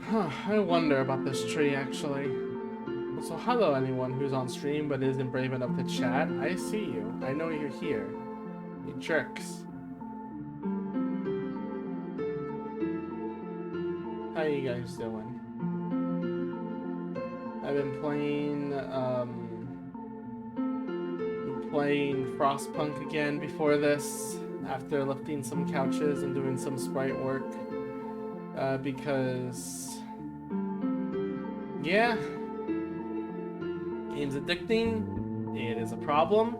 Huh, I wonder about this tree, actually. So hello anyone who's on stream but isn't brave enough to chat. I see you. I know you're here. You jerks. How you guys doing? I've been playing Frostpunk again before this, after lifting some couches and doing some sprite work. Because... yeah. Game's addicting. It is a problem.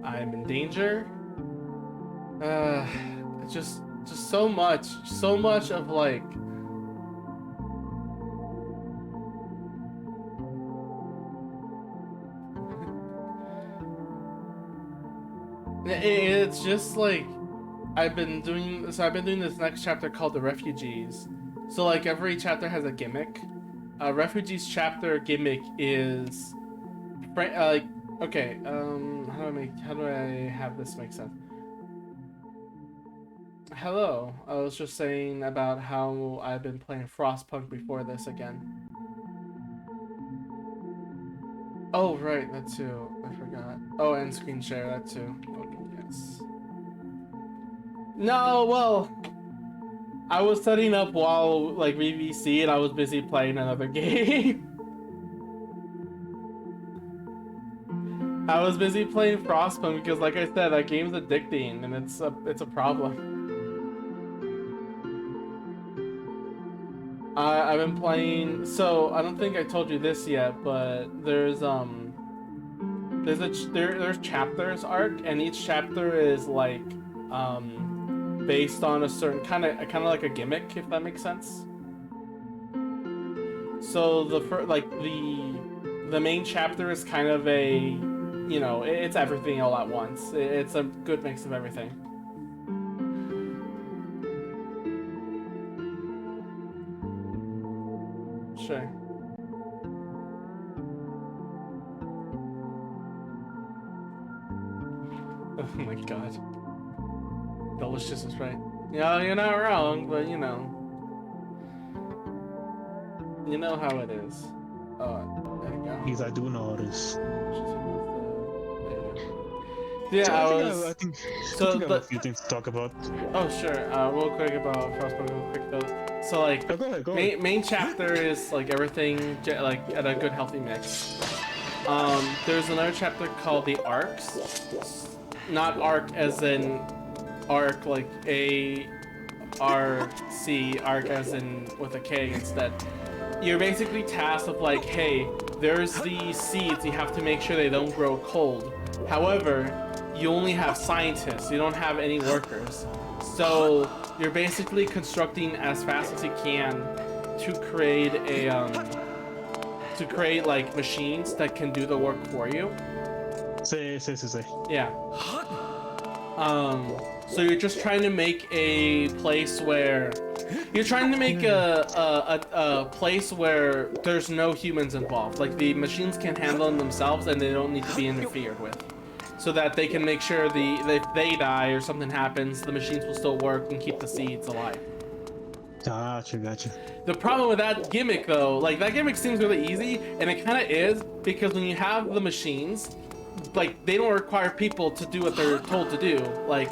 I'm in danger. Just so much of like... It's just like I've been doing this next chapter called The Refugees. So like every chapter has a gimmick. Refugees chapter gimmick is like, okay, how do I have this make sense? Hello, I was just saying about how I've been playing Frostpunk before this again. Oh right, that too. I forgot. Oh, and screen share, that too. Okay, yes. No, well, I was setting up while like VVC and I was busy playing another game. I was busy playing Frostpunk because, like I said, that game's addicting and it's a problem. I've been playing. So I don't think I told you this yet, but there's chapters arc, and each chapter is like based on a certain kind of like a gimmick, if that makes sense. So the main chapter is kind of a, you know, it's everything all at once. It's a good mix of everything. Sure. Oh my god. Delicious is right. Yeah, you're not wrong, but you know how it is. Oh, there you go. Because I do know this. Yeah, so I think so I have a few things to talk about. Oh sure. Real quick about Frostpunk, real quick though. So like, go ahead. Main chapter is like everything like at a good healthy mix. There's another chapter called the arcs. Not arc as in arc like ARC, arc as in with a K instead. You're basically tasked with like, hey, there's these seeds, you have to make sure they don't grow cold. However, you only have scientists, you don't have any workers. So you're basically constructing as fast as you can to create like machines that can do the work for you. Say. Yeah. So you're just trying to make a place where a place where there's no humans involved. Like the machines can handle them themselves and they don't need to be interfered with. So that they can make sure if they die or something happens, the machines will still work and keep the seeds alive. Gotcha. The problem with that gimmick though, like that gimmick seems really easy, and it kind of is, because when you have the machines, like they don't require people to do what they're told to do. Like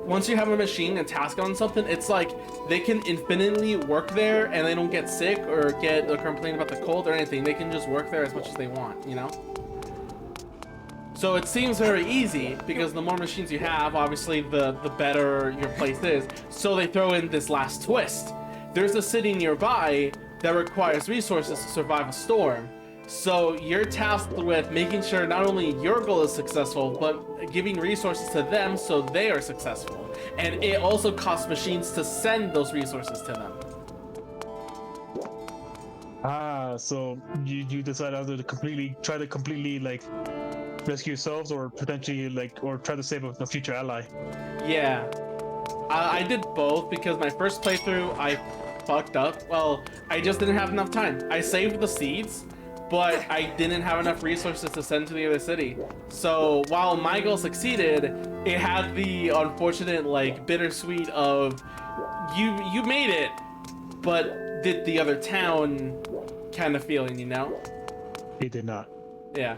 once you have a machine and task on something, it's like they can infinitely work there and they don't get sick or complain about the cold or anything. They can just work there as much as they want, you know? So it seems very easy because the more machines you have, obviously the better your place is. So they throw in this last twist. There's a city nearby that requires resources to survive a storm. So you're tasked with making sure not only your goal is successful, but giving resources to them so they are successful. And it also costs machines to send those resources to them. So you decide either to try to completely like rescue yourselves, or potentially like, or try to save a future ally. Yeah, I did both because my first playthrough I fucked up. Well, I just didn't have enough time. I saved the seeds, but I didn't have enough resources to send to the other city. So while my goal succeeded, it had the unfortunate like bittersweet of you made it, but did the other town kind of feeling, you know? He did not. Yeah.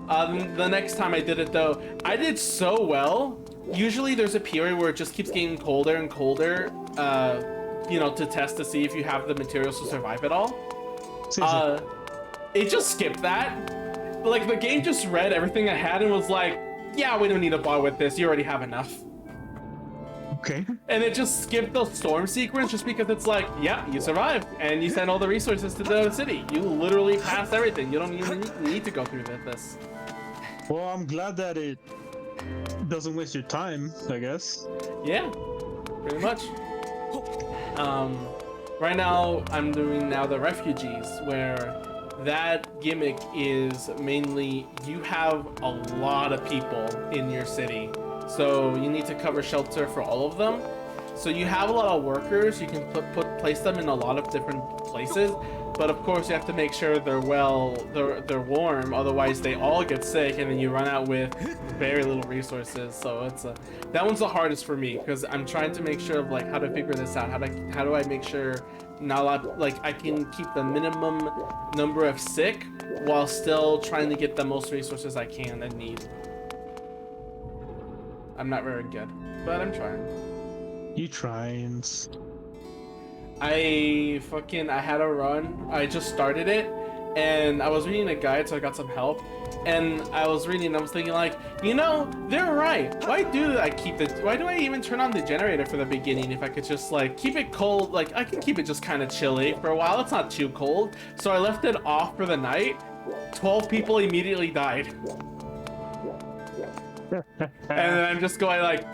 The next time I did it though, I did so well. Usually there's a period where it just keeps getting colder and colder, you know, to test to see if you have the materials to survive it all. It just skipped that. Like, the game just read everything I had and was like, yeah, we don't need to bother with this. You already have enough. Okay. And it just skipped the storm sequence just because it's like, yeah, you survived and you sent all the resources to the city. You literally passed everything. You don't even need to go through this. Well, I'm glad that it doesn't waste your time, I guess. Yeah, pretty much. Right now I'm doing the refugees, where that gimmick is mainly you have a lot of people in your city. So you need to cover shelter for all of them. So you have a lot of workers. You can place them in a lot of different places, but of course you have to make sure they're warm. Otherwise, they all get sick, and then you run out with very little resources. So that one's the hardest for me because I'm trying to make sure of like how to figure this out. How do I make sure not a lot, like I can keep the minimum number of sick while still trying to get the most resources I can and need. I'm not very good, but I'm trying. You trying? I had a run. I just started it, and I was reading a guide, so I got some help. And I was reading, and I was thinking, like, you know, they're right. Why do I even turn on the generator for the beginning if I could just like keep it cold? Like, I can keep it just kind of chilly for a while. It's not too cold, so I left it off for the night. 12 people immediately died. And then I'm just going like,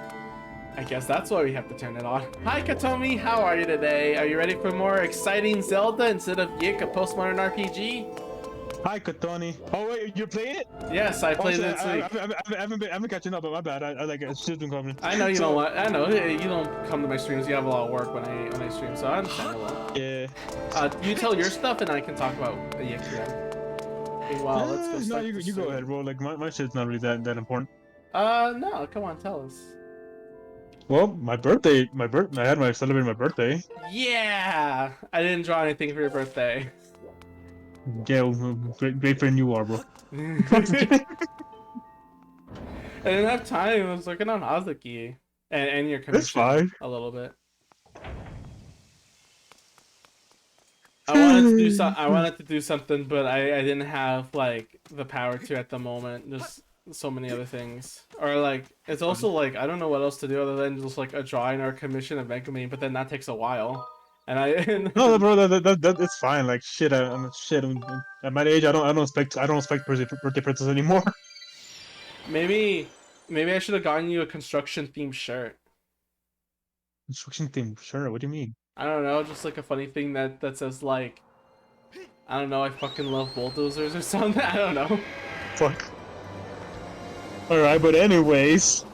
I guess that's why we have to turn it on. Hi Katomi, how are you today? Are you ready for more exciting Zelda instead of Yik, a postmodern RPG? Hi Katoni. Oh wait, you're playing it? Yes, I played it this week. I haven't been catching up, but my bad. I like it's just been coming. I know you don't want. I know you don't come to my streams. You have a lot of work when I stream, so I understand a lot. Yeah. You tell your stuff and I can talk about Yik then. Wow, let's go start. No, you go ahead, bro. Like my shit's not really that important. No, come on, tell us. Well, my birthday, I had celebrated my birthday. Yeah! I didn't draw anything for your birthday. Yeah, well, great friend you are, bro. I didn't have time, I was working on Hazuki. And your commission. That's fine. A little bit. I wanted to do something, but I didn't have, like, the power to at the moment. Just so many other things, or like it's also like I don't know what else to do other than just like a drawing or a commission of Megami, but then that takes a while, no, bro, that it's fine. Like shit, I'm at my age. I don't expect birthday presents anymore. Maybe I should have gotten you a construction themed shirt. Construction theme, sure. What do you mean? I don't know, just like a funny thing that says like, I don't know, I fucking love bulldozers or something. I don't know. Fuck. Alright, but anyways,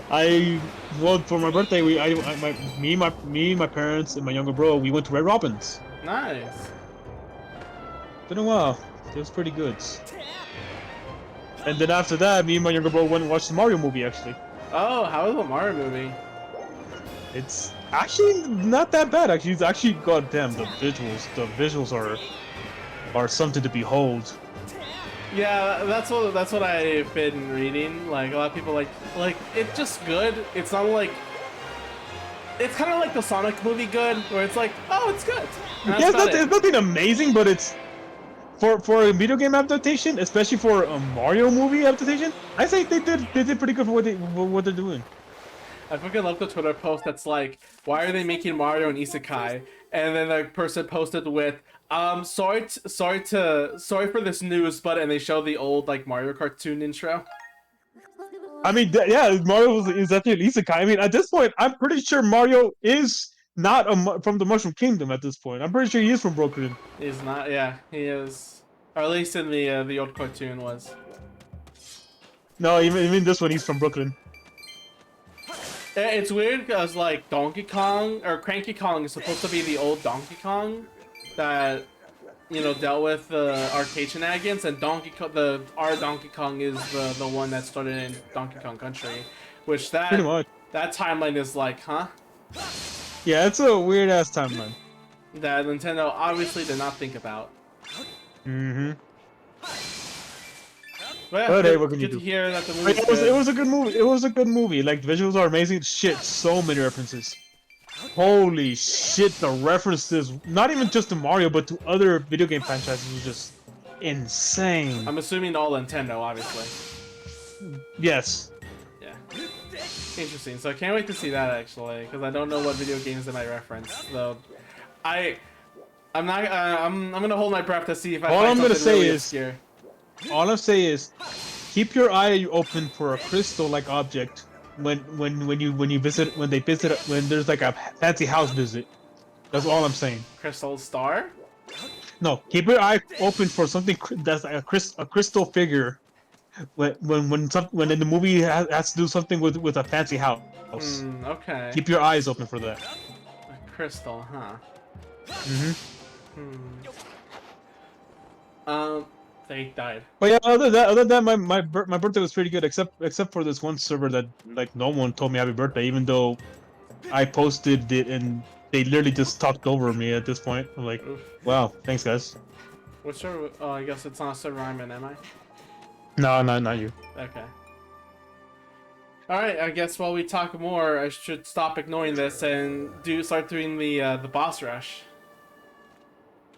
for my birthday, me, my parents, and my younger bro, we went to Red Robin's. Nice. Been a while. It was pretty good. And then after that, me and my younger bro went and watched the Mario movie. Actually. Oh, how was the Mario movie? It's actually not that bad. Actually, it's actually goddamn the visuals are something to behold. Yeah, that's what I've been reading. Like a lot of people like it's just good. It's not like it's kind of like the Sonic movie good, where it's like, oh, it's good. Yeah, it's nothing amazing, but it's for a video game adaptation, especially for a Mario movie adaptation. I say they did pretty good for what they're doing. I fucking love the Twitter post that's like, why are they making Mario an isekai? And then the person posted with, sorry for this news, but, and they show the old like Mario cartoon intro. I mean, yeah, Mario is actually an isekai. I mean, at this point, I'm pretty sure Mario is not from the Mushroom Kingdom at this point. I'm pretty sure he is from Brooklyn. He's not, yeah, he is. Or at least in the old cartoon was. No, even this one, he's from Brooklyn. It's weird because like Donkey Kong or Cranky Kong is supposed to be the old Donkey Kong that, you know, dealt with arcade shenanigans, and our Donkey Kong is the one that started in Donkey Kong Country, which that timeline is like, huh? Yeah, it's a weird ass timeline. that Nintendo obviously did not think about. Mm-hmm. But yeah, But hey, what can you good to do? hear that the But movie's yeah, good. it was a good movie. It was a good movie. Like the visuals are amazing. Shit, so many references. Holy shit, the references, not even just to Mario, but to other video game franchises was just insane. I'm assuming all Nintendo, obviously. Yes. Yeah. Interesting. So I can't wait to see that actually, because I don't know what video games they might reference. So I'm not. I'm gonna hold my breath to see if I All find I'm gonna something say really is, obscure. all I'm saying is, keep your eye open for a crystal-like object when there's like a fancy house visit. That's all I'm saying. Crystal Star. No, keep your eye open for something that's like a crystal figure when in the movie has to do something with a fancy house. Okay. Keep your eyes open for that. A crystal, huh? Hmm. Hmm. They died. But yeah, other than that, my birthday was pretty good, except for this one server that like no one told me happy birthday, even though I posted it and they literally just talked over me at this point. I'm like, Oof. wow, thanks guys. Which server? Oh, I guess it's not a server I'm in, am I? No, not you. Okay. All right. I guess while we talk more, I should stop ignoring this and start doing the boss rush.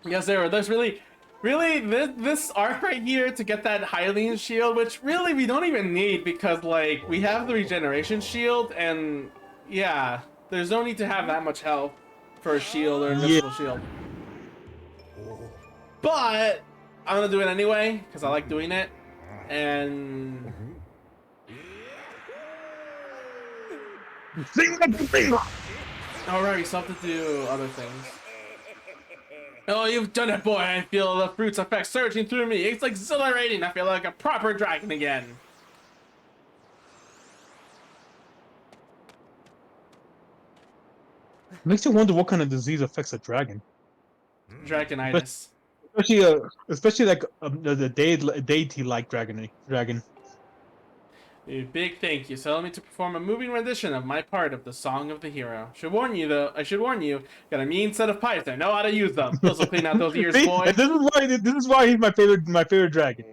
Yes, there's really this arc right here to get that Hylian shield, which really we don't even need because like we have the regeneration shield and yeah, there's no need to have that much health for a shield or invincible shield. But I'm gonna do it anyway because I like doing it, and alright, we still have to do other things. Oh, you've done it, boy! I feel the fruit's effect surging through me. It's exhilarating. I feel like a proper dragon again. Makes you wonder what kind of disease affects a dragon. Dragonitis. Especially like the deity-like dragon. A big thank you. So allow me to perform a moving rendition of my part of the Song of the Hero. Should warn you though. I should warn you. Got a mean set of pipes. I know how to use them. Those will clean out those ears, See? boy. And this is why he's my favorite dragon.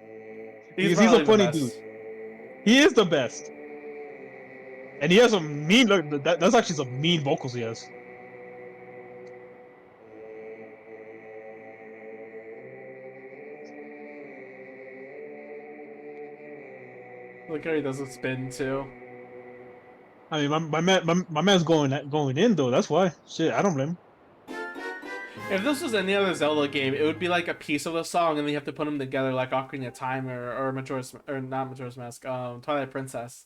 Because he's a funny dude. He is the best. And he has a mean look. That's actually some mean vocals he has. Look how he does a spin too. I mean, my man's going in though. That's why. Shit, I don't blame him. If this was any other Zelda game, it would be like a piece of the song, and then you have to put them together, like Ocarina of Time or Majora's or not Majora's Mask, Twilight Princess.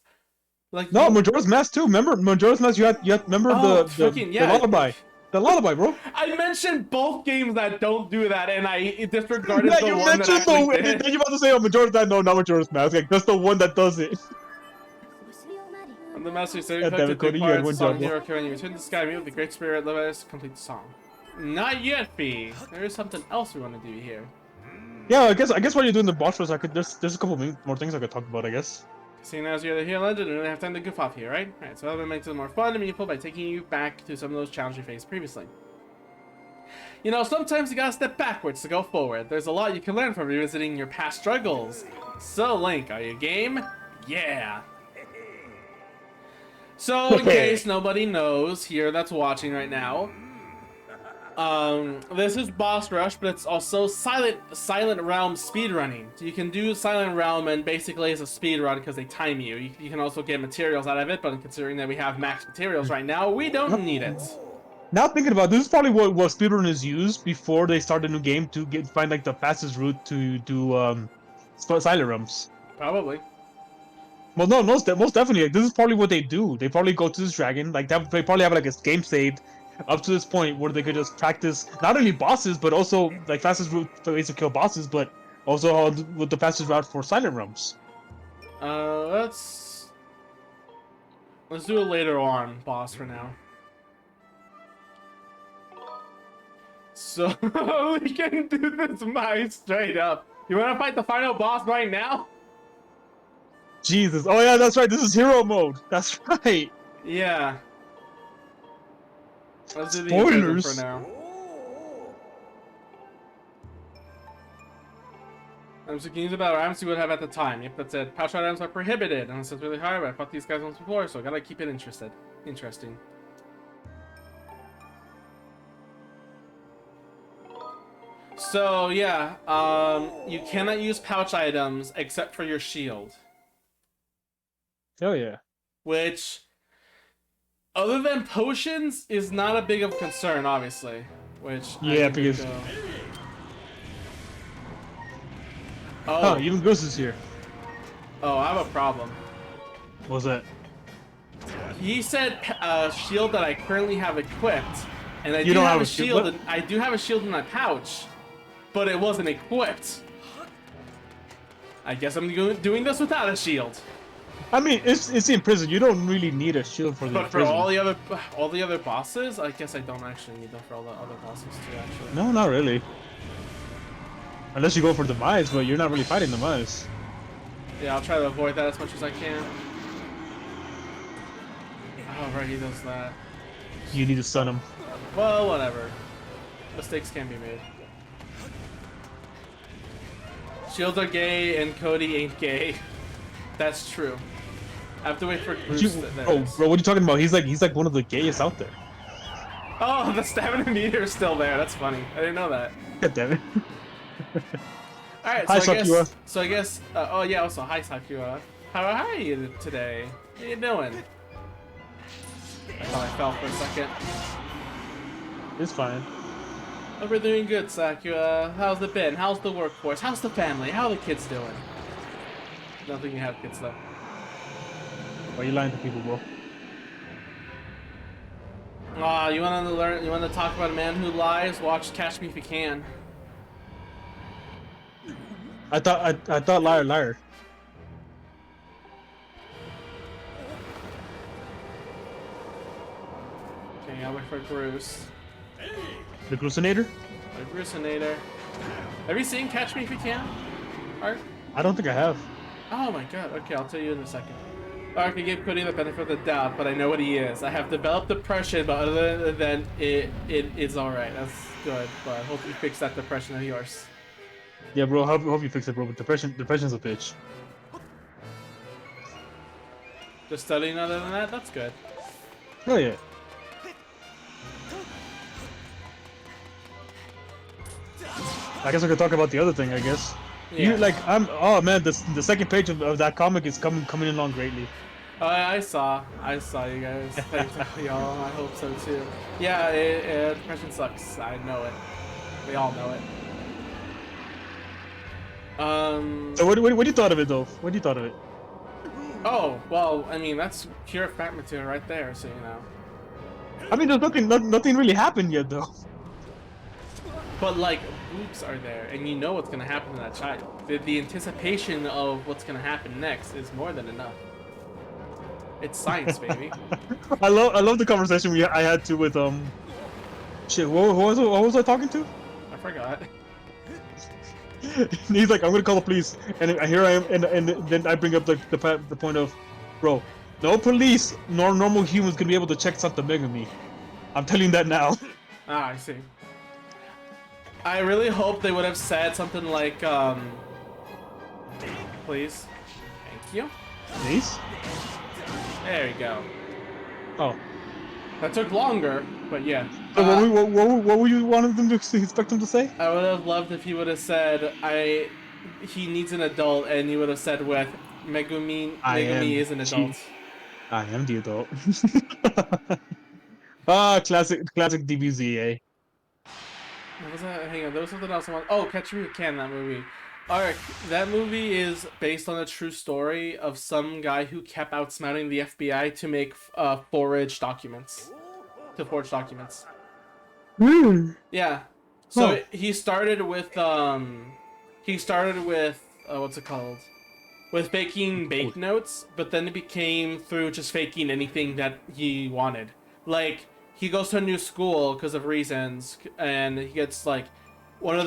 Like No, Majora's Mask too. Remember Majora's Mask? You had remember freaking the lullaby. The lullaby, bro. I mentioned both games that don't do that, and I disregarded Yeah, the you one that mentioned actually the. did. Then you about to say, "Oh, Majora's Mask." No, not Majora's Mask. Like that's the one that does it. I'm the master, so you God have damn to it, Cody, do you had parts one of the song job, hero carrying you. Return to the sky, meet with the great spirit, let us complete the song. Not yet, B. There is something else we want to do here. Yeah, I guess while you're doing the boss rush, there's a couple more things I could talk about. I guess. Seeing as you're the hero legend, we don't have time to goof off here, right? Alright, so that'll make it more fun and meaningful by taking you back to some of those challenges you faced previously. You know, sometimes you gotta step backwards to go forward. There's a lot you can learn from revisiting your past struggles. So, Link, are you game? Yeah! So, in case nobody knows here that's watching right now, this is Boss Rush, but it's also Silent Realm speedrunning. So you can do Silent Realm, and basically it's a speedrun because they time you. You can also get materials out of it, but considering that we have max materials right now, we don't need it. Now thinking about it, this is probably what speedrunners use before they start a new game to find like the fastest route to do Silent Realms. Probably. Well, no, most definitely. Like, this is probably what they do. They probably go to this dragon. Like they probably have like a game saved up to this point where they could just practice not only bosses but also like fastest route for ways to kill bosses, but also with the fastest route for Silent Realms. Let's do a later on boss for now. So we can do this straight up. You want to fight the final boss right now? Jesus. Oh yeah, that's right. This is hero mode. That's right. Yeah. Let's do the Spoilers. for now. I'm so confused about items you would have at the time. Yep, that's it. Pouch items are prohibited unless it's really hard, but I fought these guys once before, so I gotta keep it interesting. So yeah, you cannot use pouch items except for your shield. Hell yeah. Which, other than potions, is not a big of concern, obviously. Which Yeah, because oh, even Goose is here. oh, I have a problem. What's that? He said shield that I currently have equipped, and I You do don't have a shield. I do have a shield in my pouch, but it wasn't equipped. I guess I'm doing this without a shield. I mean, it's in prison. You don't really need a shield for the But for prison. all the other bosses, I guess I don't actually need them for all the other bosses too. Actually. No, not really. Unless you go for the mice, but you're not really fighting the mice. Yeah, I'll try to avoid that as much as I can. Oh, right, he does that. You need to stun him. Well, whatever. Mistakes can be made. Shields are gay and Cody ain't gay. That's true. I have to wait for Bruce. Bro, what are you talking about? He's like one of the gayest out there. Oh, the stamina meter is still there. That's funny. I didn't know that. God damn it. Alright, Hi, so I guess, oh yeah, also, hi Sakura. How are you today? How you doing? I thought I fell for a second. It's fine. Hope we're doing good, Sakura. How's it been? How's the workforce? How's the family? How are the kids doing? I don't think you have kids though. Why are you lying to people, bro? Ah, you want to learn? You want to talk about a man who lies? Watch Catch Me If You Can. I thought liar, liar. Okay, I'll wait for Bruce. The Crucinator? The Bruceinator. Have you seen Catch Me If You Can? Art? I don't think I have. Oh my god, okay, I'll tell you in a second. I can give Cody the benefit of the doubt, but I know what he is. I have developed depression, but other than it is alright. That's good, but I hope you fix that depression of yours. Yeah, bro, hope you fix it, bro, but depression's a bitch. Just studying other than that, that's good. Oh yeah. I guess I could talk about the other thing, I guess. Yeah. Oh man, the second page of that comic is coming along greatly. I saw you guys. Thanks, y'all. I hope so too. Yeah, depression sucks. I know it. We all know it. So what do you thought of it though? What do you thought of it? Oh well, I mean that's pure fat material right there. So you know. I mean, there's nothing really happened yet though. But like, boobs are there, and you know what's gonna happen to that child. The anticipation of what's gonna happen next is more than enough. It's science, baby. I love the conversation I had to with shit. What was I talking to? I forgot. He's like, I'm gonna call the police, and here I am, and then I bring up the point of, bro, no police nor normal humans can be able to check something big on me. I'm telling you that now. Ah, I see. I really hope they would have said something like, please. Thank you. Please? There you go. Oh. That took longer, but yeah. So what were you wanting them to expect them to say? I would have loved if he would have said, he needs an adult, and he would have said with, Megumi is an adult. I am the adult. Ah, classic DBZ, eh? What was that? Hang on, there was something else I want. Oh, Catch Me If You Can, that movie. Alright, that movie is based on a true story of some guy who kept outsmarting the FBI to make forged documents. Yeah. So he started with what's it called? With faking bank notes, but then it became through just faking anything that he wanted. Like, he goes to a new school because of reasons, and he gets like one of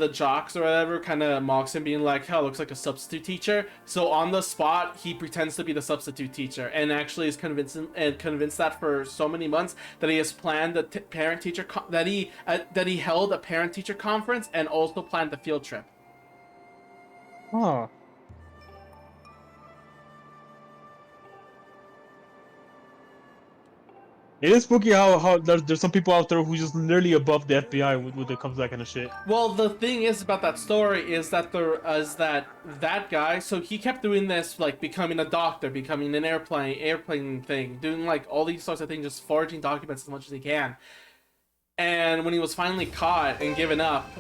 the jocks or whatever kind of mocks him, being like, "Hell, looks like a substitute teacher." So on the spot, he pretends to be the substitute teacher, and actually is convinced that for so many months that he has planned the parent teacher that he held a parent teacher conference and also planned the field trip. Huh. It is spooky how there's some people out there who just literally above the FBI when it comes to that kind of shit. Well, the thing is about that story is that that guy, so he kept doing this, like becoming a doctor, becoming an airplane thing, doing like all these sorts of things, just forging documents as much as he can. And when he was finally caught and given up,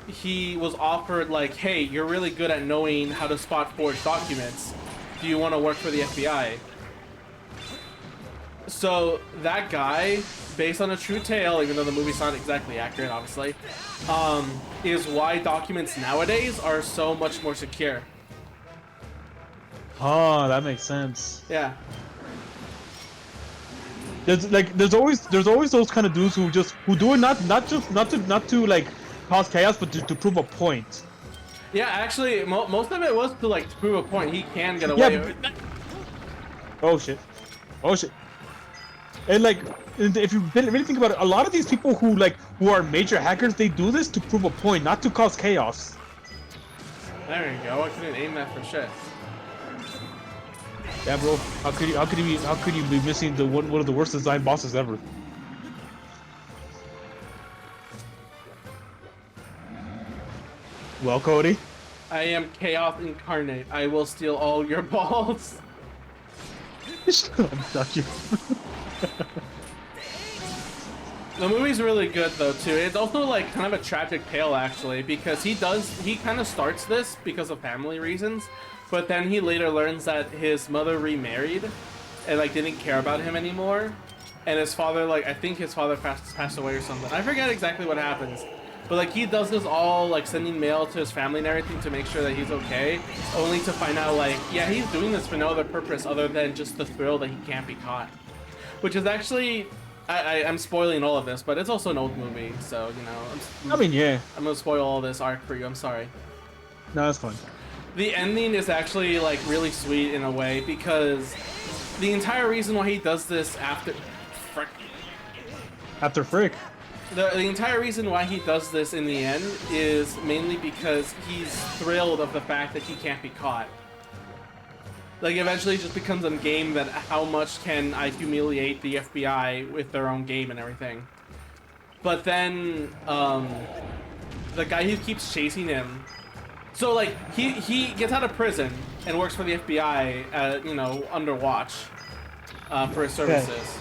he was offered like, "Hey, you're really good at knowing how to spot forged documents. Do you want to work for the FBI?" So that guy, based on a true tale, even though the movie's not exactly accurate, obviously, is why documents nowadays are so much more secure. Oh, that makes sense. Yeah. There's always those kind of dudes who do it not to like cause chaos, but to prove a point. Yeah, actually, most of it was to like to prove a point. He can get away with it. Oh shit. Oh shit. And like, if you really think about it, a lot of these people who are major hackers, they do this to prove a point, not to cause chaos. There you go. I couldn't aim that for shit. Yeah, bro. How could you be missing the one of the worst designed bosses ever? Well, Cody. I am chaos incarnate. I will steal all your balls. Fuck you. The movie's really good though too. It's also like kind of a tragic tale actually, because he kind of starts this because of family reasons, but then he later learns that his mother remarried and like didn't care about him anymore, and his father, like I think his father passed away or something. I forget exactly what happens, but like he does this all like sending mail to his family and everything to make sure that he's okay, only to find out like, yeah, he's doing this for no other purpose other than just the thrill that he can't be caught. Which is actually, I'm spoiling all of this, but it's also an old movie, so, you know. I mean, yeah. I'm gonna spoil all this arc for you, I'm sorry. No, that's fine. The ending is actually, like, really sweet in a way, because the entire reason why he does this after... Frick. After Frick. The entire reason why he does this in the end is mainly because he's thrilled of the fact that he can't be caught. Like, eventually it just becomes a game that how much can I humiliate the FBI with their own game and everything. But then, the guy who keeps chasing him... So, like, he gets out of prison and works for the FBI, you know, under watch, for his services.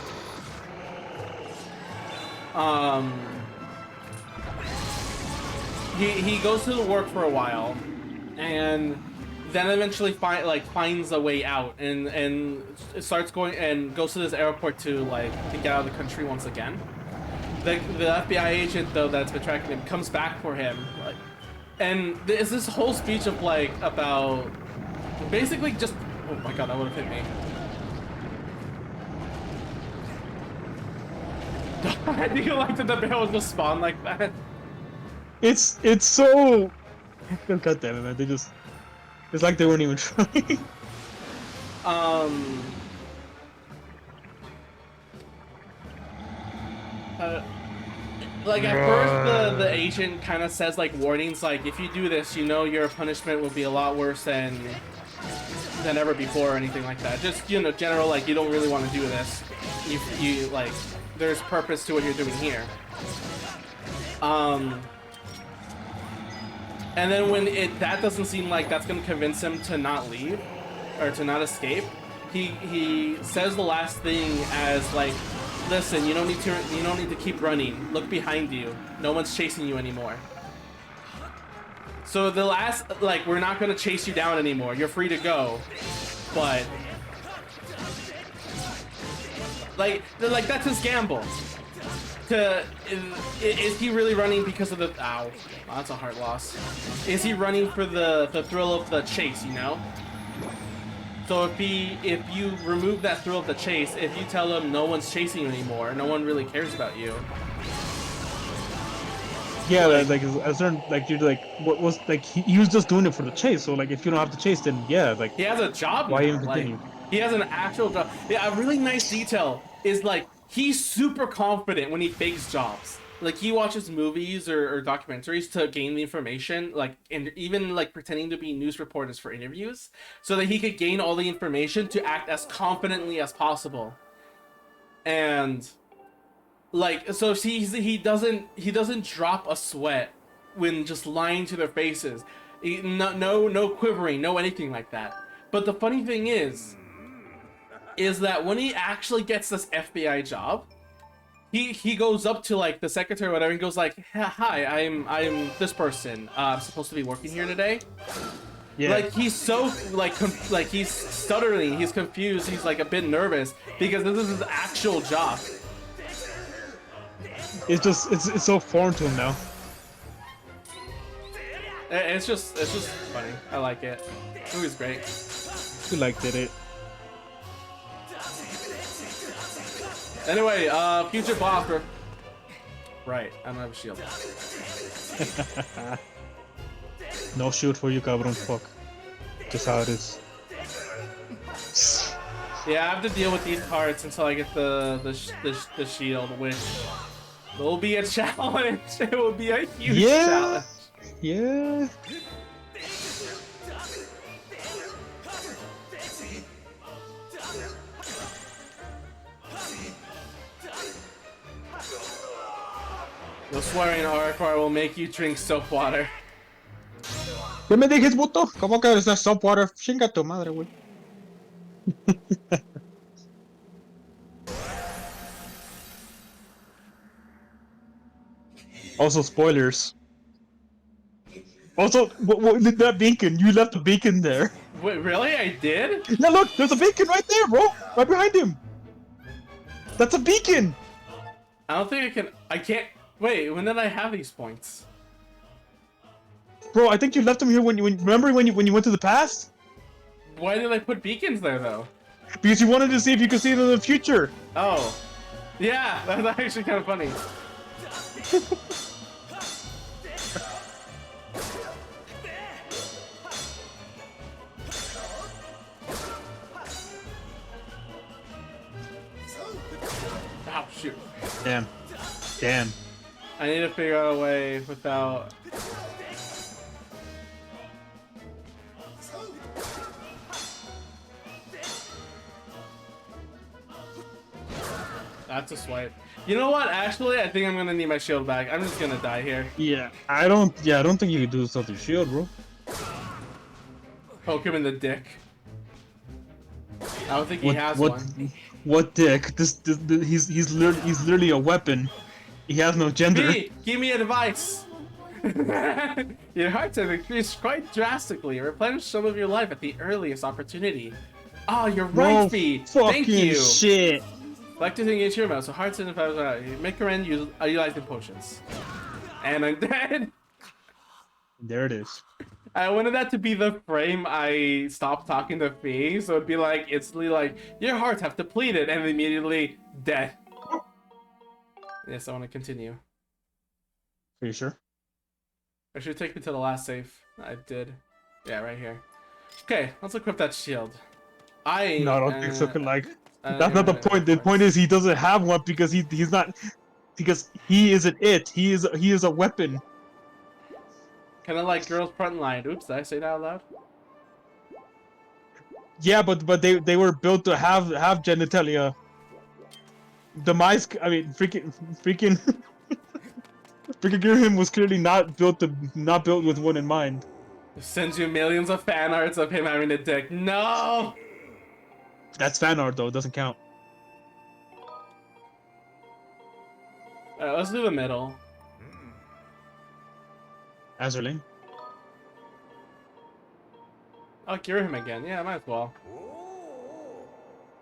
He goes to work for a while, and... then eventually finds a way out and starts going and goes to this airport to get out of the country once again. The FBI agent though that's been tracking him comes back for him, and there's this whole speech of about basically just, oh my god, that would have hit me. I think you like that the bear was just spawn like that. It's so god damn it, man. They just. It's like they weren't even trying. Like at first the agent kind of says like warnings like, if you do this, you know your punishment will be a lot worse than ever before or anything like that. Just, you know, general, like, you don't really want to do this. You like, there's purpose to what you're doing here. And then when that doesn't seem like that's gonna convince him to not leave or to not escape, he says the last thing as like, listen, you don't need to keep running. Look behind you. No one's chasing you anymore. So the last, like, we're not gonna chase you down anymore. You're free to go. But like that's his gamble. Is he really running because of the... Ow. Oh, that's a hard loss. Is he running for the thrill of the chase, you know? So if you remove that thrill of the chase, if you tell him no one's chasing you anymore, no one really cares about you, Yeah, like a certain like you're like what was like he was just doing it for the chase. So like if you don't have the chase, then yeah, like He has a job why now. even Like continue? he has an actual job. Yeah, a really nice detail is like he's super confident when he fakes jobs. Like he watches movies or documentaries to gain the information, like and even like pretending to be news reporters for interviews, so that he could gain all the information to act as confidently as possible. And like so he doesn't drop a sweat when just lying to their faces. No quivering, no anything like that. But the funny thing is that when he actually gets this FBI job, he goes up to like the secretary or whatever and goes like, hi, I'm this person, I'm supposed to be working here today. Yeah, Like he's so like he's stuttering, he's confused, he's like a bit nervous because this is his actual job. it's just it's so foreign to him now. It's just funny. I like it. The movie's great. You liked it. Anyway, future boss. Right, I don't have a shield. No shield for you, cabron. Fuck. Just how it is. Yeah, I have to deal with these parts until I get the shield, which will be a challenge. It will be a huge challenge. Yeah. The swearing hardcore will make you drink soap water. ¿Qué me dijes, puto? ¿Cómo que es soap water? Chinga tu madre, güey. Also, spoilers. Also, what did that beacon? You left a beacon there. Wait, really? I did? Yeah, look, there's a beacon right there, bro. Right behind him. That's a beacon. I don't think I can. I can't. Wait, when did I have these points? Bro, I think you left them here remember when you went to the past? Why did I put beacons there though? Because you wanted to see if you could see them in the future. Oh, yeah, that's actually kind of funny. Oh shoot! Damn. Damn. I need to figure out a way without. That's a swipe. You know what? Actually, I think I'm gonna need my shield back. I'm just gonna die here. Yeah, I don't think you can do this without your shield, bro. Poke him in the dick. I don't think he has one. What dick? He's literally a weapon. He has no gender. Me, give me advice. Your heart have increased quite drastically. Replenish some of your life at the earliest opportunity. Oh, you're right, Fee. Thank you. Shit. Like to engage your mouth, so hearts and make her end utilizing potions. And I'm dead. There it is. I wanted that to be the frame I stopped talking to Fee, so it'd be like instantly like your hearts have depleted and immediately dead. Yes, I want to continue. Are you sure? I should take me to the last save. I did. Yeah, right here. Okay, let's equip that shield. No, I don't think so. Like, that's not the point. The point is he doesn't have one because he's not, because he isn't it. He is a weapon. Kind of like Girls Frontline. Oops, did I say that out loud? Yeah, but they were built to have genitalia. Demise. I mean, freaking Girham was clearly not built with one in mind. It sends you millions of fan arts of him having a dick. No. That's fan art though. It doesn't count. Alright, let's do the middle. Azerling. I'll cure him again. Yeah, might as well.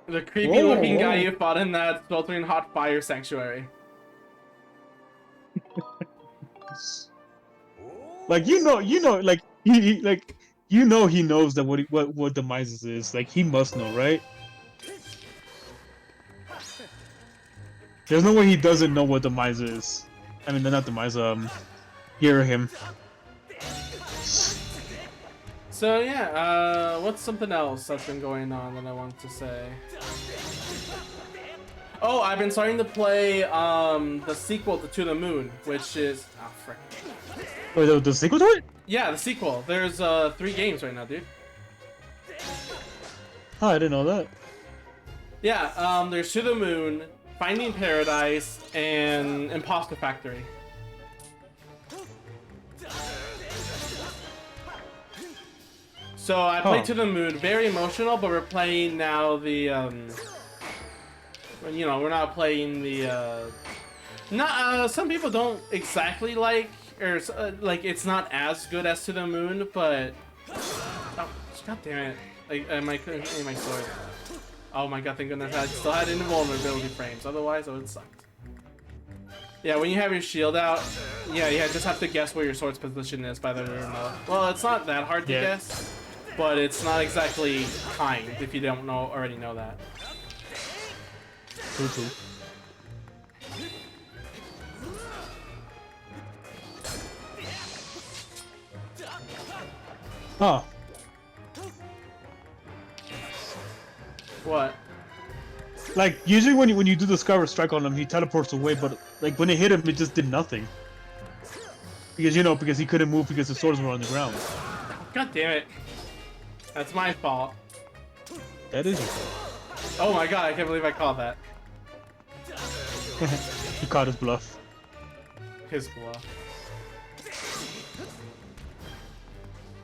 The creepy looking guy you fought in that sweltering hot fire sanctuary. Like you know, like he like he knows that what Demises is. Like he must know, right? There's no way he doesn't know what Demise is. I mean, they're not Demise. Hear him. So yeah, what's something else that's been going on that I want to say? Oh, I've been starting to play the sequel to the Moon, which is frick. Wait, the sequel to it? Yeah, the sequel. There's 3 games right now, dude. Oh, I didn't know that. Yeah, there's To the Moon, Finding Paradise, and Imposter Factory. So I played To the Moon, very emotional, but we're playing now the you know, we're not playing the not some people don't exactly like, or like it's not as good as To the Moon, but oh god damn it, like I couldn't aim my sword. Oh my god, thank goodness I still had invulnerability frames, otherwise I would suck. Yeah, when you have your shield out, yeah, you just have to guess where your sword's position is by the rune. Well, it's not that hard to guess, but it's not exactly kind if you don't already know that. True. Huh. What? Like, usually when you do the Skyward Strike on him, he teleports away, but like when it hit him, it just did nothing. Because he couldn't move because the swords were on the ground. God damn it. That's my fault. That is your fault. Oh my god, I can't believe I called that. He caught his bluff. His bluff.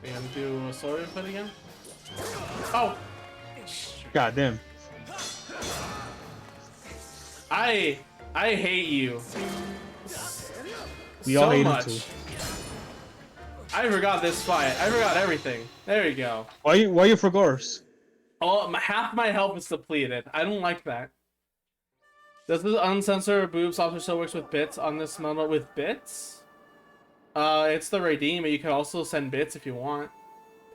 Are you gonna do a sword input again? Oh! God damn. I hate you. We all so hate much. him too. I forgot this fight. I forgot everything. There you go. Why you for Gors? Oh, half my health is depleted. I don't like that. Does this uncensored boobs also still works with bits on this model with bits? It's the redeem, but you can also send bits if you want.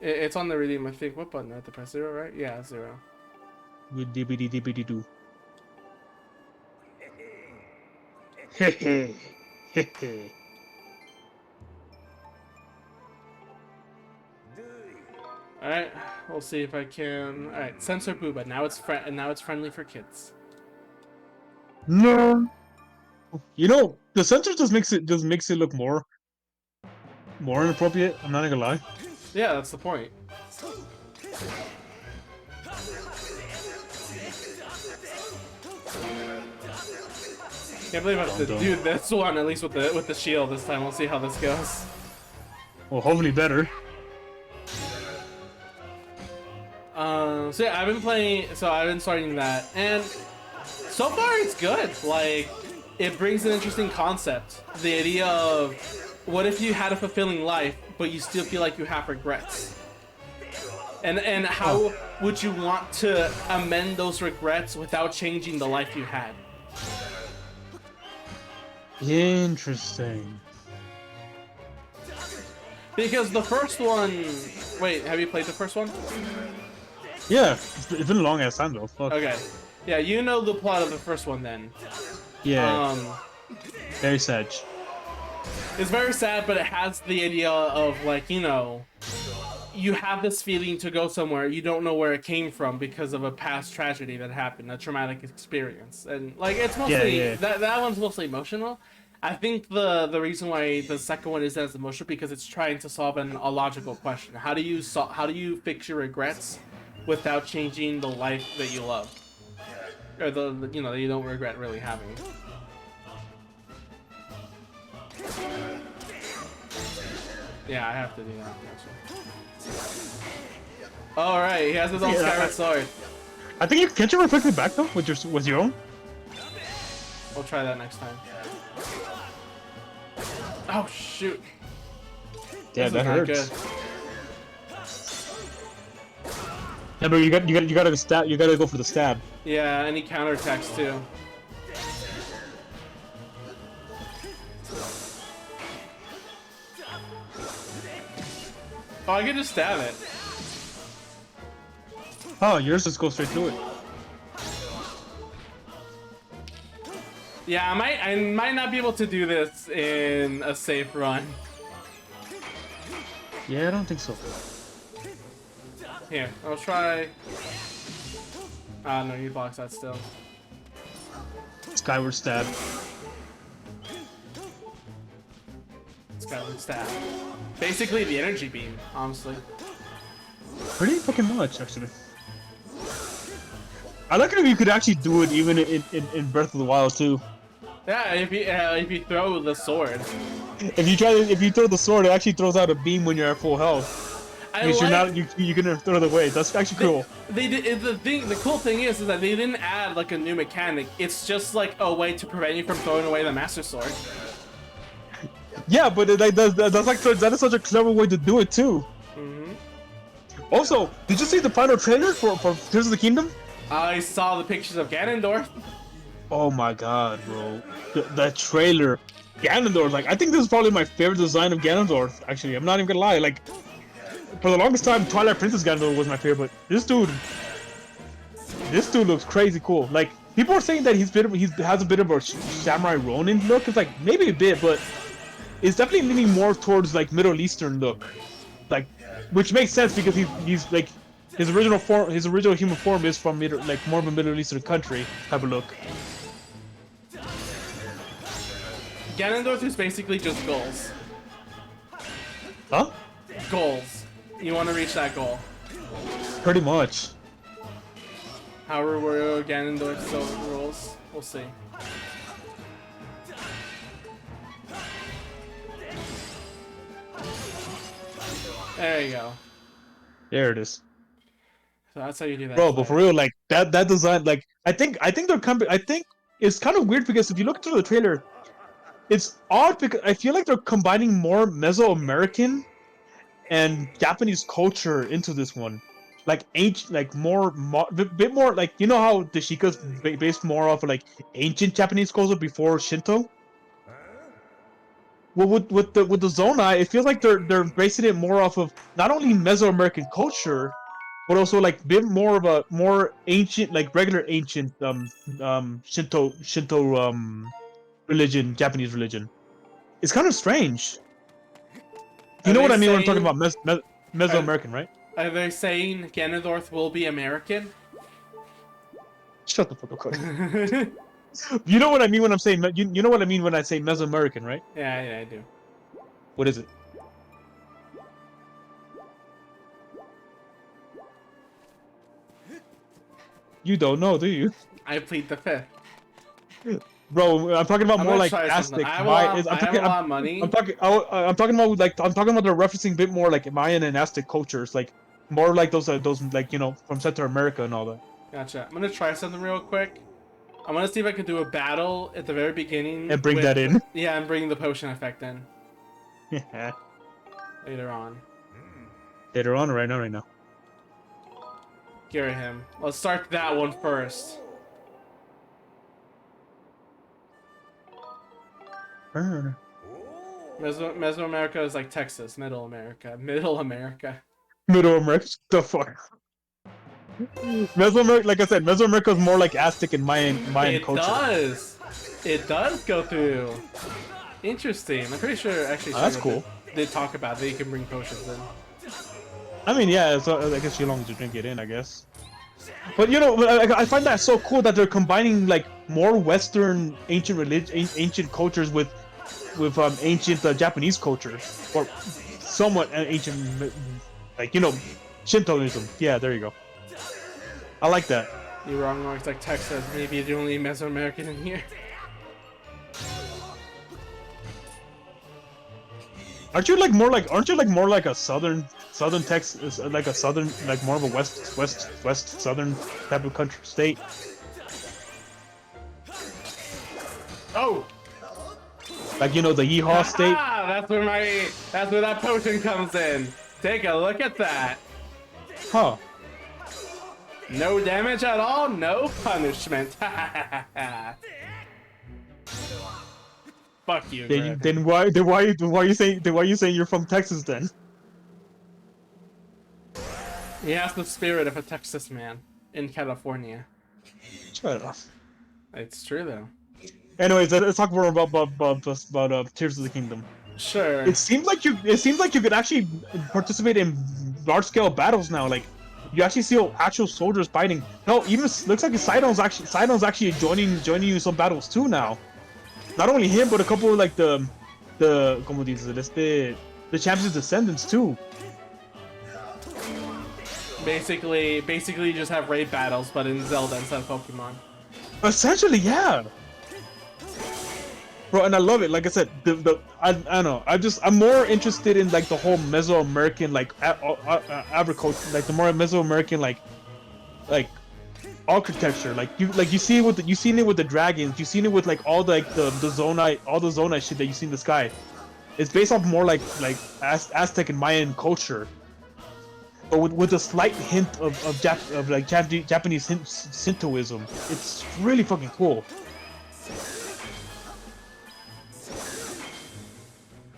It's on the redeem, I think. What button? I have to press 0, right? Yeah, 0. With dibbity do. Hehe. Hehe. Alright, we'll see if I can. Alright, censor booba. Now it's friendly for kids. No. You know, the censor just makes it look more inappropriate. I'm not gonna lie. Yeah, that's the point. Can't believe I have to do this one at least with the shield this time. We'll see how this goes. Well, hopefully better. So yeah, I've been starting that, and so far it's good. Like, it brings an interesting concept. The idea of, what if you had a fulfilling life, but you still feel like you have regrets? And how would you want to amend those regrets without changing the life you had? Interesting. Because the first one... Wait, have you played the first one? Yeah, it's been a long ass time though. Fuck. Okay. Yeah, you know the plot of the first one then. Yeah. Very sad. It's very sad, but it has the idea of, like, you know, you have this feeling to go somewhere, you don't know where it came from because of a past tragedy that happened, a traumatic experience. And, like, it's mostly... That one's mostly emotional. I think the reason why the second one is as emotional because it's trying to solve a logical question. How do you fix your regrets without changing the life that you love, or the you know, that you don't regret really having? Yeah, I have to do that actually. All right, he has his own Skyward Sword. I think can't you reflect it back though with your own? We'll try that next time. Oh shoot! Yeah, that hurts. Good. Yeah, but you gotta stab. You gotta go for the stab. Yeah, and he counterattacks too. Oh, I can just stab it. Oh, yours just goes straight through it. Yeah, I might not be able to do this in a safe run. Yeah, I don't think so. Here, I'll try. Ah, no, you blocks that still. Skyward stab. Skyward stab. Basically the energy beam, honestly. Pretty fucking much, actually. I like it if you could actually do it even in Breath of the Wild too. Yeah, if you throw the sword. If you throw the sword, it actually throws out a beam when you're at full health. Because you can throw it away. That's actually cool. They did the cool thing is that they didn't add like a new mechanic. It's just like a way to prevent you from throwing away the Master Sword. Yeah, but that is such a clever way to do it too. Also, did you see the final trailer for Tears of the Kingdom? I saw the pictures of Ganondorf. Oh my god, bro. That trailer. Ganondorf, like, I think this is probably my favorite design of Ganondorf, actually. I'm not even gonna lie. Like, for the longest time, Twilight Princess Ganondorf was my favorite, but this dude looks crazy cool. Like, people are saying that he has a bit of a Samurai Ronin look. It's like, maybe a bit, but it's definitely leaning more towards, like, Middle Eastern look. Like, which makes sense because he's like, his original human form is from more of a Middle Eastern country type of look. Ganondorf is basically just goals. Huh? Goals. You want to reach that goal. Pretty much. However, where Ganondorf still rules, we'll see. There you go. There it is. So that's how you do that. Bro, but for real, like that design, like I think they're coming. I think it's kind of weird because if you look through the trailer, it's odd because I feel like they're combining more Mesoamerican and Japanese culture into this one, like ancient, like bit more like, you know how the Sheikah's based more off of like ancient Japanese culture before Shinto. Well, with the Zonai, it feels like they're basing it more off of not only Mesoamerican culture, but also like bit more of a more ancient, like regular ancient Shinto religion, Japanese religion. It's kind of strange. You know what I mean when I'm talking about Mesoamerican, right? Are they saying Ganondorf will be American? Shut the fuck up. You know what I mean when I'm saying you know what I mean when I say Mesoamerican, right? Yeah, I do. What is it? You don't know, do you? I plead the fifth. Bro, I'm talking about more like Aztec. I have a lot of money. I'm talking about they're referencing a bit more like Mayan and Aztec cultures, like more like those like, you know, from Central America and all that. Gotcha. I'm gonna try something real quick. I want to see if I can do a battle at the very beginning And bring that in. Yeah, and bring the potion effect in. Yeah. Later on. Later on, or right now, right now. Get him. Let's start that one first. Mesoamerica is like Texas, Middle America. Middle America. Middle America? The fuck? Mesoamerica, like I said, Mesoamerica is more like Aztec and Mayan culture. It does go through. Interesting. I'm pretty sure actually. That's cool. They talk about that you can bring potions in. I mean, yeah, so I guess as long as you drink it in, I guess. But you know, I find that so cool that they're combining like more Western ancient cultures with ancient Japanese culture, or somewhat ancient, like, you know, Shintoism. Yeah, there you go. I like that. You're wrong, it's like Texas. Maybe the only Mesoamerican in here. Aren't you like more like a southern Texas, like a southern, like more of a west southern type of country state? Oh, like, you know, the Yeehaw state. Ah, that's where that potion comes in. Take a look at that. Huh. No damage at all, no punishment. Fuck you. Then why you saying you're from Texas then? He has the spirit of a Texas man in California. Shut up. It's true though. Anyways, let's talk more about Tears of the Kingdom. Sure. It seems like you could actually participate in large scale battles now. Like you actually see actual soldiers fighting. No, even looks like Sidon's actually joining you in some battles too now. Not only him, but a couple of like the como dices, the champion's descendants too. Basically, you just have raid battles, but in Zelda instead of Pokemon. Essentially, yeah. Bro, and I love it. Like I said, I don't know. I'm more interested in like the whole Mesoamerican like agriculture, like the more Mesoamerican like architecture. Like you see it with you seen it with the dragons. You seen it with like all the Zonite shit that you see in the sky. It's based off more like Aztec and Mayan culture, but with a slight hint of Japanese Shintoism. It's really fucking cool.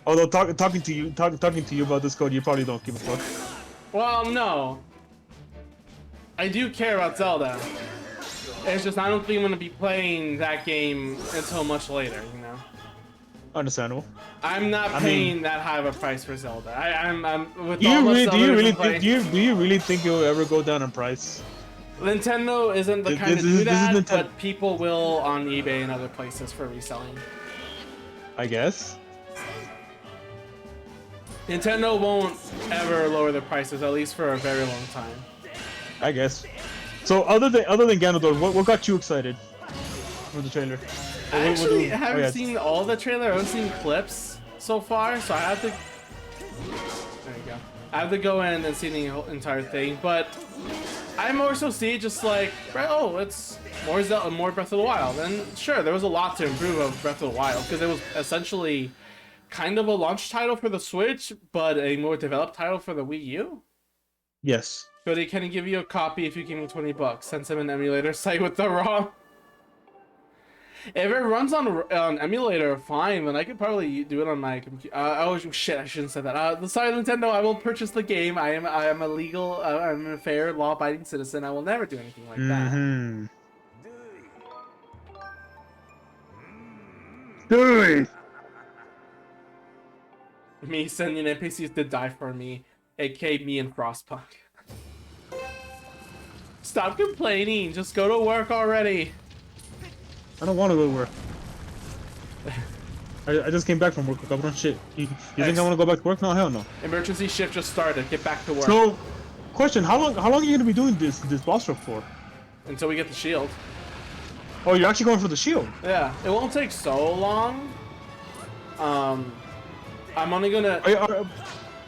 Although talking to you about this code, you probably don't give a fuck. Well, no. I do care about Zelda. It's just I don't think I'm gonna be playing that game until much later, you know. Understandable. I'm not paying that high of a price for Zelda. I'm with do all you the really Zeldas do you really think it'll ever go down in price? Nintendo isn't the kind to do this that, is but people will on eBay and other places for reselling. I guess. Nintendo won't ever lower their prices, at least for a very long time. I guess. So other than Ganondorf, what got you excited for the trailer? I actually haven't seen all the trailer. I've seen clips so far, so I have to. There you go. I have to go in and see the entire thing, but I more so see just like, oh, it's more Zelda, more Breath of the Wild, and sure, there was a lot to improve of Breath of the Wild because it was essentially kind of a launch title for the Switch, but a more developed title for the Wii U. Yes. But he can give you a copy if you give me $20. Send him an emulator site with the ROM. If it runs on emulator, fine. Then I could probably do it on my computer. Oh shit! I shouldn't say that. Sorry, Nintendo. I will purchase the game. I am a legal. I'm a fair, law-abiding citizen. I will never do anything like that. Dude. Me sending NPCs to die for me, aka me and Frostpunk. Stop complaining. Just go to work already. I don't want to go to work. I just came back from work. I don't shit. You think I want to go back to work? No, hell no. Emergency shift just started. Get back to work. So, question: How long are you gonna be doing this boss rush for? Until we get the shield. Oh, you're actually going for the shield? Yeah, it won't take so long. I'm only gonna.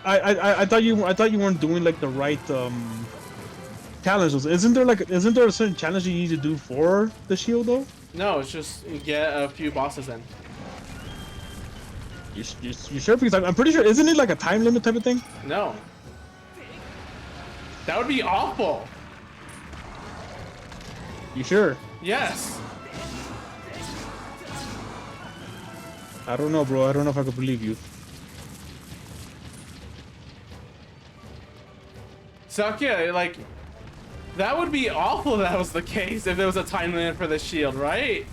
I thought you weren't doing like the right challenges. Isn't there a certain challenge you need to do for the shield though? No, it's just get a few bosses in. You sure? Because I'm pretty sure, isn't it like a time limit type of thing? No. That would be awful. You sure? Yes. I don't know, bro. I don't know if I could believe you. So yeah, like, that would be awful if that was the case, if there was a time limit for the shield, right?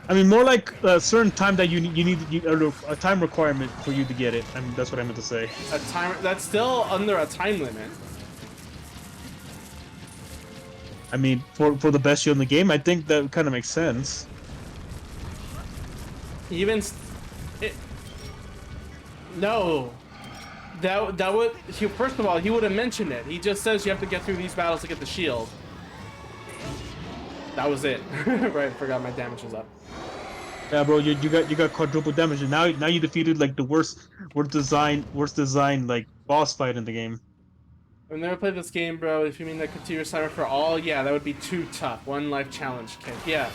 I mean, more like a certain time that you need a time requirement for you to get it. I mean, that's what I meant to say. A time that's still under a time limit. I mean, for the best shield in the game, I think that kind of makes sense. Even no. That would first of all, he would have mentioned it. He just says you have to get through these battles to get the shield. That was it. Right, forgot my damage was up. Yeah, bro, you got quadruple damage, and now you defeated like the worst design like boss fight in the game. I've never played this game, bro. If you mean that continuous timer for all, yeah, that would be too tough. One life challenge kick, yeah.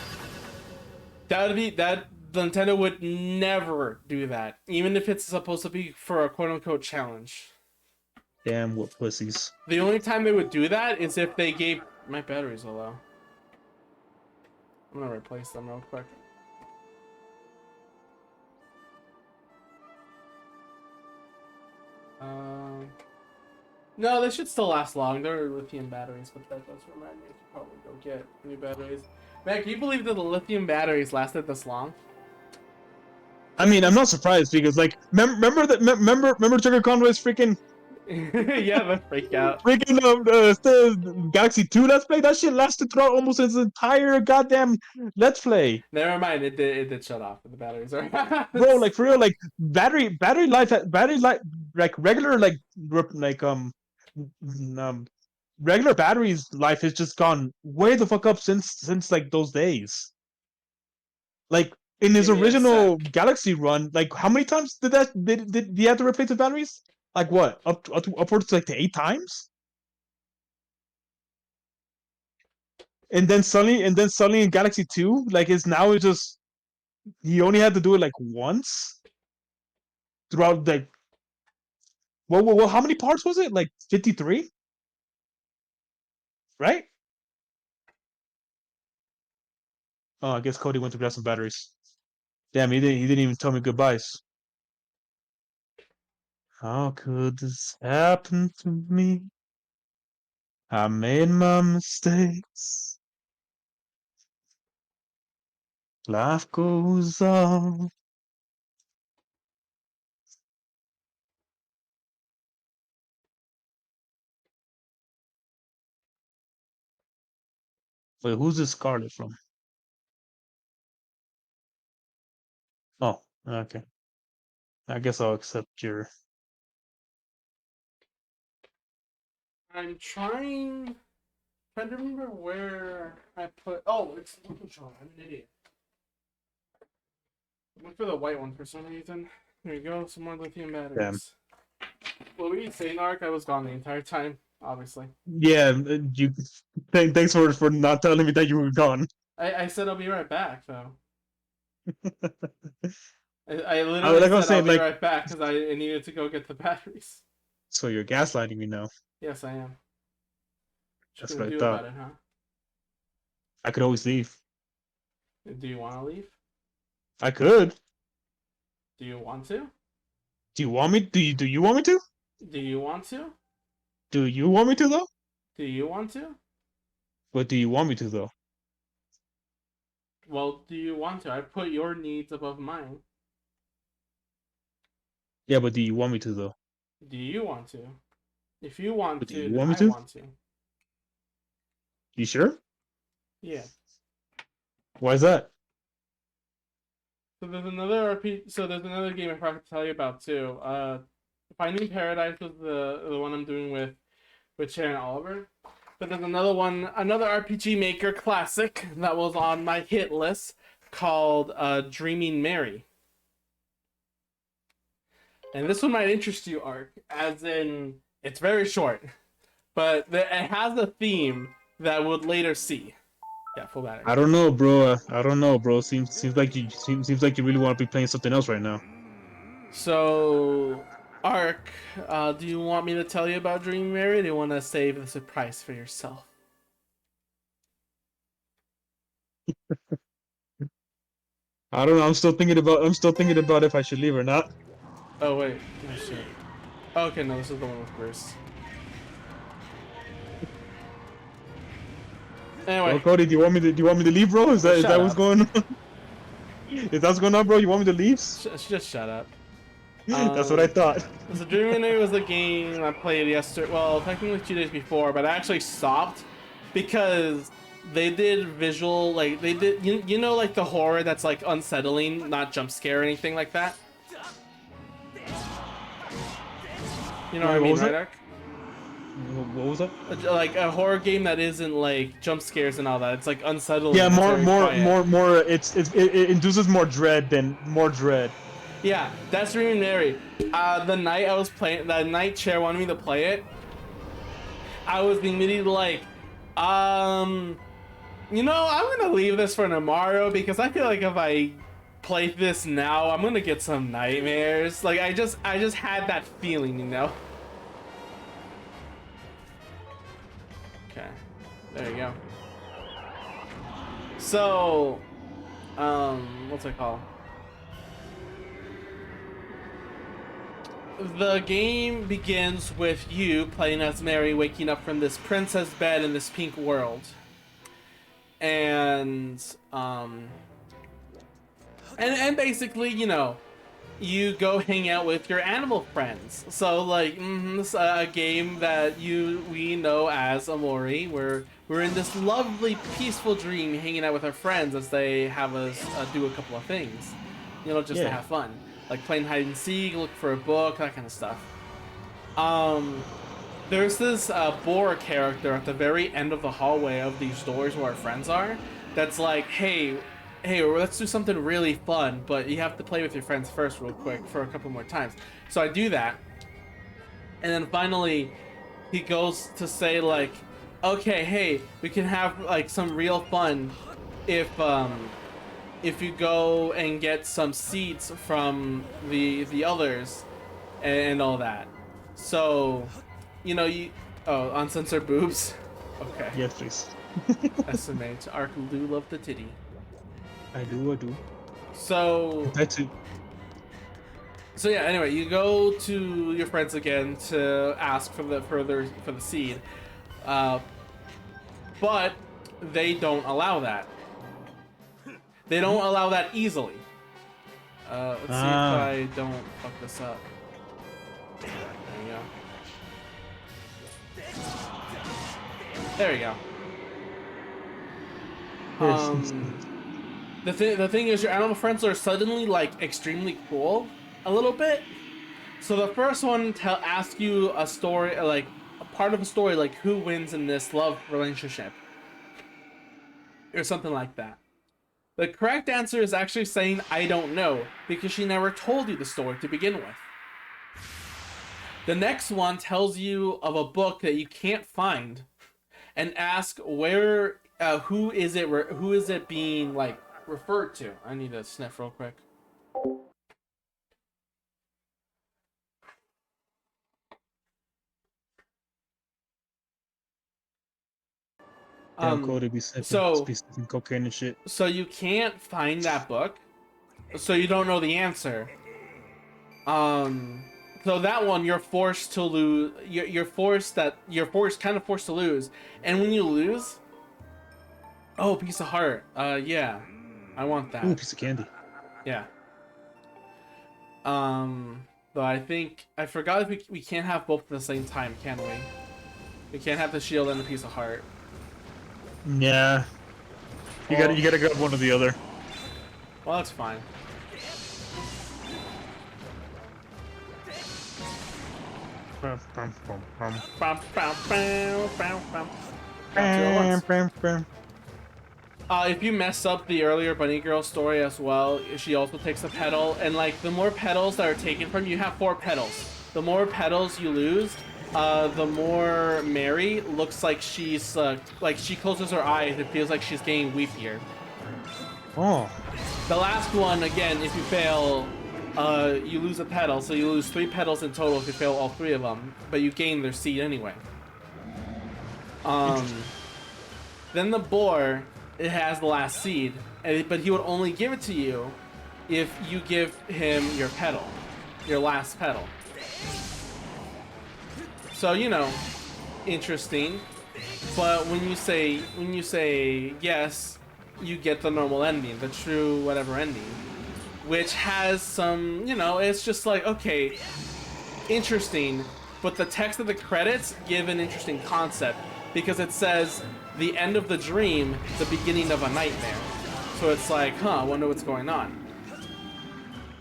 That would be that. Nintendo would never do that, even if it's supposed to be for a quote-unquote challenge. Damn, what pussies. The only time they would do that is if they gave... My batteries are low. I'm gonna replace them real quick. No, they should still last long. They're lithium batteries, but that does remind me to probably go get new batteries. Man, can you believe that the lithium batteries lasted this long? I mean, I'm not surprised because like, remember Trigger Conroy's Yeah, the freak out. the Galaxy 2 Let's Play? That shit lasted throughout almost his entire goddamn Let's Play. Never mind, it did shut off. The batteries are. Bro, like for real, like battery life, like regular um regular batteries life has just gone way the fuck up since like those days. Like in his Give me a original sec. Galaxy run, like how many times did he have to replace the batteries? Like what? Upwards to like to 8 times? And then suddenly in Galaxy 2, like is now it's just he only had to do it like once throughout like well, how many parts was it? Like 53? Right? Oh, I guess Cody went to grab some batteries. Damn, he didn't even tell me goodbyes. How could this happen to me? I made my mistakes. Life goes on. Wait, who's this Scarlet from? Oh, okay. I guess I'll accept your. I'm trying to remember where I put. Oh, it's the controller. I'm an idiot. I went for the white one for some reason. There you go. Some more lithium batteries. Damn. What were you saying, Ark? I was gone the entire time, obviously. Yeah, you. Thanks for not telling me that you were gone. I said I'll be right back, though. I Like literally I was said I'll saying, be like, right back because I needed to go get the batteries. so you're gaslighting me now. Yes, I am. What you That's gonna what I do thought. about it, huh? I could always leave. Do you want to leave? I could. Do you want to? Do you want me? Do you want me to? Do you want to? Do you want me to though? Do you want to? What do you want me to though? Well, do you want to? I put your needs above mine. Yeah, but do you want me to though? Do you want to? If you want But do to, you then want me I to? want to. You sure? Yeah. Why is that? So there's another RP. So there's another game I forgot to tell you about too. Finding Paradise was the one I'm doing with Sharon Oliver. But there's another one, another RPG Maker classic that was on my hit list called Dreaming Mary. And this one might interest you, Ark, as in it's very short, but it has a theme that we'll later see. Yeah, full battery. I don't know, bro. I don't know, bro. Seems like you really want to be playing something else right now. So, Ark, do you want me to tell you about Dreaming Mary? Or do you want to save the surprise for yourself? I don't know. I'm still thinking about if I should leave or not. Oh wait, oh shit. Okay, no, this is the one with Bruce. Anyway. Well, Cody, do you want me to leave, bro? Is Shut that what's up. going on? Is that what's going on, bro? You want me to leave? Just shut up. That's what I thought. So Dreaming Mary was a game I played yesterday. Well, technically 2 days before, but I actually stopped because they did visual, like they did. You know, like the horror that's like unsettling, not jump scare or anything like that. You know what I mean, right, Ark? What was that? Like a horror game that isn't like jump scares and all that. It's like unsettling. Yeah, it's very quiet. more. It induces more dread than more dread. Yeah, that's Dreaming Mary. The night I was playing, the night Chair wanted me to play it, I was immediately like, you know, I'm gonna leave this for tomorrow because I feel like if I play this now, I'm gonna get some nightmares. Like I just had that feeling, you know. Okay, there you go. So, what's it called? The game begins with you playing as Mary waking up from this princess bed in this pink world. And And basically, you know, you go hang out with your animal friends. So like it's a game that we know as Amori, where we're in this lovely peaceful dream hanging out with our friends as they have us do a couple of things, you know, just to have fun, like playing hide and seek, look for a book, that kind of stuff. There's this boar character at the very end of the hallway of these doors where our friends are, that's like, hey, let's do something really fun, but you have to play with your friends first real quick for a couple more times. So I do that, and then finally he goes to say like, okay, hey, we can have like some real fun if you go and get some seeds from the others and all that. So, you know, uncensored boobs. Okay. Yes, please. SMH. Arkle do love the titty. I do. So That's it. So yeah, anyway, you go to your friends again to ask for the seed. But they don't allow that. They don't allow that easily. Let's see if I don't fuck this up. There we go. There we go. The thing is, your animal friends are suddenly like extremely cool a little bit. So the first one asks you a story, like a part of a story, like who wins in this love relationship, or something like that. The correct answer is actually saying I don't know, because she never told you the story to begin with. The next one tells you of a book that you can't find, and ask where, who is it being like referred to. I need to sniff real quick. Cody be sniffing cocaine and shit. So you can't find that book, so you don't know the answer. So that one you're forced to lose. You're kind of forced to lose, and when you lose, oh, piece of heart. Yeah, I want that. Ooh, piece of candy. Yeah. But I forgot if we can't have both at the same time, can we? We can't have the shield and the piece of heart. Yeah. You gotta grab one or the other. Well, that's fine. If you mess up the earlier bunny girl story as well, she also takes a petal, and like the more petals that are taken from you, have 4 petals. The more petals you lose, the more Mary looks like she's like she closes her eyes. It feels like she's getting weepier. Oh. The last one, again, if you fail, you lose a petal, so you lose 3 petals in total if you fail all 3 of them, but you gain their seed anyway. Then the boar, it has the last seed, but he would only give it to you if you give him your petal, your last petal. So, you know, interesting. But when you say yes, you get the normal ending, the true whatever ending, which has some, you know, it's just like, okay, interesting, but the text of the credits give an interesting concept, because it says the end of the dream, the beginning of a nightmare. So it's like, huh, I wonder what's going on.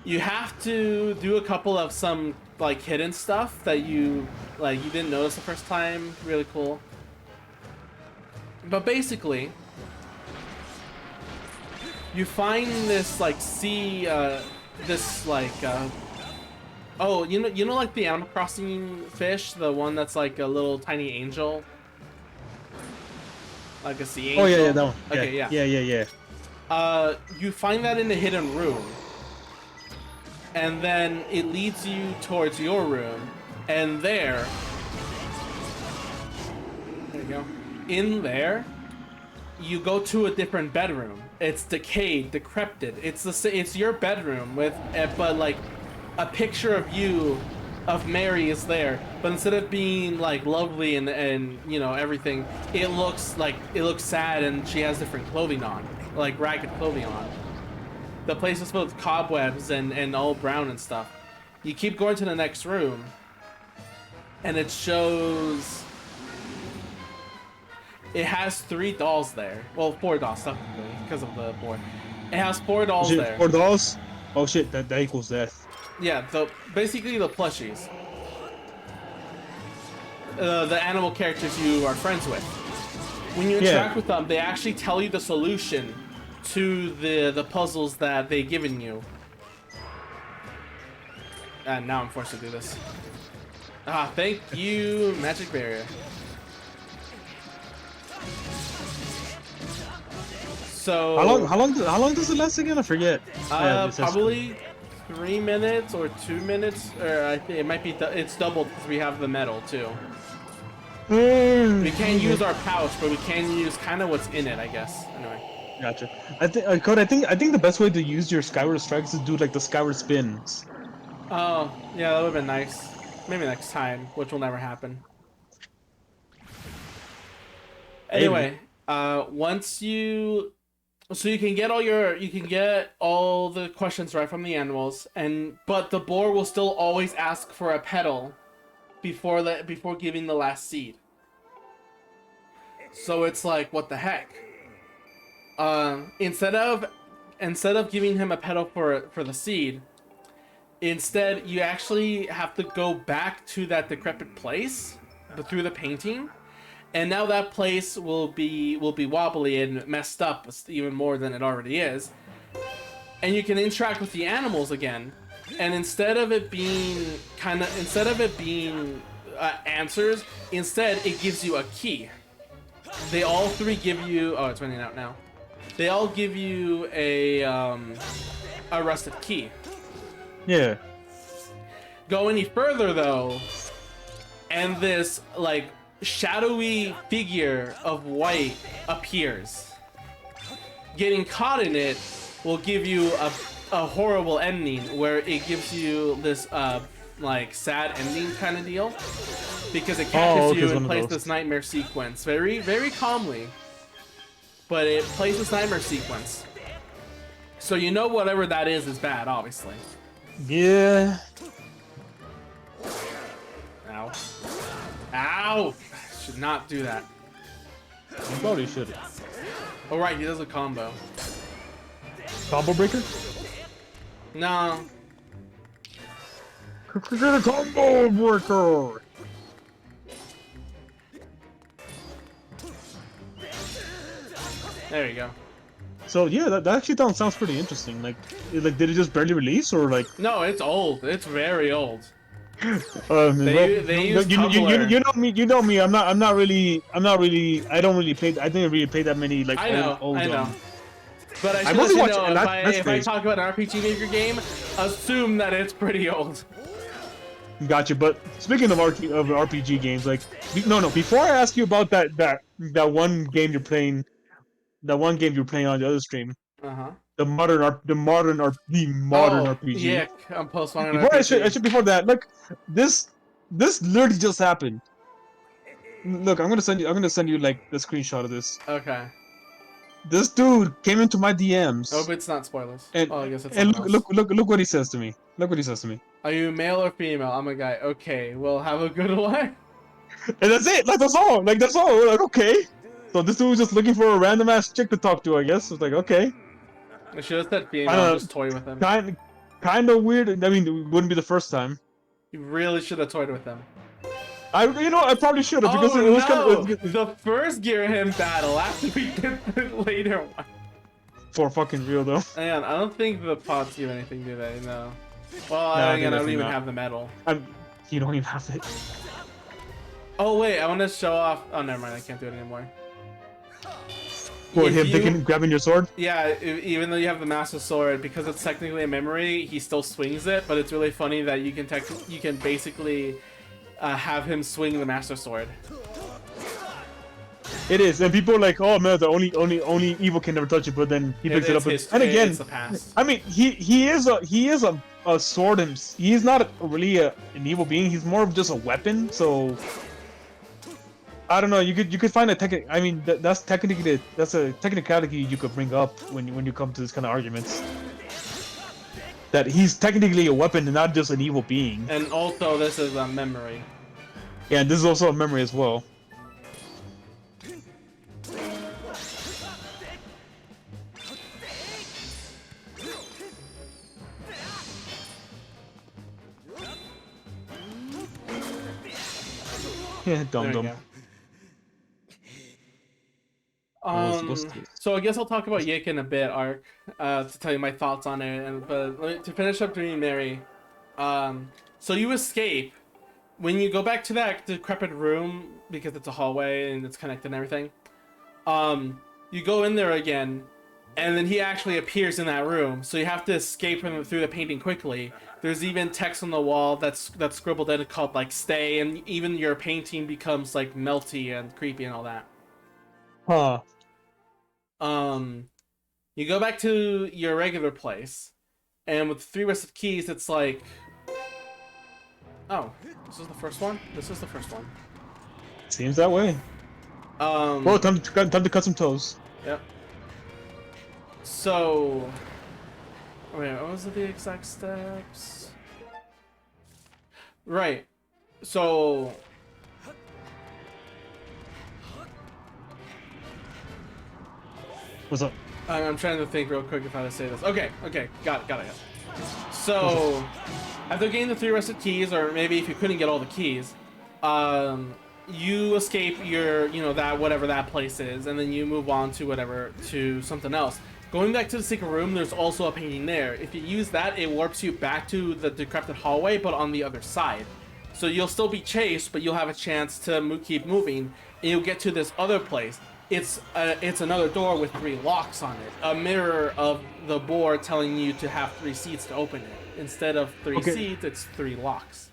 You have to do a couple of some like hidden stuff that you didn't notice the first time. Really cool. But basically, you find this like oh, you know like the Animal Crossing fish, the one that's like a little tiny angel, like a sea angel. Oh yeah, that one. Okay, Yeah. You find that in the hidden room, and then it leads you towards your room, and there you go. In there, you go to a different bedroom. It's decayed, decrepit. It's your bedroom with, but like a picture of you, of Mary is there. But instead of being like lovely and you know everything, it looks sad, and she has different clothing on, like ragged clothing on. the place is filled with cobwebs and all brown and stuff. You keep going to the next room, and it shows it has 3 dolls there. Well, 4 dolls technically because of the board. It has 4 dolls Shit, there. 4 dolls? Oh shit, that equals death. Yeah, basically the plushies. The animal characters you are friends with. When you interact with them, they actually tell you the solution to the puzzles that they've given you. And now I'm forced to do this. Ah, thank you, magic barrier. So How long does it last again? I forget. Probably 3 minutes or 2 minutes, or I think it might be. It's doubled because we have the medal too. We can't use our pouch, but we can use kind of what's in it, I guess. Anyway. Gotcha. I think the best way to use your Skyward strikes is to do like the Skyward spins. Oh, yeah, that would have been nice. Maybe next time, which will never happen. Anyway, once you you can get all the questions right from the animals, but the board will still always ask for a petal before giving the last seed. So it's like, what the heck? Instead of giving him a petal for the seed, instead you actually have to go back to that decrepit place, but through the painting, and now that place will be wobbly and messed up even more than it already is, and you can interact with the animals again. And instead of it being answers, instead it gives you a key. They all 3 give you. Oh, it's running out now. They all give you a rusted key. Yeah. Go any further though, and this like shadowy figure of white appears. Getting caught in it will give you a horrible ending where it gives you this like sad ending kind of deal, because it catches you and plays this nightmare sequence very, very calmly, but it plays this nightmare sequence, so you know whatever that is bad, obviously. Yeah. Ow. Ow! Should not do that. You probably shouldn't. Oh right, he does a combo. Combo breaker? No. Get a combo breaker! There you go. So yeah, that actually sounds pretty interesting. Like did it just barely release, or like? No, it's old. It's very old. They use you know me. I don't really play. I didn't really play that many like I know. But I should let you know, if I talk about an RPG Maker game, assume that it's pretty old. Gotcha. But speaking of RPG games, like no, before I ask you about that one game you're playing, on the other stream. The modern RPG. Yeah, I'm postponing. Before that, look, this literally just happened. Look, I'm gonna send you like the screenshot of this. Okay. This dude came into my DMs. Hope it's not spoilers. And, I guess it's. And look what he says to me. Look what he says to me. Are you male or female? I'm a guy. Okay, well, have a good one. And that's it. Like that's all. Like okay. So this dude was just looking for a random ass chick to talk to. I guess it's like okay. I should have said female. Just toy with him. Kind of weird. I mean, it wouldn't be the first time. You really should have toyed with him. I probably should have, because it was kind of the first Gear Him battle after we did the later one. For fucking real though. Man, I don't think the pots give anything, do they? No. Well, I don't even have the medal. You don't even have it. Oh wait, I want to show off. Oh, never mind. I can't do it anymore. What, him grabbing your sword? Yeah, even though you have the Master Sword, because it's technically a memory, he still swings it. But it's really funny that you can basically have him swing the Master Sword. It is, and people are like, "Oh man, the only evil can never touch it." But then he picks it up, and again, it's the past. I mean, he is a sword. He's not really an evil being. He's more of just a weapon. So I don't know. You could find a technic. I mean, that's a technicality you could bring up when you come to this kind of arguments. that he's technically a weapon and not just an evil being. And also, this is a memory. Yeah, and this is also a memory as well. Yeah, There dumb. you go. So I guess I'll talk about Yik in a bit, Ark, to tell you my thoughts on it. But to finish up Dream Mary, so you escape when you go back to that decrepit room because it's a hallway and it's connected and everything. You go in there again, and then he actually appears in that room. So you have to escape him through the painting quickly. There's even text on the wall that's scribbled in called like "stay," and even your painting becomes like melty and creepy and all that. Huh. You go back to your regular place, and with 3 rusted keys, it's like, oh, this is the first one. This is the first one. Seems that way. Well, time to cut some toes. Yep. So, wait, what was the exact steps? Right. So. What's up? I'm trying to think real quick of how to say this. Okay, got it. So, after getting the 3 rusted keys, or maybe if you couldn't get all the keys, you escape your, that whatever that place is, and then you move on to something else. Going back to the secret room, there's also a painting there. If you use that, it warps you back to the decrepit hallway, but on the other side. So you'll still be chased, but you'll have a chance to keep moving, and you'll get to this other place. It's another door with 3 locks on it. A mirror of the board telling you to have 3 seats to open it. Instead of 3 seats, it's 3 locks.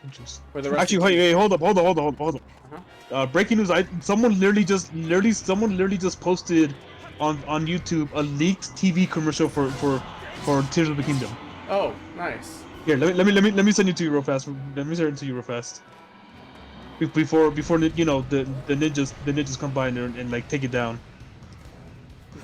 Interesting. Actually, wait, hold up. Breaking news! Someone literally just posted on YouTube a leaked TV commercial for Tears of the Kingdom. Oh, nice. Here, let me send it to you real fast. Let me send it to you real fast. Before the ninjas come by and like take it down.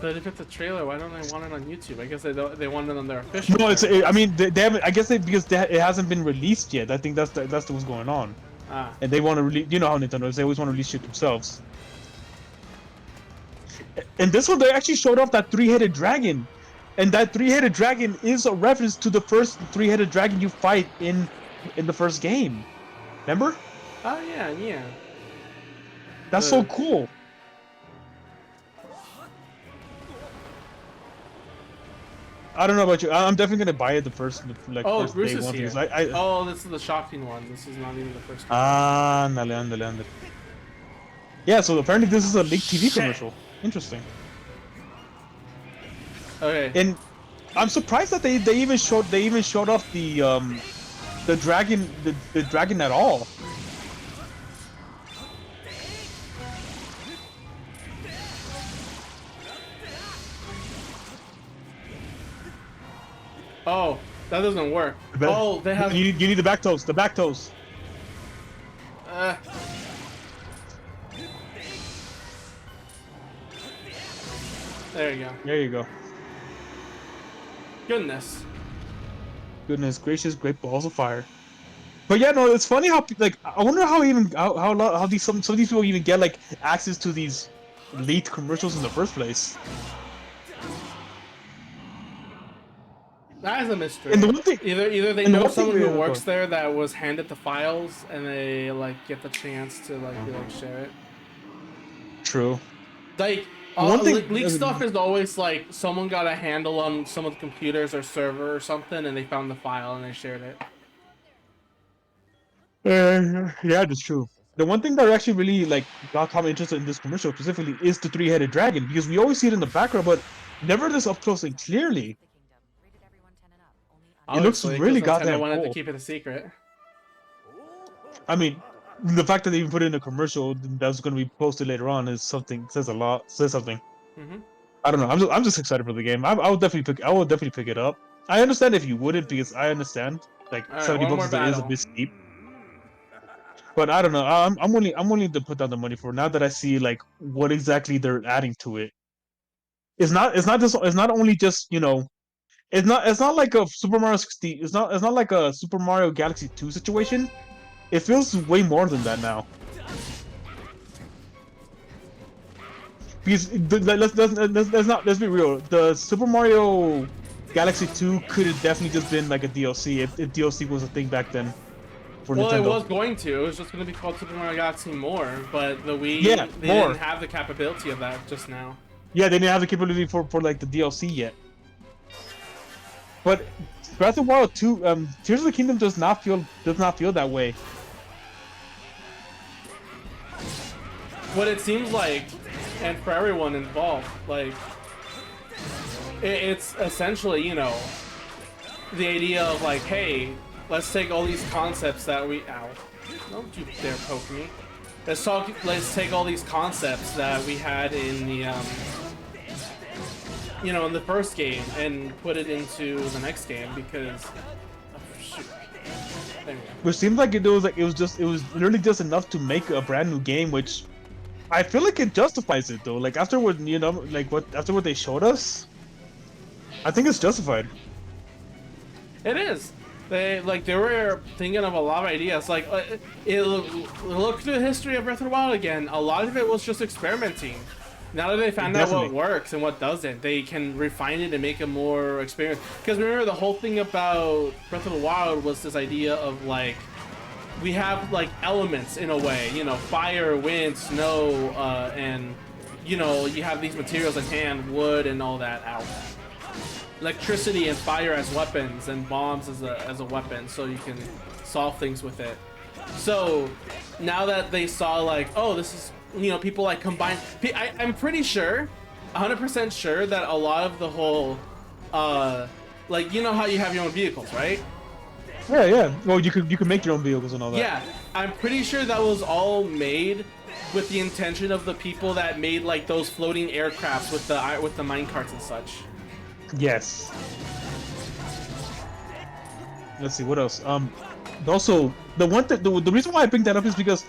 But if it's a trailer, why don't they want it on YouTube? I guess they want it on their official. No, I mean they haven't. I guess it hasn't been released yet. I think that's what's going on. Ah. And they want to release. You know how Nintendo is. They always want to release shit themselves. And this one, they actually showed off that 3-headed dragon, and that 3-headed dragon is a reference to the first 3-headed dragon you fight in the first game. Remember? Oh yeah. That's so cool. I don't know about you. I'm definitely gonna buy it the first first Bruce day is one here. because Oh, this is the shocking one. This is not even the first one. Ándale. Yeah, so apparently this is a leaked TV commercial. Interesting. Okay. And I'm surprised that they even showed off the dragon the dragon at all. Oh, that doesn't work. Oh, they have. You need the back toes. The back toes. There you go. There you go. Goodness. Goodness gracious, great balls of fire. But yeah, no, it's funny how I wonder how these some of these people even get like access to these leaked commercials in the first place. That is a mystery. And the one thing, either they know someone who works there that was handed the files, and they like get the chance to share it. True. Like leaked stuff is always like someone got a handle on some of the computers or server or something, and they found the file and they shared it. Yeah, that's true. The one thing that actually really got me interested in this commercial specifically is the 3-headed dragon, because we always see it in the background, but never this up close and clearly. It looks really goddamn cool. Wanted to keep it a secret. I mean, the fact that they even put it in a commercial that's going to be posted later on says something. Mm-hmm. I don't know. I'm just excited for the game. I would definitely pick it up. I understand if you wouldn't, because I understand $70 is a bit steep. But I don't know. I'm willing to put down the money for it now that I see what exactly they're adding to it. It's not only just It's not like a Super Mario 60. It's not like a Super Mario Galaxy 2 situation. It feels way more than that now. Because let's be real. The Super Mario Galaxy 2 could have definitely just been like a DLC if DLC was a thing back then for Well, Nintendo. it was going to. It was just going to be called Super Mario Galaxy More, but the Wii, Yeah, they more. didn't have the capability of that just now. Yeah, they didn't have the capability for like the DLC yet. But Breath of the Wild 2, Tears of the Kingdom does not feel that way. What it seems like, and for everyone involved, like it's essentially, you know, the idea of like, hey, let's take all these concepts that we don't you dare poke me. Let's take all these concepts that we had in the you know, in the first game and put it into the next game because shoot. There we go. Which seemed like it was literally just enough to make a brand new game, which I feel like it justifies it though. Like after what after what they showed us, I think it's justified. It is. They were thinking of a lot of ideas. Like look through the history of Breath of the Wild again. A lot of it was just experimenting. Now that they found out what works and what doesn't, they can refine it and make it more experience. Because remember, the whole thing about Breath of the Wild was this idea of like, we have like elements in a way, you know, fire, wind, snow, and you know, you have these materials at hand, wood and all that out. Electricity and fire as weapons and bombs as a weapon, so you can solve things with it. So now that they saw like, oh, this is, you know, people like combine. I'm pretty sure, 100% sure that a lot of the whole, like, you know how you have your own vehicles, right? Yeah, yeah. Well, you could make your own vehicles and all that. Yeah, I'm pretty sure that was all made with the intention of the people that made like those floating aircrafts with the mine carts and such. Yes. Let's see what else. Also, the reason why I bring that up is because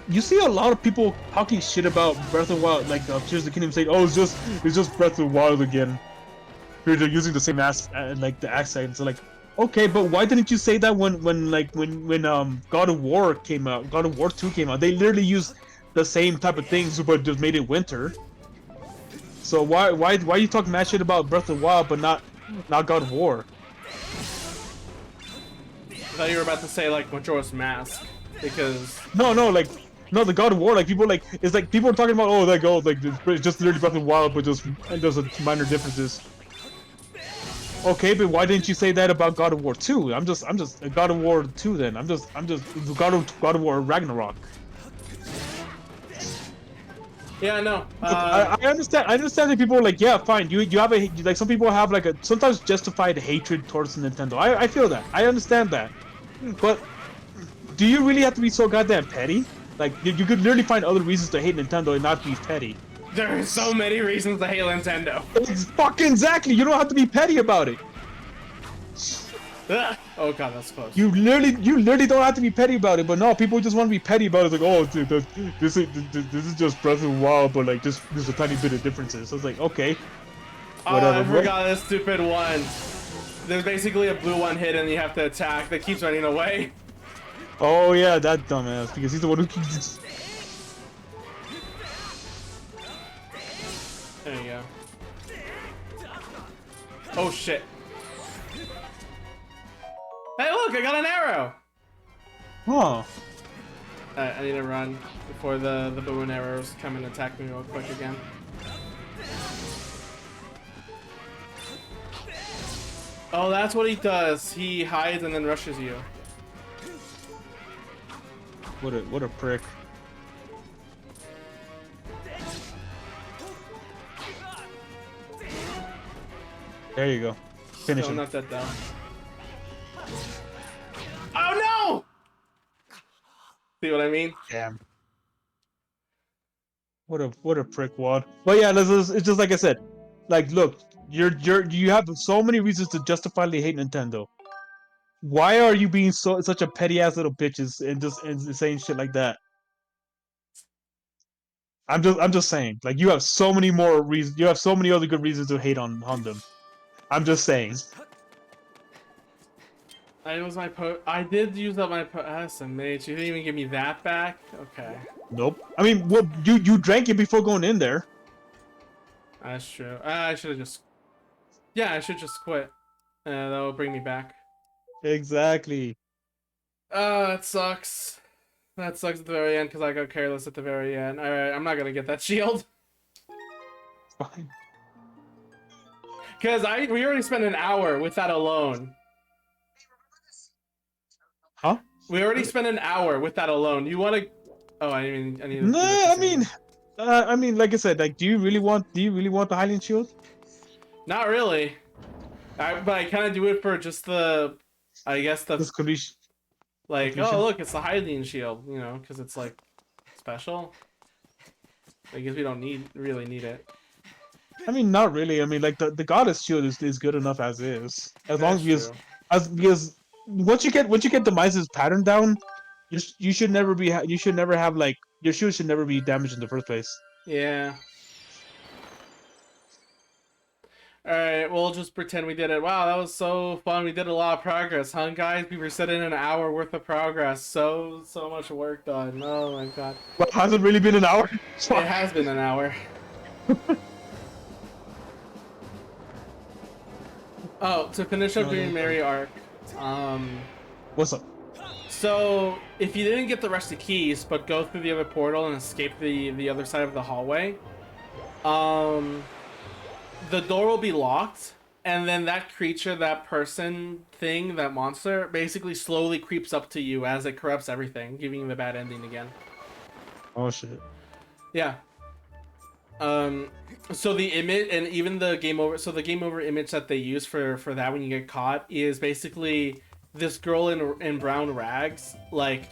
you see a lot of people talking shit about Breath of the Wild, like Tears of the Kingdom, saying, "Oh, it's just Breath of the Wild again." They're using the same like the accent. So like, okay, but why didn't you say that when God of War came out, God of War 2 came out? They literally used the same type of things, but just made it winter. So why you talking mad shit about Breath of the Wild, but not God of War? I thought you were about to say like Majora's Mask, because No, the God of War, like people like it's like people are talking about it's just literally Breath of the Wild, but just there's minor differences. Okay, but why didn't you say that about God of War 2? I'm just God of War 2 then. I'm just God of War Ragnarok. yeah, no. I understand that people are like, yeah, fine. You have like some people have like a sometimes justified hatred towards Nintendo. I feel that. I understand that. But do you really have to be so goddamn petty? Like you could literally find other reasons to hate Nintendo and not be petty. There are so many reasons to hate Nintendo. It's fucking exactly. You don't have to be petty about it. Ugh. Oh god, that's close. You literally don't have to be petty about it. But no, people just want to be petty about it. It's like, oh, dude, this is just Breath of the Wild, but like just there's a tiny bit of differences. So it's like, okay, whatever. I forgot this stupid one. There's basically a blue one hit and you have to attack that keeps running away. Oh yeah, that dumbass, because he's the one who keeps. There you go. Oh shit. Hey look, I got an arrow! Oh. I need to run before the bow and arrows come and attack me real quick again. Oh, that's what he does. He hides and then rushes you. What a prick. There you go. Finish him. Not that down. Oh no! See what I mean? Damn. What a prick wad. But yeah, it's just like I said. Like, look, you have so many reasons to justifiably hate Nintendo. Why are you being such a petty ass little bitches and saying shit like that? I'm just saying. Like, you have so many more reasons. You have so many other good reasons to hate on them. I'm just saying. I did use up my mage. You didn't even give me that back. Okay, Nope. I mean, well, you drank it before going in there. that's true. I should have just. Yeah, I should just quit. That will bring me back. Exactly. That sucks. That sucks at the very end because I got careless at the very end. All right, I'm not gonna get that shield Fine. because we already spent an hour with that alone. Huh? We already spent an hour with that alone. You want to? Oh, I mean, I need to. No, I mean, like I said, like, do you really want the Hylian shield? Not really. But I kind of do it for just the, I guess the This could be. like. Completion. Oh, look, it's the Hylian shield. You know, because it's like special. I guess we don't really need it. I mean, not really. I mean, like the goddess shield is good enough as is. As long That's as true. because once you get the Mises pattern down, you should never you should never have like your shield should never be damaged in the first place. Yeah. Alright, we'll just pretend we did it. Wow, that was so fun. We did a lot of progress, huh, guys? We were sitting an hour worth of progress. So much work done. Oh my god. Well, hasn't really been an hour. It has been an hour. Oh, to finish up Green Mary arc. What's up? So, if you didn't get the rest of the keys, but go through the other portal and escape the other side of the hallway, the door will be locked, and then that creature, that person thing, that monster, basically slowly creeps up to you as it corrupts everything, giving you the bad ending again. Oh shit. Yeah. So the image and even the game over, so the game over image that they use for that when you get caught is basically this girl in brown rags, like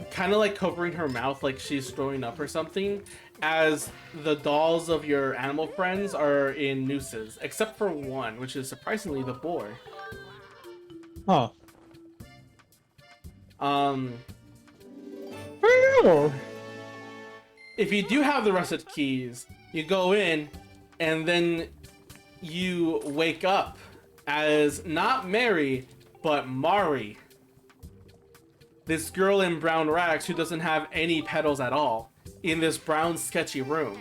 kind of like covering her mouth like she's throwing up or something, as the dolls of your animal friends are in nooses, except for one, which is surprisingly the boar. Huh. If you do have the rusted keys, you go in, and then you wake up as not Mary, but Mari. This girl in brown rags who doesn't have any petals at all, in this brown sketchy room.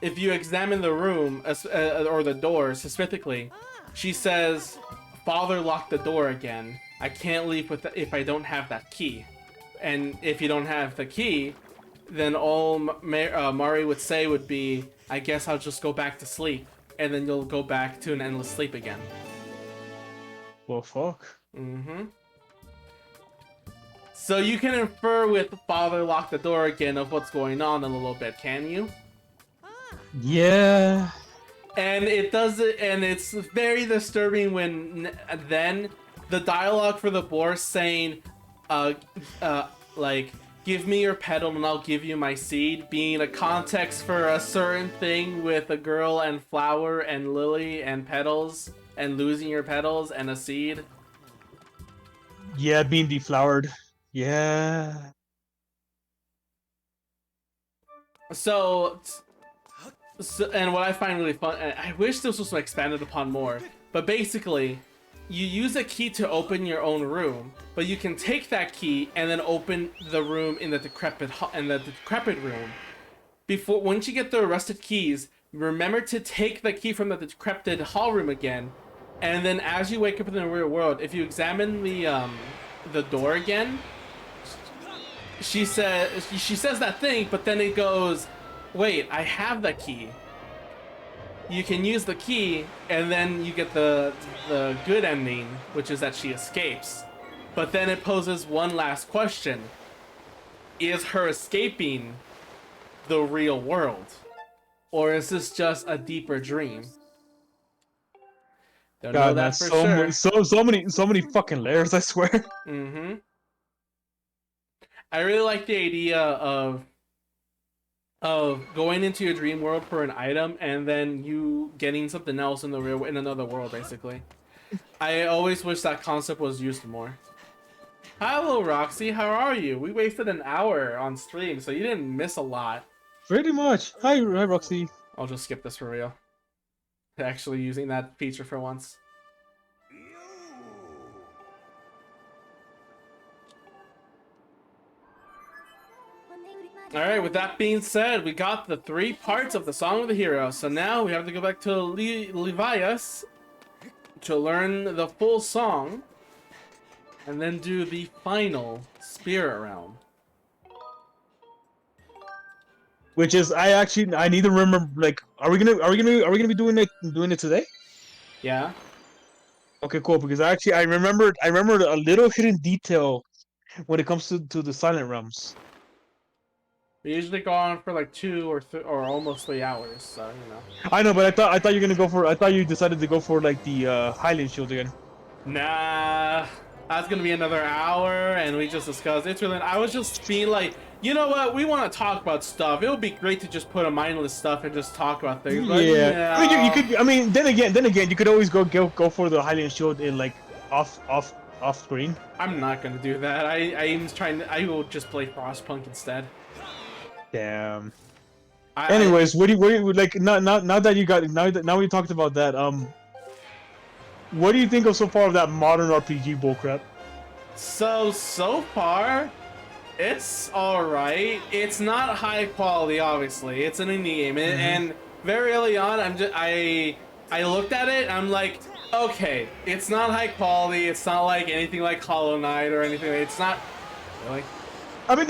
If you examine the room, or the door specifically, she says, "Father locked the door again. I can't leave if I don't have that key." And if you don't have the key, then all Mari would say would be, "I guess I'll just go back to sleep." And then you'll go back to an endless sleep again. Well, fuck. Mm-hmm. So you can infer with Father locked the door again of what's going on a little bit, can you? Yeah. And it does it, and it's very disturbing when then the dialogue for the boar saying, like, "Give me your petal and I'll give you my seed," being a context for a certain thing with a girl and flower and lily and petals and losing your petals and a seed. Yeah, being deflowered. Yeah. So, and what I find really fun, and I wish this was expanded upon more, but basically, you use a key to open your own room, but you can take that key and then open the room in the decrepit room. Once you get the rusted keys, remember to take the key from the decrepit hall room again, and then as you wake up in the real world, if you examine the door again, she says that thing, but then it goes, "Wait, I have the key." You can use the key, and then you get the good ending, which is that she escapes. But then it poses one last question: is her escaping the real world, or is this just a deeper dream? Don't know God, man, that for sure. so many fucking layers, I swear. Mm-hmm. I really like the idea of going into your dream world for an item and then you getting something else in another world, basically. I always wish that concept was used more. Hello, Roxy. How are you? We wasted an hour on stream, so you didn't miss a lot. Pretty much. Hi, Roxy. I'll just skip this for real. Actually using that feature for once. All right, with that being said, we got the 3 parts of the Song of the Hero. So now we have to go back to Levias to learn the full song and then do the final spirit round. Which is I need to remember, like, are we gonna be doing it today? Yeah. Okay, cool. Because I remembered a little hidden detail when it comes to the Silent Realms. We usually go on for like 2 or almost 3 hours, so you know. I know, but I thought you decided to go for like the Highland Shield again. Nah, that's gonna be another hour, and we just discussed. It's really. I was just being like, you know what? We want to talk about stuff. It would be great to just put a mindless stuff and just talk about things. But Yeah, I mean, you no. could. I mean, then again, you could always go for the Highland Shield in like off screen. I'm not gonna do that. I'm trying to. I will just play Frostpunk instead. Damn. Anyways, what do you like? Now that you got now we talked about that. What do you think of so far of that modern RPG bullcrap? So far, it's all right. It's not high quality, obviously. It's an indie game, and very early on, I looked at it. I'm like, okay, it's not high quality. It's not like anything like Hollow Knight or anything. It's not really. I mean,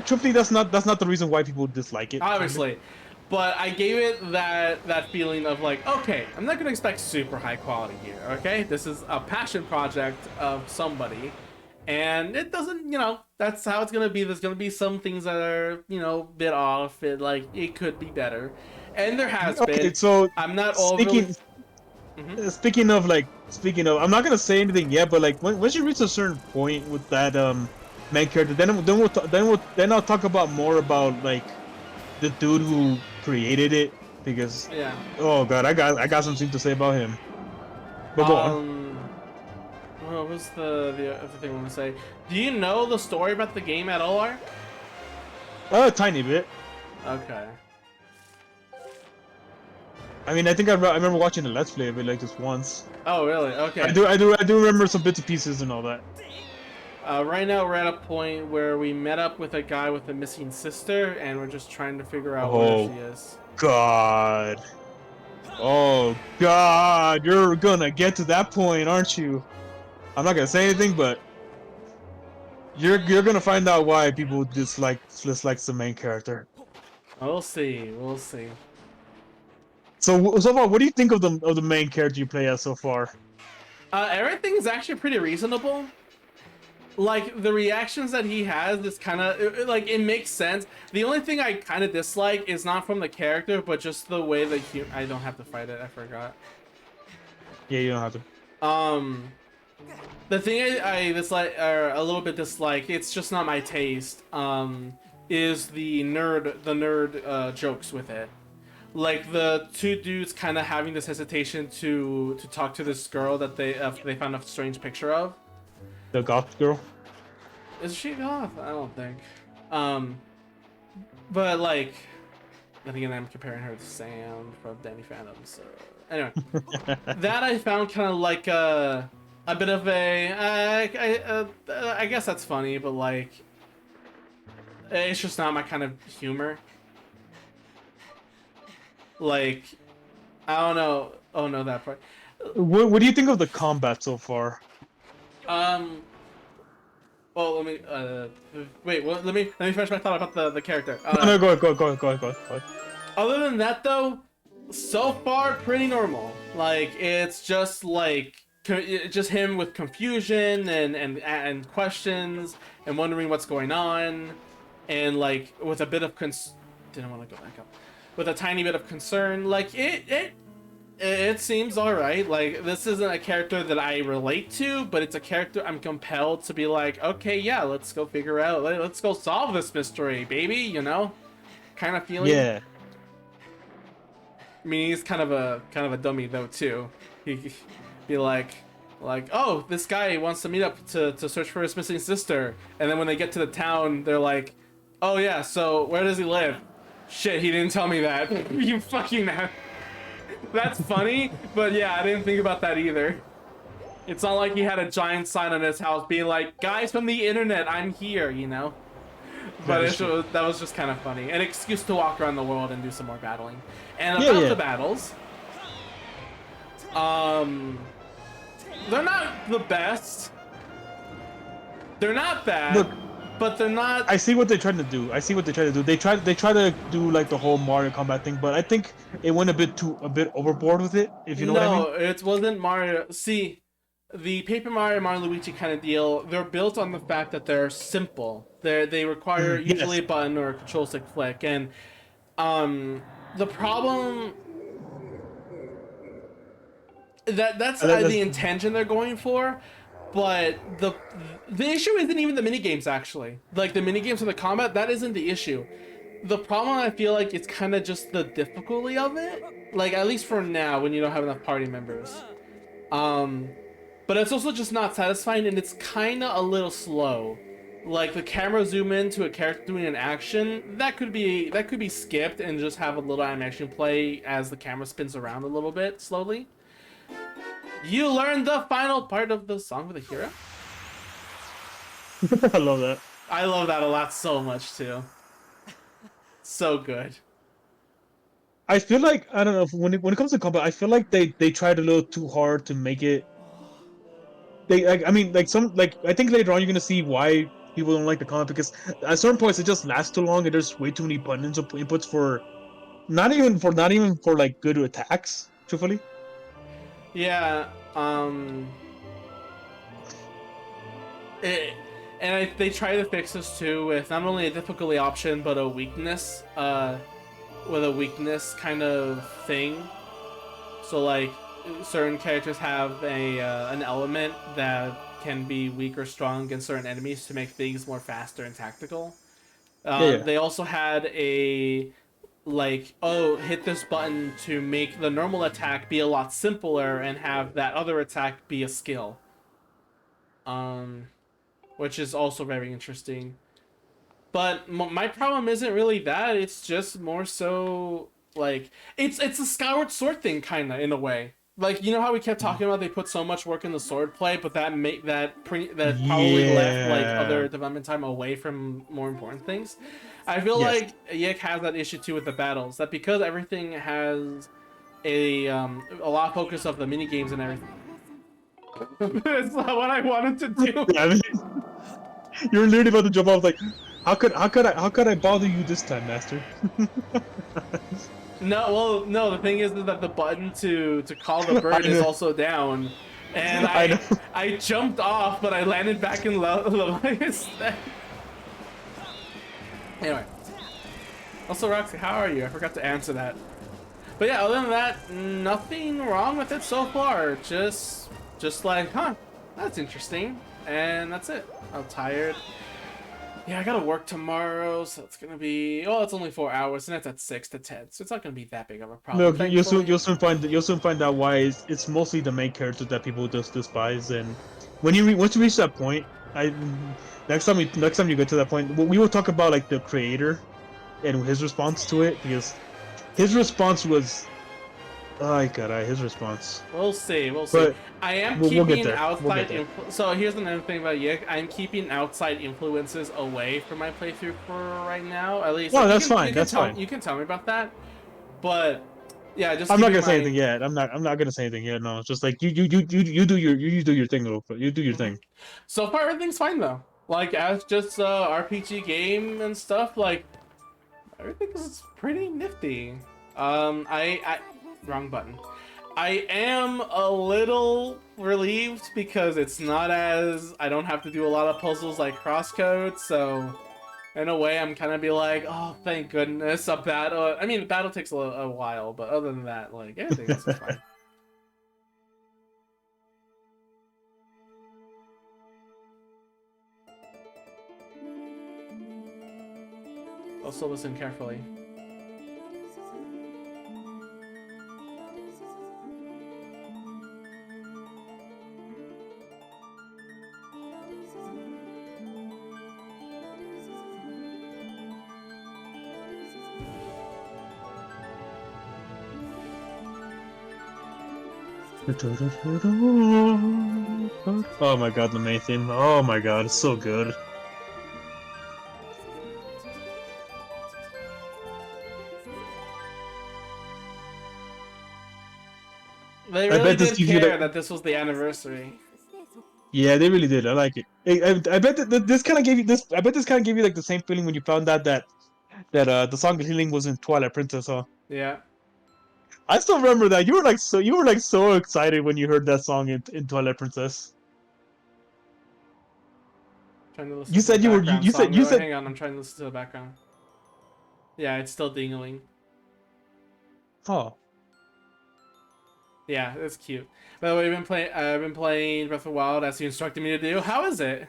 truthfully, that's not the reason why people dislike it. Obviously, but I gave it that feeling of like, okay, I'm not gonna expect super high quality here. Okay, this is a passion project of somebody, and it doesn't, you know, that's how it's gonna be. There's gonna be some things that are, you know, a bit off. It could be better, and there has been. So I'm not overly. Speaking of, I'm not gonna say anything yet, but like once you reach a certain point with that main character, then I'll talk about more about like the dude who created it, because oh god, I got something to say about him. But go on. What was the other thing I want to say? Do you know the story about the game at all, Ark? A tiny bit. Okay. I mean, I think I remember watching the Let's Play of it like just once. Oh really? Okay. I do remember some bits and pieces and all that. Right now we're at a point where we met up with a guy with a missing sister, and we're just trying to figure out where she is. God. Oh god, you're gonna get to that point, aren't you? I'm not gonna say anything, but you're gonna find out why people dislike the main character. We'll see. We'll see. So far, what do you think of the main character you play as so far? Everything's actually pretty reasonable. Like, the reactions that he has is kind of, like, it makes sense. The only thing I kind of dislike is not from the character, but just the way that I don't have to fight it, I forgot. Yeah, you don't have to. The thing I dislike, or a little bit dislike, it's just not my taste, is the nerd jokes with it. Like, the 2 dudes kind of having this hesitation to talk to this girl that they found a strange picture of. The goth girl? Is she goth? I don't think. But like, then again, I'm comparing her to Sam from Danny Phantom. So anyway, that I found kind of like a bit of I guess that's funny, but like, it's just not my kind of humor. Like, I don't know. Oh no, that part. What do you think of the combat so far? Well, let me. Wait. Well, let me finish my thought about the character. No, go ahead. Other than that, though, so far pretty normal. Like, it's just like just him with confusion and questions and wondering what's going on, and like with a bit of didn't want to go back up. With a tiny bit of concern, like it seems alright. Like, this isn't a character that I relate to, but it's a character I'm compelled to be like, okay, yeah, let's go figure out, let's go solve this mystery, baby, you know? Kind of feeling. Yeah. I mean, he's kind of a dummy though too. He'd be like, oh, this guy wants to meet up to search for his missing sister, and then when they get to the town, they're like, oh yeah, so where does he live? Shit, he didn't tell me that. You fucking know. That's funny, but yeah, I didn't think about that either. It's not like he had a giant sign on his house being like, guys from the internet, I'm here, you know? But That is true. that was just kind of funny. An excuse to walk around the world and do some more battling. And Yeah, about yeah. the battles, they're not the best. They're not bad, Look, but they're not. I see what they're trying to do. I see what they're trying to do. They try to do like the whole Mario Combat thing, but I think it went a bit overboard with it. If you know what I mean. No, it wasn't Mario. See, the Paper Mario, Mario Luigi kind of deal, they're built on the fact that they're simple. They require usually Yes. a button or a control stick flick, and the problem that's the intention they're going for, but the issue isn't even the mini games actually. Like the mini games or the combat, that isn't the issue. The problem I feel like it's kind of just the difficulty of it. Like at least for now, when you don't have enough party members. But it's also just not satisfying, and it's kind of a little slow. Like the camera zoom in to a character doing an action, that could be skipped and just have a little animation play as the camera spins around a little bit slowly. You learned the final part of the song of the hero. I love that. I love that a lot so much too. So good. I feel like I don't know when it comes to combat, I feel like they tried a little too hard to make it. I mean like I think later on you're gonna see why people don't like the combat because at certain points it just lasts too long and there's way too many button inputs for not even for like good attacks. Truthfully. Yeah. They try to fix this too with not only a difficulty option but a weakness. With a weakness kind of thing. So like certain characters have an element that can be weak or strong against certain enemies to make things more faster and tactical. Yeah. They also had a like, oh, hit this button to make the normal attack be a lot simpler and have that other attack be a skill. Which is also very interesting. But my problem isn't really that. It's just more so like it's a Skyward Sword thing, kind of in a way. Like you know how we kept talking about they put so much work in the sword play, but that probably left like other development time away from more important things. I feel like Yik has that issue too with the battles. That because everything has a lot of focus of the mini games and everything. It's not what I wanted to do. Yeah, I mean, you're literally about to jump off like. How could I bother you this time, Master? No, the thing is that the button to call the bird is also down, and I jumped off, but I landed back in level instead. Anyway, also Roxy, how are you? I forgot to answer that. But yeah, other than that, nothing wrong with it so far. Just like, huh, that's interesting, and that's it. I'm tired. Yeah, I gotta work tomorrow, so it's gonna be. Oh, it's only 4 hours, and it's at 6 to 10, so it's not gonna be that big of a problem. Look, you'll soon find out why it's mostly the main characters that people just despise, and once you reach that point, next time you get to that point, we will talk about like the creator and his response to it because his response was. Oh god, his response. We'll see. But I am we'll keeping outside. So here's another thing about Yik. I'm keeping outside influences away from my playthrough for right now. At least. Well, that's fine. That's fine. You can tell me about that. But yeah, just. I'm not gonna say anything yet. I'm not gonna say anything yet. No, it's just like you do your thing, little. You do your thing. So far, everything's fine though. Like as just RPG game and stuff, like everything is pretty nifty. Wrong button. I am a little relieved because it's not as I don't have to do a lot of puzzles like crosscode, so in a way I'm kind of be like, oh thank goodness a battle. I mean the battle takes a while, but other than that, like everything else is fine. Also listen carefully. Oh my god, the main theme. Oh my god, it's so good. They I really bet this did gives you care like. that this was the anniversary. Yeah, they really did. I like it. I bet that this kind of gave you this. I bet this kind of gave you like the same feeling when you found out that the song of healing was in Twilight Princess. Huh? Yeah. I still remember that. You were like so excited when you heard that song in Twilight Princess. Trying to listen You to the said you were background you said song. you Oh, said hang on, I'm trying to listen to the background. Yeah, it's still dingling. oh. Yeah, it's cute. By the way, I've been playing Breath of the Wild as you instructed me to do. How is it?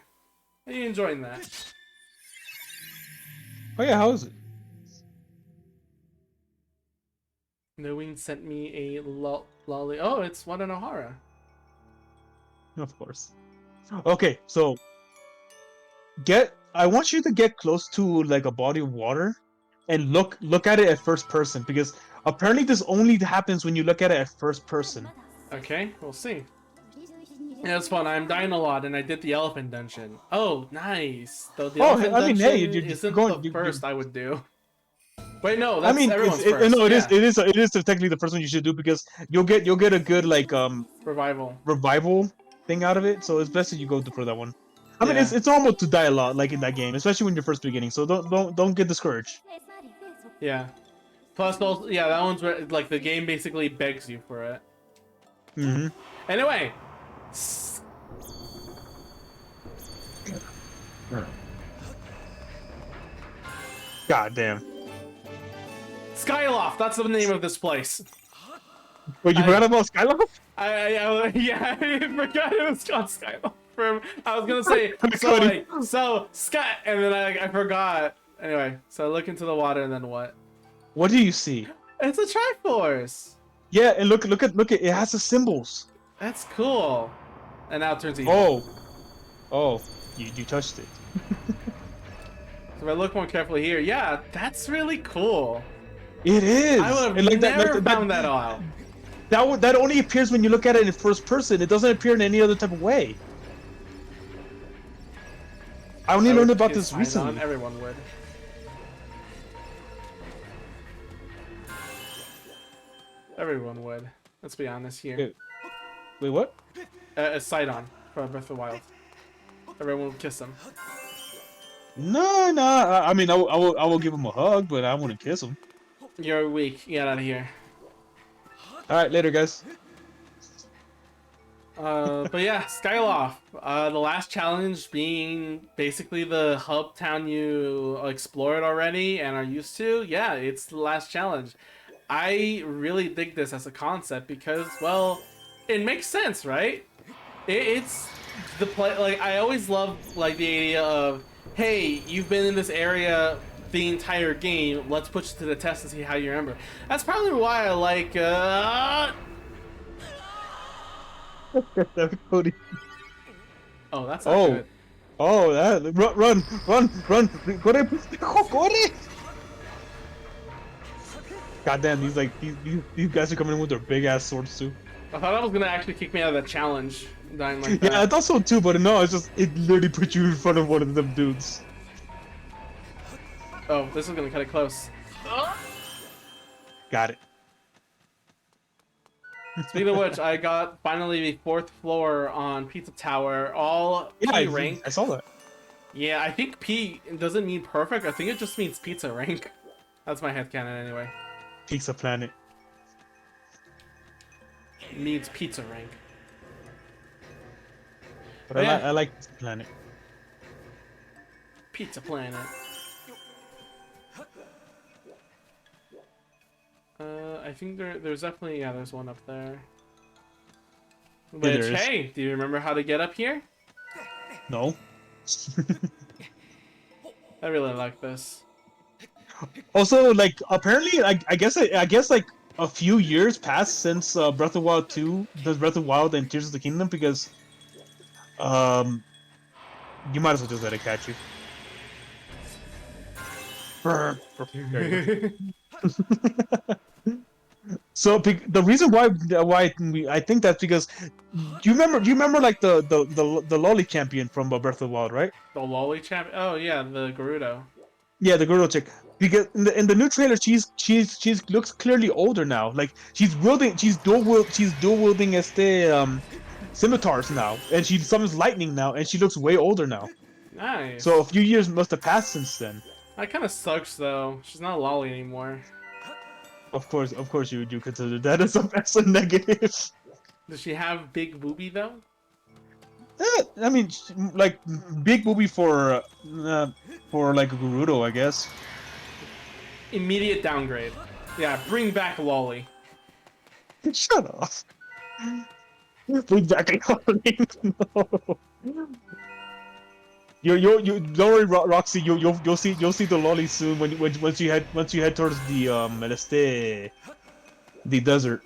Are you enjoying that? Oh yeah, how is it? Knowing sent me a lolly. Oh, it's Wadanohara. Of course. Okay, so I want you to get close to like a body of water and look at it at first person because apparently this only happens when you look at it at first person. Okay, we'll see. Yeah, it's fun. I'm dying a lot, and I did the elephant dungeon. Oh, nice. Though the Oh, elephant I mean, hey, dungeon you're isn't going. the first I would do. Wait, no, I that's mean, everyone's first. no, Yeah, it is technically the first one you should do because you'll get a good like revival. revival thing out of it. So it's best that you go for that one. I mean, Yeah, it's normal to die a lot like in that game, especially when you're first beginning. So don't get discouraged. yeah. Plus, those, yeah, that one's where like the game basically begs you for it. Mm-hmm. Anyway, God damn. Skyloft. That's the name of this place. Wait, you forgot about Skyloft? Yeah, I forgot it was called Skyloft. I was gonna say Sky, and then I forgot. Anyway, so I look into the water, and then what? What do you see? It's a Triforce. Yeah, and look at it has the symbols. That's cool. And now it turns evil. Oh, you touched it. So if I look more carefully here, yeah, that's really cool. It is. I would have And like never found that out. That only appears when you look at it in first person. It doesn't appear in any other type of way. I only learned about this recently. Everyone would. Everyone would. Let's be honest here. Wait, what? A Sidon from Breath of the Wild. Everyone would kiss him. No. I mean, I will give him a hug, but I wouldn't kiss him. You're weak. Get out of here. All right, later, guys. But yeah, Skyloft. The last challenge being basically the hub town you explored already and are used to. Yeah, it's the last challenge. I really dig this as a concept because, well, it makes sense, right? It's the play. Like I always love like the idea of, hey, you've been in this area the entire game. Let's put you to the test and see how you remember. That's probably why I like. Cody. Oh, that's not good. Oh, that run! Corre! Goddamn, these guys are coming in with their big ass swords too. I thought I was gonna actually kick me out of that challenge. Dying like that. Yeah, I thought so too, but no, it literally put you in front of one of them dudes. Oh, this is gonna cut it close. Got it. Speaking of which, I got finally the 4th floor on Pizza Tower, all P rank. I saw that. Yeah, I think P doesn't mean perfect. I think it just means pizza rank. That's my headcanon anyway. Pizza Planet. It means pizza rank. But yeah. I like Pizza Planet. Pizza Planet. I think there's definitely, yeah, there's one up there. Which, hey, do you remember how to get up here? No. I really like this. Also, like, apparently, I guess like a few years passed since Breath of the Wild 2, does Breath of the Wild and Tears of the Kingdom, because you might as well just let it catch you. So the reason why I think that's because do you remember like the lolly champion from Breath of the Wild, right? The lolly champ? Oh yeah, the Gerudo. Yeah, the Gerudo chick. Because in the new trailer, she's looks clearly older now. Like she's dual wielding scimitars now, and she summons lightning now, and she looks way older now. So a Nice. few years must have passed since then. That kind of sucks though. She's not a lolly anymore. Of course, you consider that as a negative. Does she have big boobie though? I mean, like big movie for like Gerudo, I guess. Immediate downgrade. Yeah, bring back lolly. Shut up. Bring back no. You don't worry, Roxy. You'll see the lolly soon once you head towards the desert.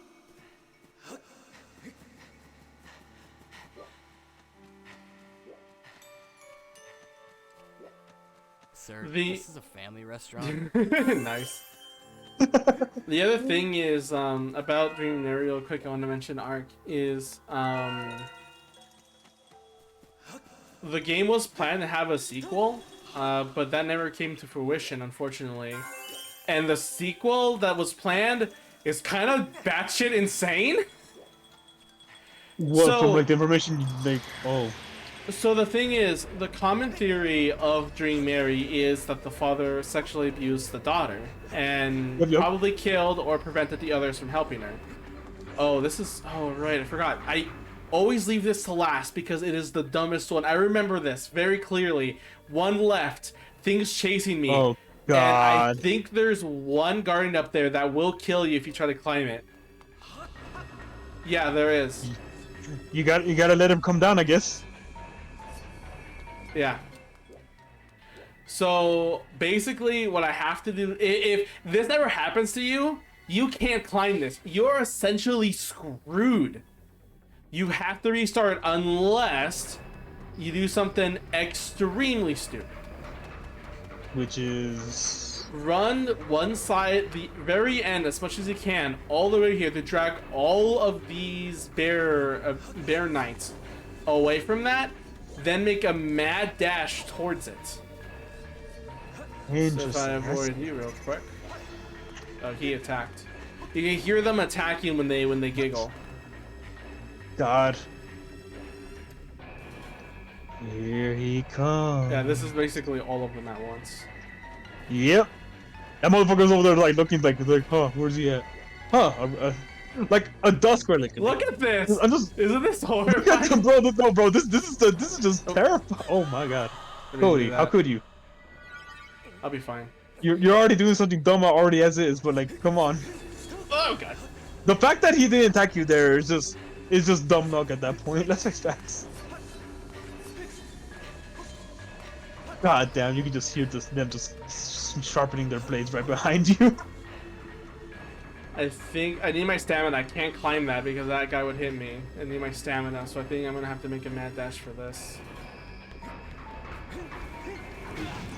Sir, The- this is a family restaurant. Nice. The other thing is about Dream Mary, real quick. I want to mention Arc is the game was planned to have a sequel, but that never came to fruition, unfortunately. And the sequel that was planned is kind of batshit insane. What So- from like the information like So the thing is, the common theory of Dream Mary is that the father sexually abused the daughter and Yep. probably killed or prevented the others from helping her. Oh, right, I forgot. I always leave this to last because it is the dumbest one. I remember this very clearly. One left, things chasing me. Oh And I God. think there's one guardian up there that will kill you if you try to climb it. Yeah, there is. You gotta let him come down, I guess. Yeah. So basically, what I have to do, if this ever happens to you, you can't climb this. You're essentially screwed. You have to restart unless you do something extremely stupid. Which is Run one side, the very end, as much as you can, all the way here to drag all of these bear knights away from that. Then make a mad dash towards it. So if interesting. I avoid you real quick. Oh, he attacked. You can hear them attacking when they giggle. God. Here he comes. Yeah, this is basically all of them at once. Yep. That motherfucker's over there like looking like huh, where's he at? Huh, like a dusk or like. Look at this! I'm just Isn't this look at horrifying? them, bro. No, bro. This is just terrifying. Oh my God. Let me do Cody, that. how could you? I'll be fine. You're already doing something dumb already as is, but like, come on. Oh god. The fact that he didn't attack you there is just dumb luck at that point. Let's face facts. God damn, you can just hear them just sharpening their blades right behind you. I think I need my stamina. I can't climb that because that guy would hit me. I need my stamina, so I think I'm gonna have to make a mad dash for this.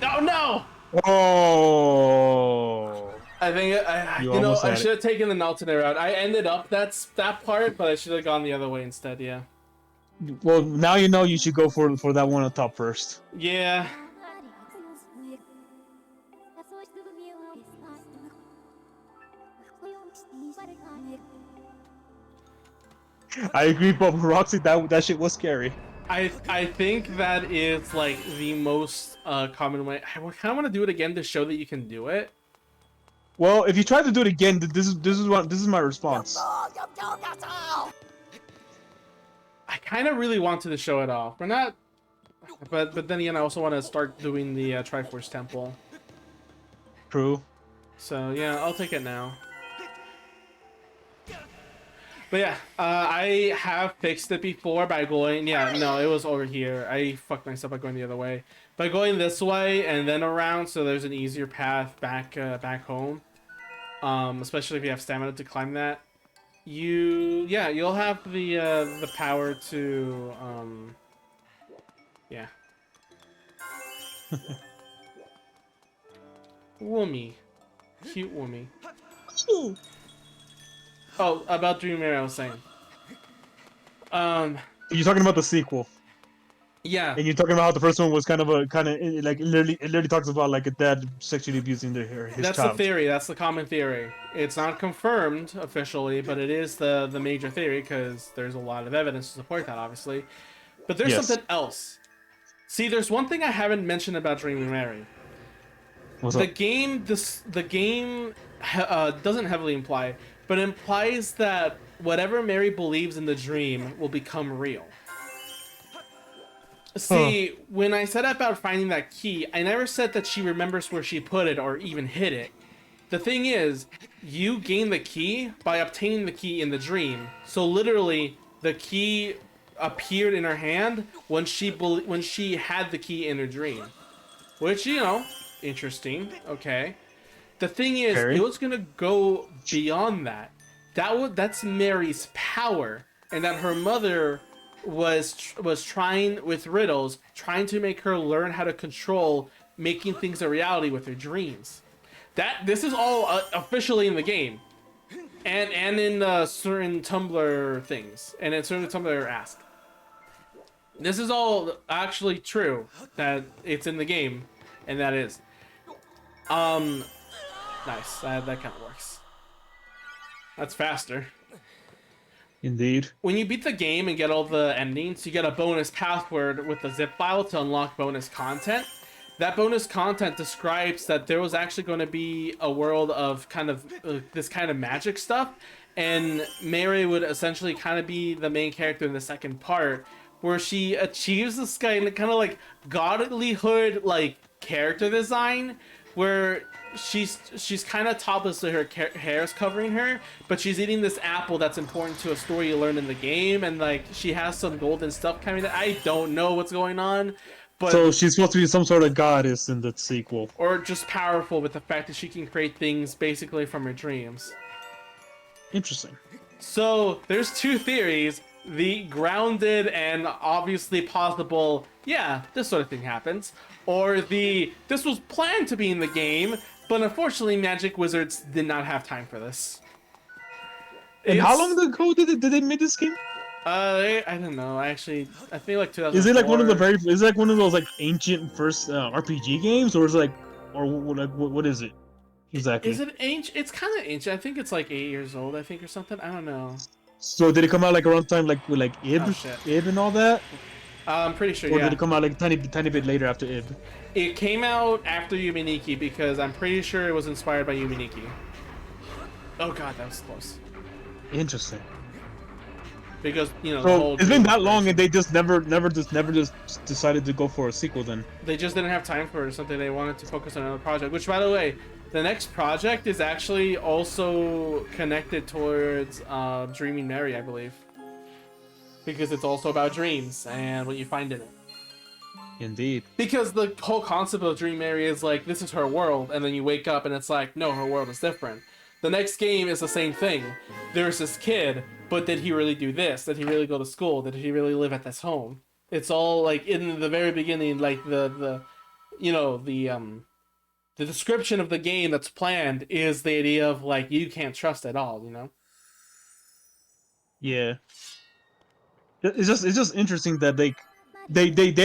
Oh no! Oh. I think You you know almost I had it. should have taken the alternate route. I ended up that part, but I should have gone the other way instead. Yeah. Well, now you know you should go for that one on top first. Yeah. I agree, but Roxy, that shit was scary. I think that is like the most common way. I kind of want to do it again to show that you can do it. Well, if you try to do it again, this is my response. I kind of really wanted to show it off. We're not, but then again, I also want to start doing the Triforce Temple. True. So yeah, I'll take it now. But yeah, I have fixed it before by going. Yeah, no, it was over here. I fucked myself by going the other way. By going this way and then around, so there's an easier path back back home. Especially if you have stamina to climb that. You'll have the power to yeah. Woomy. Cute Woomy. Oh, about Dream Mary I was saying. You're talking about the sequel. Yeah, And you're talking about how the first one was kind of like it literally talks about like a dad sexually abusing his that's the child. theory. That's the common theory. It's not confirmed officially, but it is the major theory because there's a lot of evidence to support that, obviously. But there's Yes. something else. See, there's one thing I haven't mentioned about Dreaming Mary. What's The up? game, doesn't heavily imply, but implies that whatever Mary believes in the dream will become real. See, when I said about finding that key, I never said that she remembers where she put it or even hid it. The thing is, you gain the key by obtaining the key in the dream. So literally, the key appeared in her hand when she had the key in her dream. Which, interesting. Okay. The thing is, it Very. was gonna go beyond that. That's Mary's power, and that her mother was trying with riddles, trying to make her learn how to control making things a reality with her dreams. This is all officially in the game, and in certain Tumblr things, and in certain Tumblr ask. This is all actually true that it's in the game, and that is. Nice. That kind of works. That's faster. Indeed. When you beat the game and get all the endings, you get a bonus password with a zip file to unlock bonus content. That bonus content describes that there was actually going to be a world of kind of this kind of magic stuff, and Mary would essentially kind of be the main character in the second part, where she achieves this kind of like godlyhood like character design, where she's kind of topless, so her hair is covering her, but she's eating this apple that's important to a story you learn in the game, and like she has some golden stuff coming. That I don't know what's going on, but So she's supposed to be some sort of goddess in the sequel. or just powerful with the fact that she can create things basically from her dreams. Interesting. So there's two theories: the grounded and obviously possible, yeah, this sort of thing happens, or this was planned to be in the game, but unfortunately Magic Wizards did not have time for this. And how long ago did they make this game? I don't know. Actually, I think like 2004. Is it like one of the very? Is it like one of those like ancient first RPG games, or is it like, or like what is it exactly? Is it ancient? It's kind of ancient. I think it's like 8 years old. I think or something. I don't know. So did it come out like around time like with like Ib, Oh, shit. Ib and all that, I'm pretty sure. or Yeah. did it come out like tiny bit later after Ib? It came out after Yuminiki because I'm pretty sure it was inspired by Yuminiki. Oh god, that was close. Interesting. Because the So whole it's been game that long, version. and they just never just decided to go for a sequel. Then They just didn't have time for something. They wanted to focus on another project. Which, by the way, the next project is actually also connected towards Dreaming Mary, I believe, because it's also about dreams and what you find in it. indeed. Because the whole concept of Dream Mary is like, this is her world, and then you wake up and it's like, no, her world is different. The next game is the same thing. There's this kid, but did he really do this? Did he really go to school? Did he really live at this home? It's all like in the very beginning, like the description of the game that's planned is the idea of like you can't trust at all, Yeah. It's just interesting that they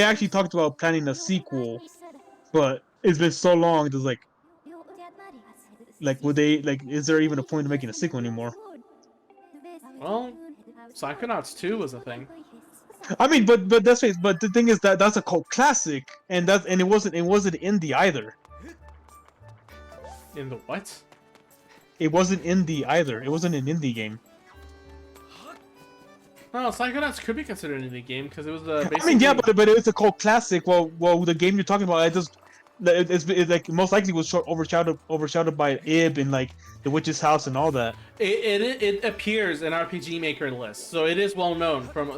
actually talked about planning a sequel, but it's been so long. It's like would they like? Is there even a point of making a sequel anymore? Well, Psychonauts 2 was a thing. I mean, but the thing is that that's a cult classic, and it wasn't indie either. In the what? It wasn't indie either. It wasn't an indie game. No, Psychonauts could be considered an indie game because it was basically. I mean, yeah, but it's a cult classic. Well, the game you're talking about, it's like most likely was overshadowed by Ib and like the witch's house and all that. It appears in RPG Maker list, so it is well known from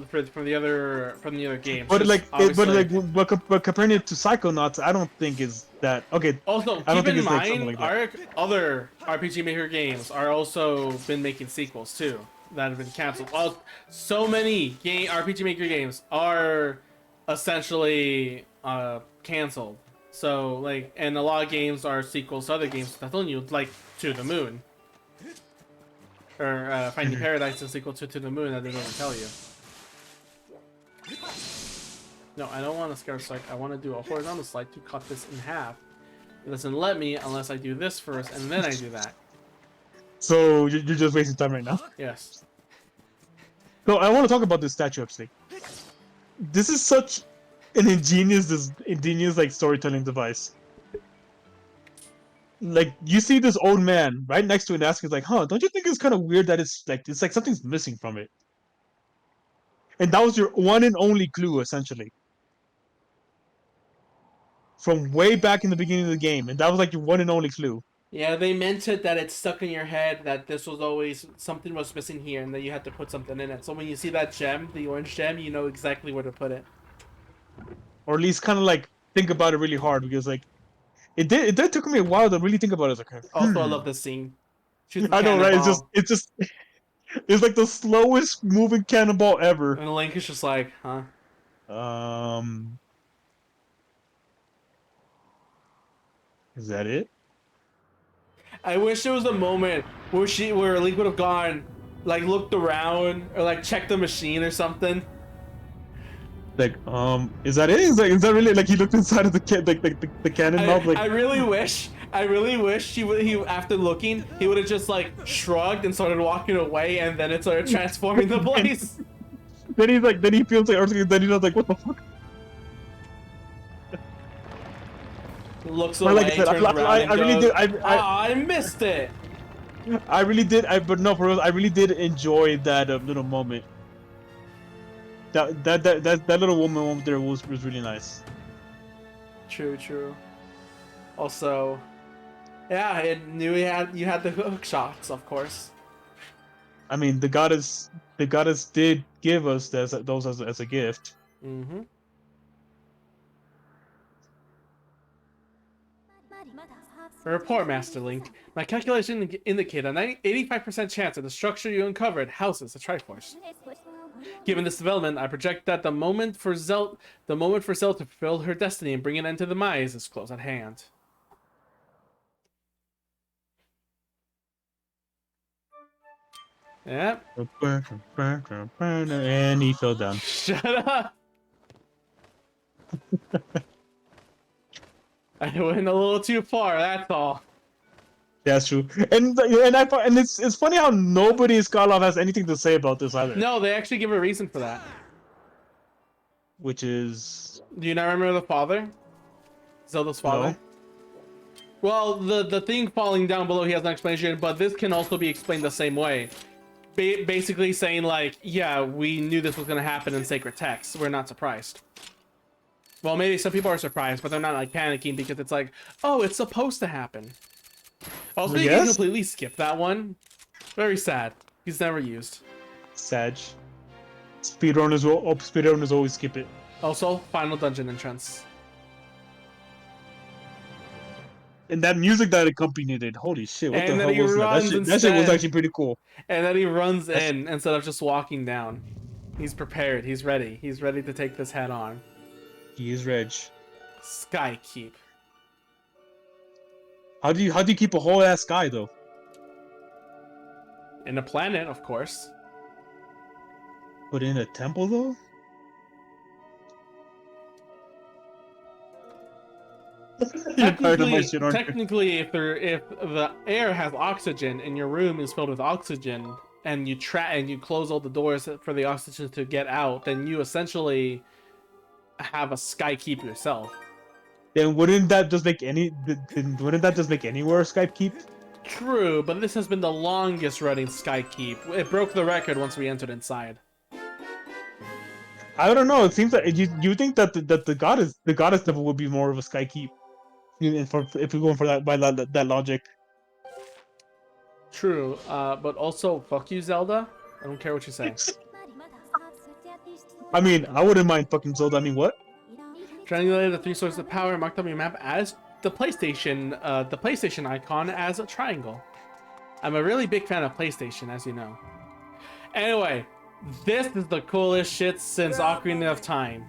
the other games. But Just but comparing it to Psychonauts, I don't think is that okay. also I don't keep think in it's like something mind like our other RPG Maker games are also been making sequels too that have been canceled. So many RPG Maker games are essentially canceled. So like, and a lot of games are sequels to other games that don't you like To the Moon. Or Finding Paradise is a sequel to the Moon that they don't tell you. No, I don't want a Skyward Strike. I want to do a horizontal slide to cut this in half. It doesn't let me unless I do this first, and then I do that. So you're just wasting time right now. Yes. So I want to talk about this statue upstate. This is such an ingenious like storytelling device. Like you see this old man right next to an ask is like, huh, don't you think it's kind of weird that it's like something's missing from it? And that was your one and only clue, essentially. From way back in the beginning of the game, and that was like your one and only clue. Yeah, they meant it that it's stuck in your head that this was always something was missing here, and that you had to put something in it. So when you see that gem, the orange gem, you know exactly where to put it. Or at least kind of like think about it really hard, because like it did took me a while to really think about it. It's like, Also, I love this scene. Shoots the I know, right? cannonball, It's like the slowest moving cannonball ever. and Link is just like, huh? Is that it? I wish there was a moment where Link would have gone, like looked around or like checked the machine or something. Like, is that it? Is that really like he looked inside of the the cannon mouth? Like, I really wish he after looking he would have just like shrugged and started walking away, and then it started transforming the place. then he feels like Earthling, then he's like, what the fuck? Looks Well, away, like I said, turns around, and I really goes, did. I missed it. I really did. But no, for real, I really did enjoy that little moment. That little moment there was really nice. True. Also, yeah, it knew you had the hook shots, of course. I mean, the goddess did give us those as a gift. Mm-hmm. Report, Master Link. My calculation indicate an 85% chance that the structure you uncovered houses a Triforce. Given this development, I project that the moment for Zelda to fulfill her destiny and bring an end to the demise is close at hand. Yep. And he fell down. Shut up! I went a little too far, that's all. That's true. And it's funny how nobody in Skarloff has anything to say about this either. No, they actually give a reason for that. Which is... Do you not remember the father? Zelda's father? No. Well, the thing falling down below, he has an explanation, but this can also be explained the same way. Basically saying like, yeah, we knew this was going to happen in sacred texts. We're not surprised. Well, maybe some people are surprised, but they're not like panicking because it's like, oh, it's supposed to happen. Also, you can completely skip that one. Very sad. He's never used. Sag. Speedrunners always skip it. Also, final dungeon entrance. And that music that accompanied it, holy shit, what And the then hell he was that? runs That shit was instead. actually pretty cool. And then he runs in instead of just walking down. He's prepared. He's ready. He's ready to take this head on. He is Reg. Skykeep. How do you keep a whole ass sky though? In a planet, of course. But in a temple though? Technically, if the air has oxygen and your room is filled with oxygen, and you close all the doors for the oxygen to get out, then you essentially have a skykeep yourself. Then wouldn't that just make anywhere a Skype keep? True, but this has been the longest running skykeep. It broke the record once we entered inside. I don't know. It seems like you think that the goddess temple would be more of a Skykeep. If we're going for that by that logic. True, but also fuck you, Zelda. I don't care what you say. I mean, I wouldn't mind fucking Zelda. I mean, what? Triangulate the three sources of power marked on your map as the PlayStation icon as a triangle. I'm a really big fan of PlayStation, as you know. Anyway, this is the coolest shit since Ocarina of Time.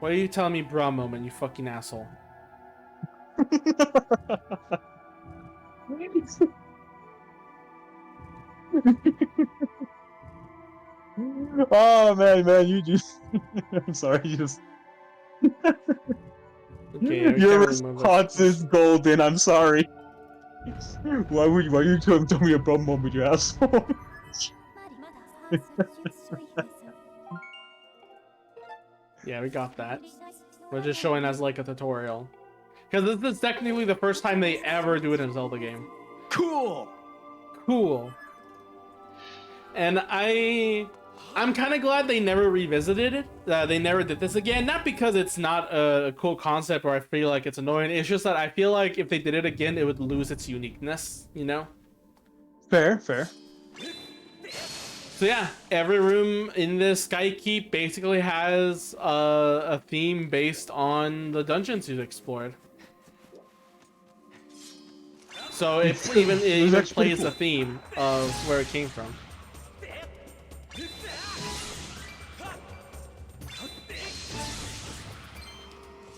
What are you telling me, bra moment, you fucking asshole? Oh man, you just I'm sorry, you just Okay, we Your can't remove response this. is golden. I'm sorry. Why you tell me about moment, you asshole? Yeah, we got that. We're just showing as like a tutorial. Because this is technically the first time they ever do it in a Zelda game. Cool. Cool. And I'm kind of glad they never revisited it. They never did this again. Not because it's not a cool concept or I feel like it's annoying. It's just that I feel like if they did it again, it would lose its uniqueness, you know? Fair, fair. So yeah, every room in this Skykeep basically has a theme based on the dungeons you've explored. So it even plays the theme of where it came from.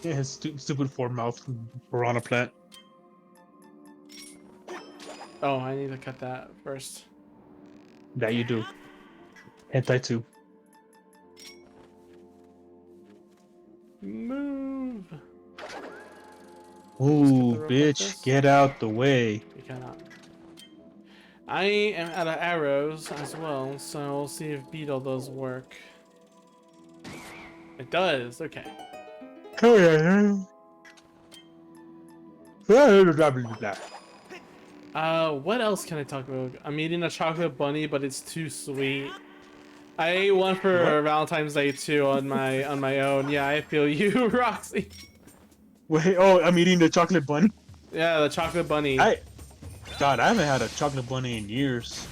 Yeah, his stupid four mouth piranha plant. Oh, I need to cut that first. That you do. Hentai too. Move. Ooh, rope like bitch, this? get out the way. You cannot. I am out of arrows as well, so we'll see if Beetle does work. It does, okay. Oh yeah. What else can I talk about? I'm eating a chocolate bunny, but it's too sweet. I ate one for Valentine's Day too on my own. Yeah, I feel you, Roxy. Wait, oh, I'm eating the chocolate bunny. Yeah, the chocolate bunny. God, I haven't had a chocolate bunny in years.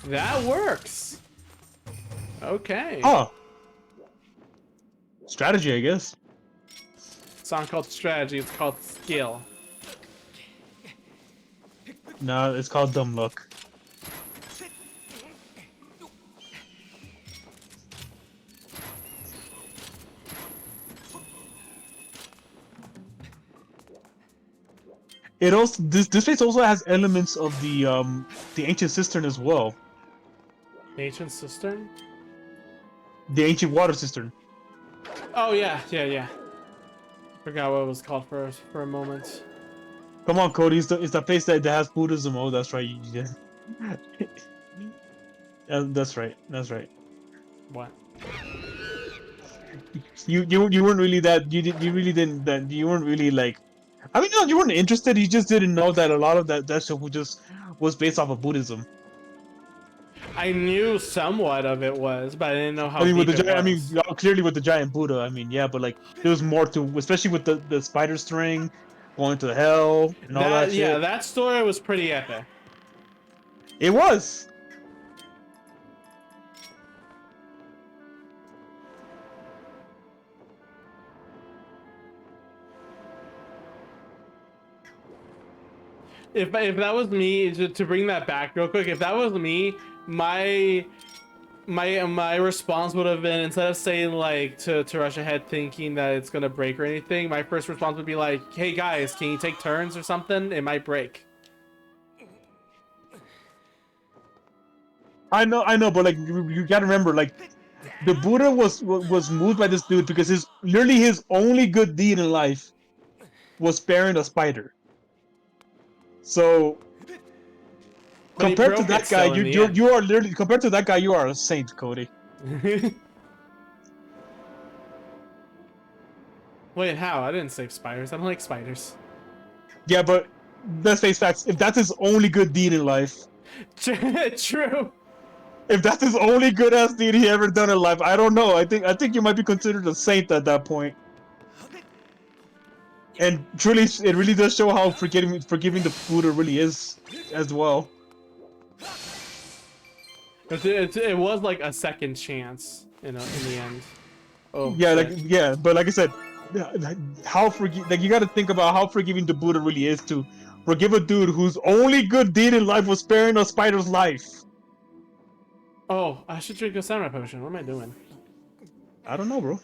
That works. Okay. Oh. Strategy, I guess. It's not called strategy, it's called skill. No, it's called dumb luck. It also this place also has elements of the ancient cistern as well. Ancient cistern? The ancient water cistern. Oh yeah. Forgot what it was called for a moment. Come on, Cody. It's the place that has Buddhism. Oh, that's right. Yeah. That's right. That's right. What? You weren't really that. You really didn't. That you weren't really like. I mean, no, you weren't interested. You just didn't know that a lot of that show was based off of Buddhism. I knew somewhat of it was, but I didn't know how I mean, deep with the it giant, was. I mean, clearly with the giant Buddha. I mean, yeah, but like there was more to, especially with the spider string going to hell and all that shit. Yeah, that story was pretty epic. It was. If that was me, to bring that back real quick, if that was me, my response would have been, instead of saying like to rush ahead thinking that it's gonna break or anything, my first response would be like, hey guys, can you take turns or something? It might break. I know, but like you gotta remember, like the Buddha was moved by this dude because literally his only good deed in life was sparing a spider. So But he compared to broke that it guy, still in the end. you are literally, compared to that guy, you are a saint, Cody. Wait, how? I didn't save spiders. I don't like spiders. Yeah, but let's face facts. If that's his only good deed in life, True. if that's his only good ass deed he ever done in life, I don't know. I think you might be considered a saint at that point. And truly, it really does show how forgiving the Buddha really is, as well. It was like a second chance, you know, in the end. Oh Yeah, shit. but like I said, you got to think about how forgiving the Buddha really is to forgive a dude whose only good deed in life was sparing a spider's life. Oh, I should drink a samurai potion. What am I doing? I don't know, bro.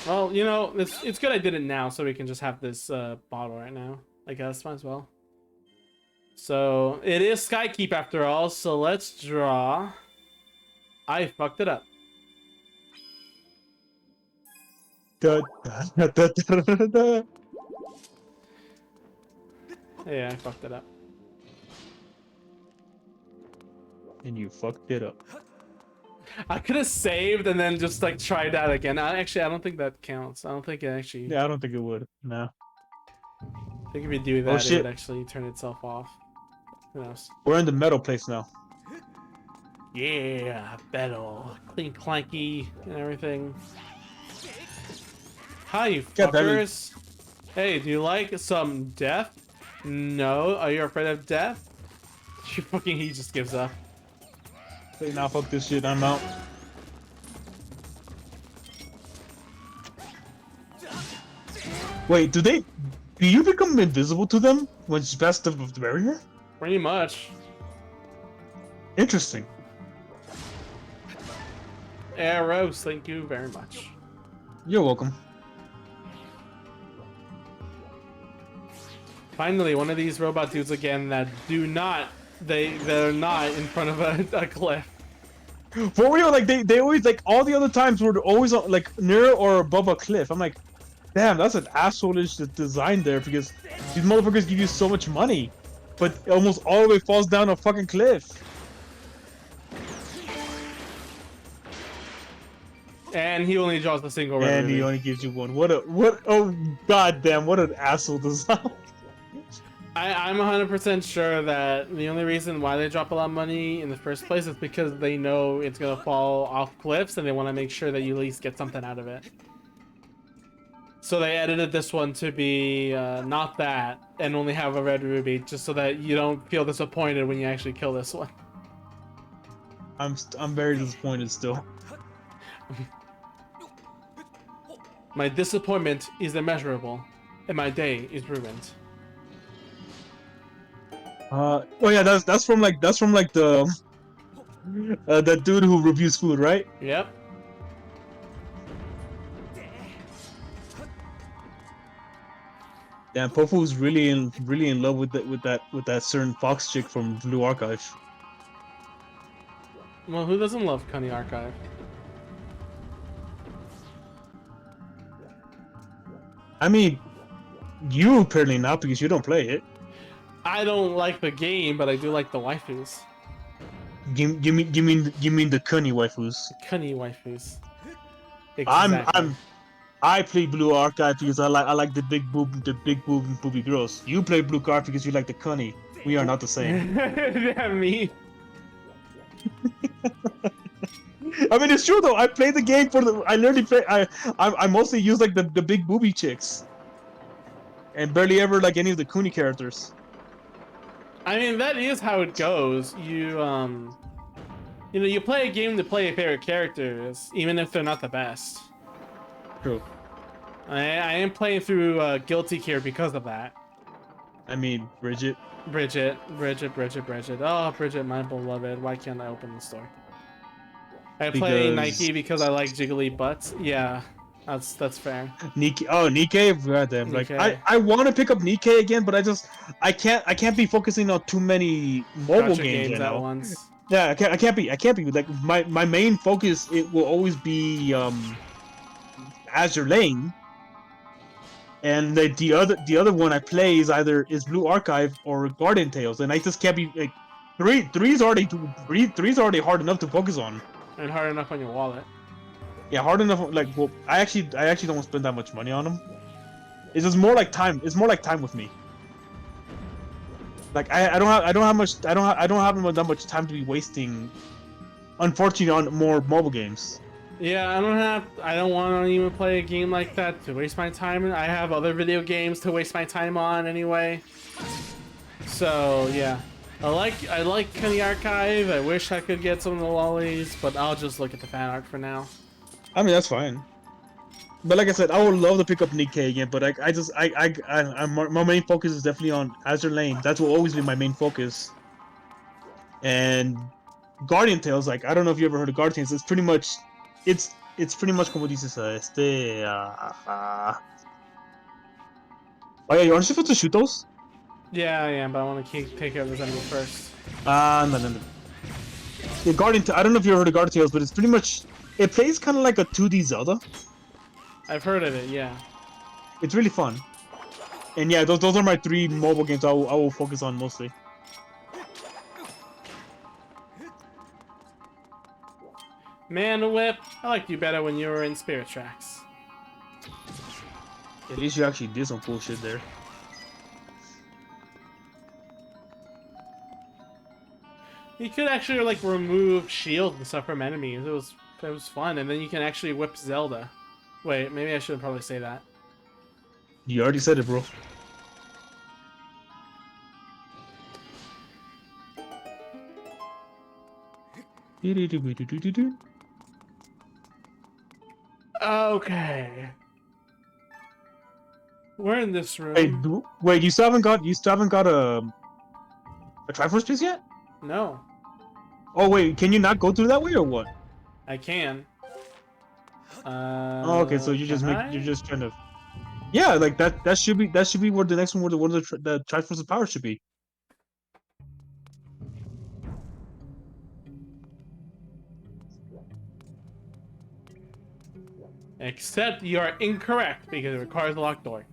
Well, you know, it's good I did it now, so we can just have this bottle right now. I guess might as well. So it is Skykeep after all. So let's draw. I fucked it up. Da, da, da, da, da, da. Yeah, I fucked it up. And you fucked it up. I could have saved and then just like tried that again. Actually, I don't think that counts. I don't think it actually. Yeah, I don't think it would. No. I think if you do that, Oh, it shit. would actually turn itself off. Who knows? We're in the metal place now. Yeah, battle, clean clanky and everything. Hi, you God damn it. fuckers. Hey, do you like some death? No. Are you afraid of death? He just gives up. Say, nah, fuck this shit. I'm out. Wait, do you become invisible to them when you pass the barrier? Pretty much. Interesting. Arrows, thank you very much. You're welcome. Finally, one of these robot dudes again that do not, they're not in front of a cliff. For real, like they always like all the other times were always like near or above a cliff. I'm like, damn, that's an asshole-ish design there because these motherfuckers give you so much money, but almost all the way falls down a fucking cliff. And he only draws the single red And he ruby. only gives you one. Oh goddamn, what an asshole design. I'm 100% sure that the only reason why they drop a lot of money in the first place is because they know it's gonna fall off cliffs and they want to make sure that you at least get something out of it. So they edited this one to be not that and only have a red ruby just so that you don't feel disappointed when you actually kill this one. I'm very disappointed still. My disappointment is immeasurable and my day is ruined. Oh yeah, that's from like the that dude who reviews food, right? Yep. Damn, Pofu's really in love with that certain fox chick from Blue Archive. Well, who doesn't love Cunny Archive? I mean, you apparently not because you don't play it. I don't like the game, but I do like the waifus. You mean the Kunny waifus? Cunny waifus. Exactly. I play Blue Archive because I like the big booby girls. You play Blue Archive because you like the Kunny. We are not the same. Yeah, me. I mean, it's true though. I play the game for the. I literally play. I mostly use like the big booby chicks, and barely ever like any of the Kuni characters. I mean, that is how it goes. You know, you play a game to play your favorite characters, even if they're not the best. True. I am playing through Guilty Gear because of that. I mean, Bridget. Bridget. Oh, Bridget, my beloved. Why can't I open the store? I play Because- Nike because I like jiggly butts. Yeah, that's fair. Nikkei. Oh, Nikkei. Goddamn. Like Nikkei. I want to pick up Nikkei again, but I can't be focusing on too many mobile Gacha games, you at know? once. Yeah, I can't be like my main focus. It will always be Azure Lane, and the other one I play is Blue Archive or Guardian Tales, and I just can't be like three's already hard enough to focus on. And hard enough on your wallet. Yeah, hard enough. Like, well, I actually don't spend that much money on them. It's just more like time. It's more like time with me. Like I don't have that much time to be wasting. Unfortunately, on more mobile games. Yeah, I don't want to even play a game like that to waste my time. I have other video games to waste my time on anyway. So yeah, I like Kenny Archive. I wish I could get some of the lollies, but I'll just look at the fan art for now. I mean, that's fine. But like I said, I would love to pick up Nikkei again. But my main focus is definitely on Azure Lane. That will always be my main focus. And Guardian Tales, like I don't know if you ever heard of Guardian Tales. It's pretty much como dices Oh yeah, you aren't supposed to shoot those? Yeah, I am, but I want to take care of this enemy first. No. I don't know if you ever heard of Guardian Tales, but it's pretty much it plays kind of like a 2D Zelda. I've heard of it. Yeah. It's really fun. And yeah, those are my 3 mobile games I will focus on mostly. Man Whip. I liked you better when you were in Spirit Tracks. At least you actually did some cool shit there. You could actually like remove shields and stuff from enemies. It was fun, and then you can actually whip Zelda. Wait, maybe I should probably say that. You already said it, bro. Okay. We're in this room. Wait, you still haven't got a Triforce piece yet? No, Oh wait, can you not go through that way or what? I can. Oh, okay, so Can I? you're just trying to. Yeah, like that should be where the next one where the Triforce of Power should be. Except you are incorrect because it requires a locked door.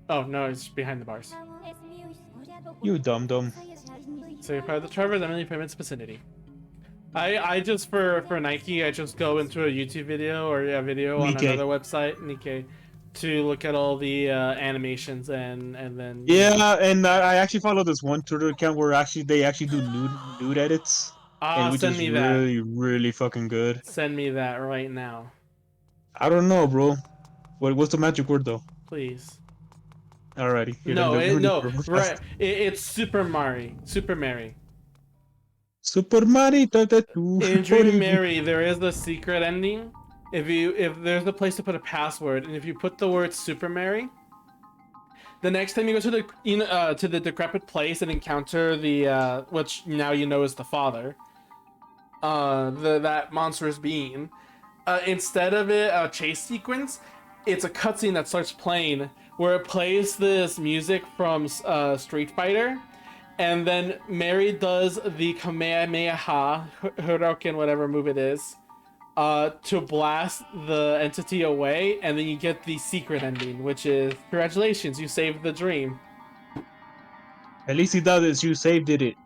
Oh no, it's behind the bars. You dumb. So you're part of the Traverse Emily Pyramid's vicinity. I just for Nike, I just go into a YouTube video or a video on Nikkei. another website, Nikkei, to look at all the animations and then. Yeah, and I actually follow this one Twitter account where they actually do nude edits, and which Send is me that. really fucking good. Send me that right now, I don't know, bro. What's the magic word though? please. Alrighty. Here, No, let me no, real right. fast. It's Super Mary. Super Mary. Super Mario In Dream Mary, there is the secret ending. If there's a place to put a password, and if you put the word Super Mary, the next time you go to the decrepit place and encounter the which now you know is the father, that monstrous being, instead of a chase sequence, it's a cutscene that starts playing where it plays this music from Street Fighter, and then Mary does the Kamehameha Hurricane, whatever move it is, to blast the entity away, and then you get the secret ending, which is congratulations, you saved the dream. At least he does it. You saved it.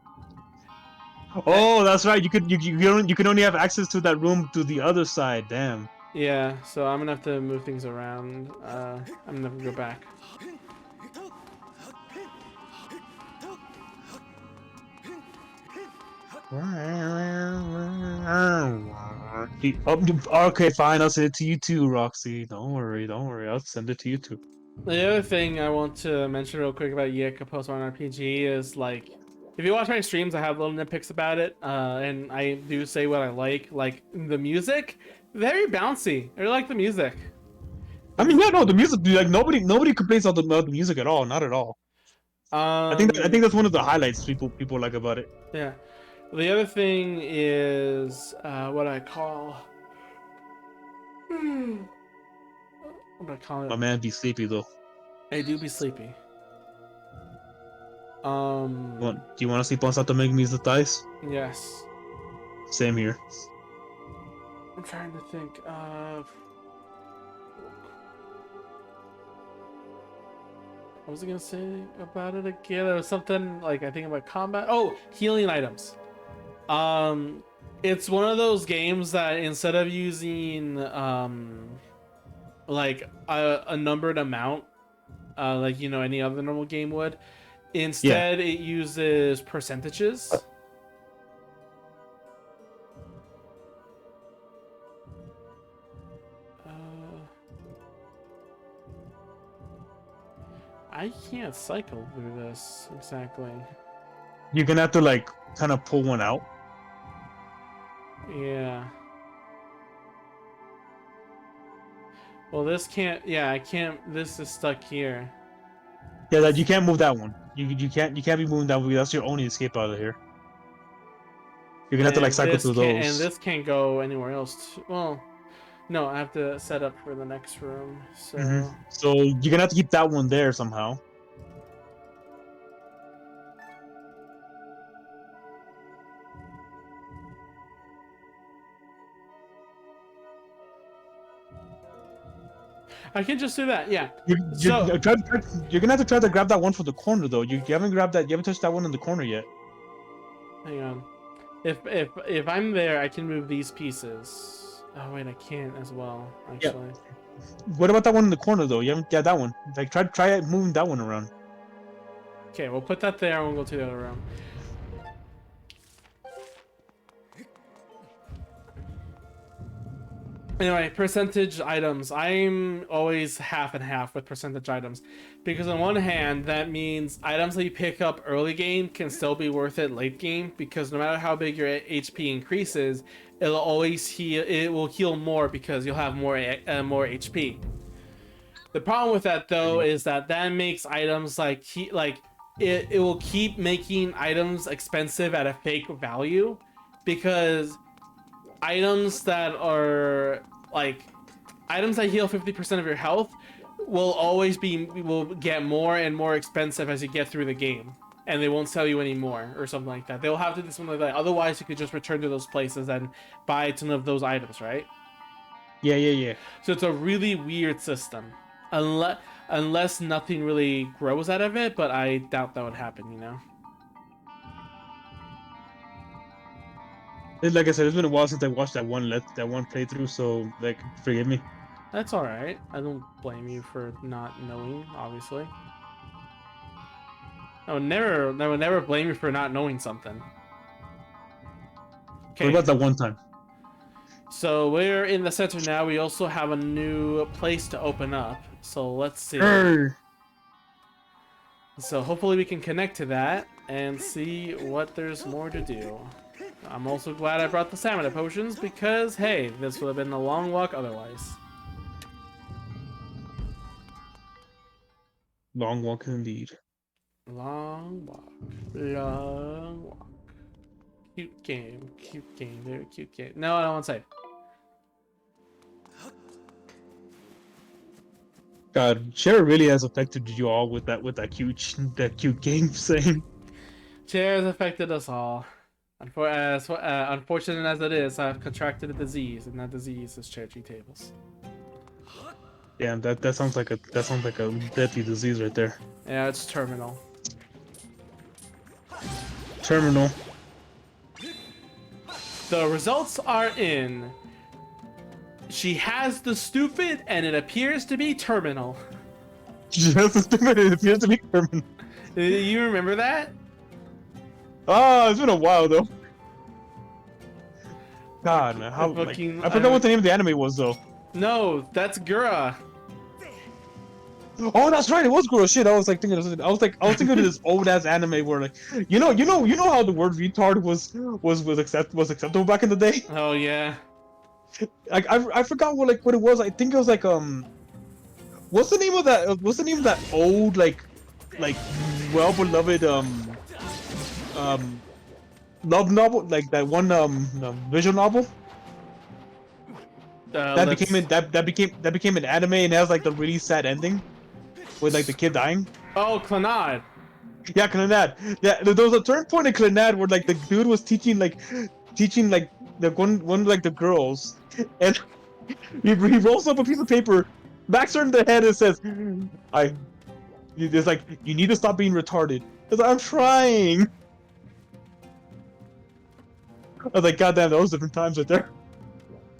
Oh, that's right. You can only have access to that room to the other side. Damn. Yeah, so I'm gonna have to move things around. I'm gonna go back. Okay, fine. I'll send it to you too, Roxy. Don't worry. I'll send it to you too. The other thing I want to mention real quick about Yeka Pokemon RPG is like, if you watch my streams, I have little nitpicks about it, and I do say what I like. Like the music, very bouncy. I really like the music. I mean, yeah, no, the music. Like nobody complains about the music at all. Not at all. I think that's one of the highlights people like about it. Yeah. The other thing is what I call. What do I call it? My man be sleepy though. I do be sleepy. Do you want to sleep on something to make me the thighs? Yes. Same here. I'm trying to think of. What was I gonna say about it again? There was something like I think about combat. Oh, healing items. It's one of those games that instead of using like a numbered amount, like any other normal game would, instead it uses percentages. I can't cycle through this exactly. You're gonna have to like kind of pull one out. Yeah. Well, this can't. Yeah, I can't. This is stuck here. Yeah, like you can't move that one. You can't be moving that one. That's your only escape out of here. You're gonna have to like cycle through those. And this can't go anywhere else. Well, no, I have to set up for the next room. So. So you're gonna have to keep that one there somehow. I can just do that. Yeah. You, So- you're gonna have to try to grab that one from the corner though. You haven't grabbed that. You haven't touched that one in the corner yet. Hang on. If I'm there, I can move these pieces. Oh wait, I can't as well. Actually. What about that one in the corner though? You haven't got that one. Like try moving that one around. Okay, we'll put that there and we'll go to the other room. Anyway, percentage items. I'm always half and half with percentage items. Because on one hand, that means items that you pick up early game can still be worth it late game. Because no matter how big your HP increases, it'll always heal. It will heal more because you'll have more HP. The problem with that though is that makes items like it will keep making items expensive at a fake value, because items that are like items that heal 50% of your health will get more and more expensive as you get through the game, and they won't sell you any more or something like that. They'll have to do something like that. Otherwise, you could just return to those places and buy a ton of those items, right? Yeah. So it's a really weird system, unless nothing really grows out of it. But I doubt that would happen, you know. Like I said, it's been a while since I watched that one playthrough, so like forgive me. That's all right. I don't blame you for not knowing, obviously. I would never blame you for not knowing something. What about that one time? So we're in the center now. We also have a new place to open up. So let's see. So hopefully we can connect to that and see what there's more to do. I'm also glad I brought the stamina potions because, hey, this would have been a long walk otherwise. Long walk indeed. Long walk. Long walk. Cute game. Cute game. Very cute game. No, I don't want to say. God, Cher really has affected you all with that cute game saying. Cher has affected us all. Unfortunate as it is, I've contracted a disease, and that disease is Cher tables. Damn, that sounds like a deadly disease right there. Yeah, it's terminal. Terminal. The results are in. She has the stupid, and it appears to be terminal. She has the stupid. It appears to be terminal. You remember that? Oh, it's been a while though. God, man, how? Like, I forgot what the name of the anime was though. No, that's Gura. Oh, that's right. It was Guru. Shit, I was thinking of this old ass anime where like, you know how the word retard was acceptable back in the day. Oh yeah. Like I forgot what it was. I think it was like what's the name of that old like well beloved love novel, like that one visual novel that became an anime and has like the really sad ending with like the kid dying. Oh, Clannad. Yeah, Clannad. Yeah, there was a turn point in Clannad where like the dude was teaching like the one like the girls, and he rolls up a piece of paper, backs her in the head, and says, it's like, you need to stop being retarded. It's like, I'm trying. I was like, goddamn, that was different times right there.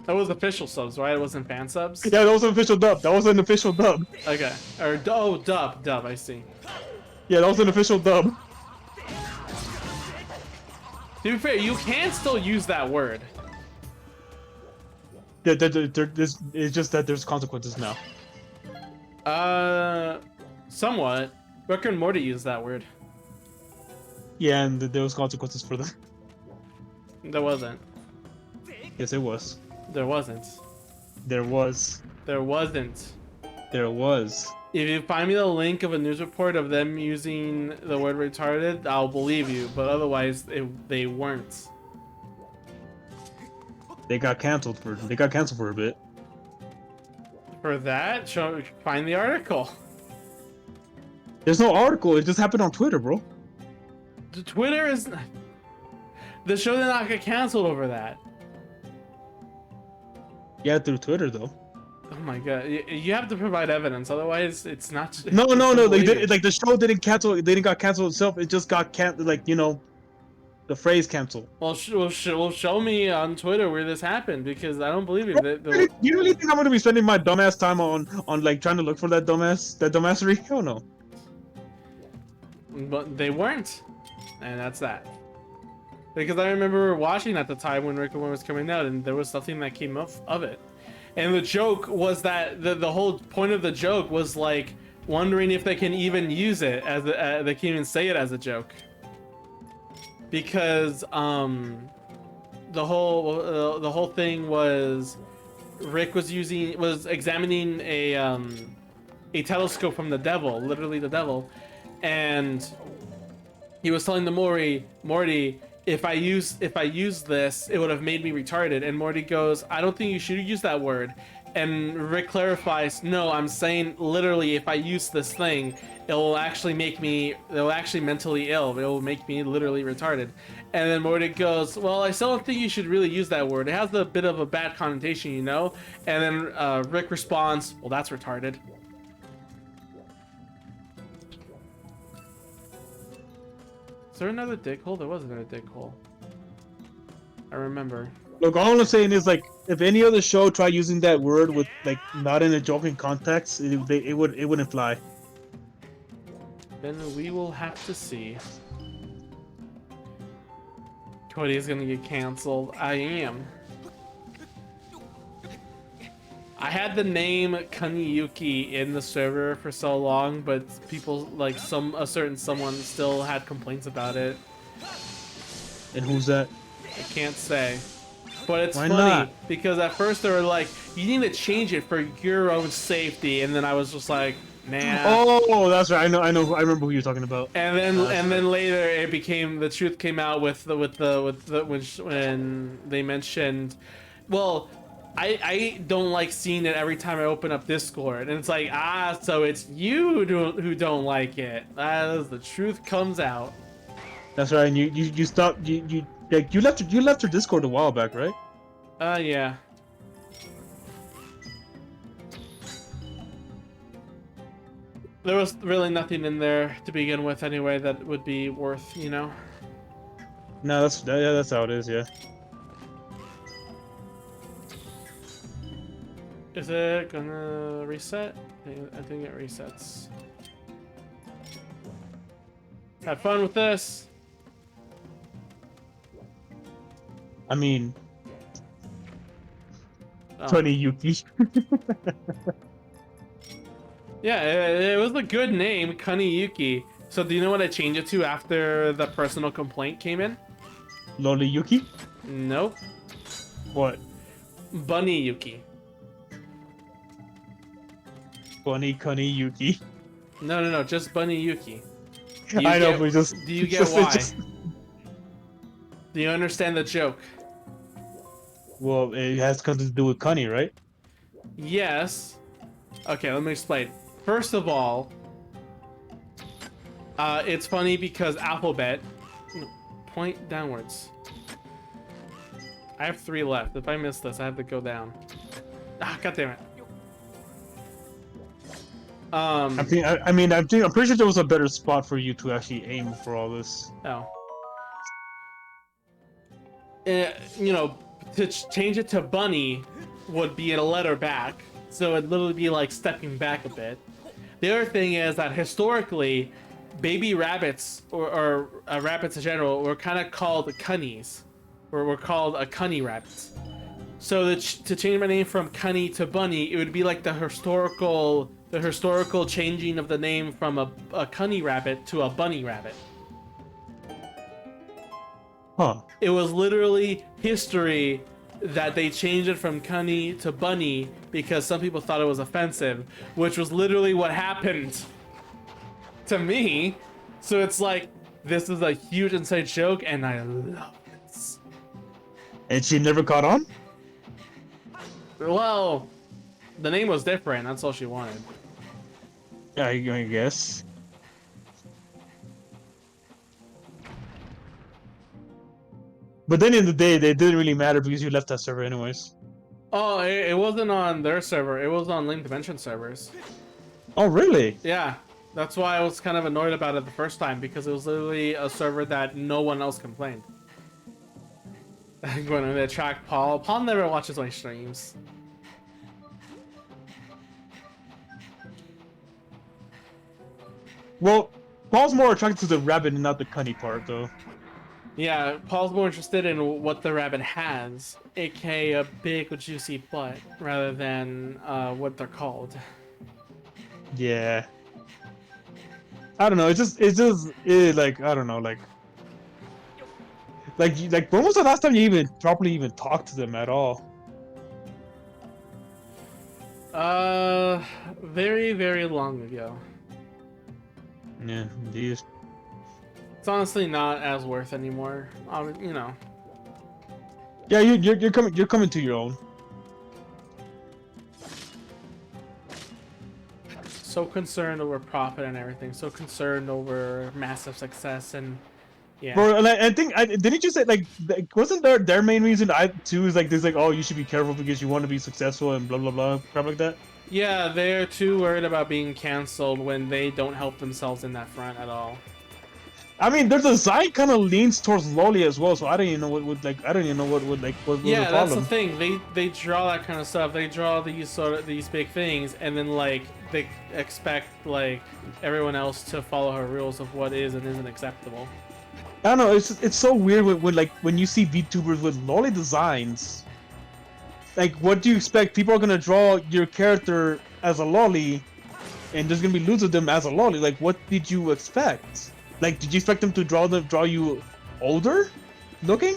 That was official subs, right? It wasn't fan subs? Yeah, that was an official dub. Okay. Or, dub, I see. Yeah, that was an official dub. To be fair, you can still use that word. It's just that there's consequences now. Somewhat. Rick and Morty used that word. Yeah, and there was consequences for that. There wasn't. Yes, it was. There wasn't. There was. There wasn't. There was. If you find me the link of a news report of them using the word retarded, I'll believe you. But otherwise, they weren't. They got canceled for a bit. For that, find the article. There's no article. It just happened on Twitter, bro. Twitter is. The show did not get canceled over that. Yeah, through Twitter though. Oh my god, you have to provide evidence, otherwise it's not. No, it's no, no. They unbelievable. did like the show didn't cancel. They didn't got canceled itself. It just got like the phrase canceled. Well, show me on Twitter where this happened because I don't believe you. You really think I'm gonna be spending my dumbass time on like trying to look for that dumbassery? Hell no. But they weren't, and that's that. Because I remember watching at the time when Rick and Morty was coming out, and there was something that came of it. And the joke was that the whole point of the joke was like wondering if they can even use it as they can even say it as a joke. Because the whole thing was Rick was examining a telescope from the devil, literally the devil, and he was telling the Morty, if I use this, it would have made me retarded. And Morty goes, I don't think you should use that word. And Rick clarifies, no, I'm saying literally if I use this thing, it will actually mentally ill. It will make me literally retarded. And then Morty goes, well, I still don't think you should really use that word. It has a bit of a bad connotation, you know? And then Rick responds, well, that's retarded. Is there another dig hole? There was another dig hole. I remember. Look, all I'm saying is like, if any other show tried using that word with like not in a joking context, it wouldn't fly. Then we will have to see. Cody is gonna get canceled. I am. I had the name Kaniyuki in the server for so long, but people like a certain someone still had complaints about it. And who's that? I can't say. But it's Why funny not? because at first they were like, you need to change it for your own safety, and then I was just like, nah. Oh, that's right. I remember who you're talking about. And then later it became the truth came out with when they mentioned, well, I don't like seeing it every time I open up Discord, and it's like, so it's you who don't like it. As the truth comes out. That's right. And you stopped you left your Discord a while back, right? Yeah. There was really nothing in there to begin with anyway that would be worth, you know. No, that's how it is, yeah. Is it gonna reset? I think it resets. Have fun with this. I mean, Oh. Tony Yuki. Yeah, it was a good name, Kaniyuki. So do you know what I changed it to after the personal complaint came in? Loli Yuki? Nope. What? Bunny Yuki. Bunny Kuni Yuki. No, just Bunny Yuki. I know, but just Do you get why? Do you understand the joke? Well, it has something to do with Kuni, right? Yes. Okay, let me explain. First of all, it's funny because alphabet. Point downwards. I have 3 left. If I miss this, I have to go down. God damn it. I'm pretty sure there was a better spot for you to actually aim for all this. Oh. You know, to change it to bunny would be a letter back, so it'd literally be like stepping back a bit. The other thing is that historically, baby rabbits or rabbits in general were kind of called cunnies, or were called a cunny rabbits. So to change my name from Cunny to Bunny, it would be like the historical changing of the name from a Cunny rabbit to a Bunny rabbit. Huh. It was literally history that they changed it from Cunny to Bunny because some people thought it was offensive, which was literally what happened to me. So it's like, this is a huge inside joke, and I love it. And she never caught on? Well, the name was different. That's all she wanted. Yeah, I guess. But then in the day, they didn't really matter because you left that server anyways. Oh, it wasn't on their server. It was on Link Dimension servers. Oh, really? Yeah, that's why I was kind of annoyed about it the first time, because it was literally a server that no one else complained. I'm going to attract Paul. Paul never watches my streams. Well, Paul's more attracted to the rabbit and not the cunny part, though. Yeah, Paul's more interested in what the rabbit has, aka a big juicy butt, rather than what they're called. Yeah. I don't know. Like, I don't know, like, when was the last time you even properly even talked to them at all? Very, very long ago. Yeah, indeed. It's honestly not as worth anymore. You know. Yeah, you're coming to your own. So concerned over profit and everything. So concerned over massive success and yeah. Bro, and I think didn't you say like wasn't their main reason too is like this like, oh, you should be careful because you want to be successful and blah blah blah crap like that? Yeah, they're too worried about being canceled when they don't help themselves in that front at all. I mean, their design kind of leans towards lolly as well, so I don't even know what would like. I don't even know what would like. What Yeah, the that's problem. the thing. They draw that kind of stuff. They draw these big things, and then like they expect like everyone else to follow her rules of what is and isn't acceptable. I don't know. It's so weird when you see VTubers with lolly designs. Like, what do you expect? People are gonna draw your character as a lolly, and there's gonna be loads of them as a lolly. Like, what did you expect? Like, did you expect them to draw you older looking?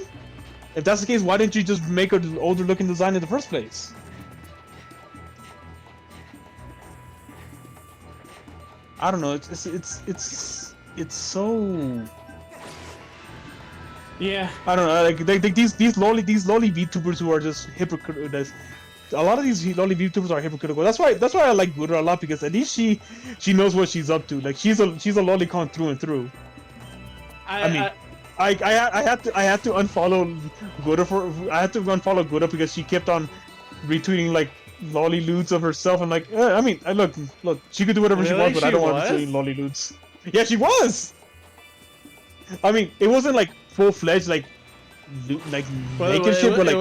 If that's the case, why didn't you just make an older looking design in the first place? I don't know. It's so. Yeah. I don't know. Like these lolly VTubers who are just hypocrites. A lot of these lolly VTubers are hypocritical. That's why I like Buddha a lot, because at least she knows what she's up to. Like she's a lolicon through and through. I had to unfollow Buddha because she kept on retweeting like lolly lewds of herself. And like, I mean, look, she could do whatever she wants, but I don't want to see lolly lewds. Yeah, she was. I mean, it wasn't like full-fledged like naked shit, but like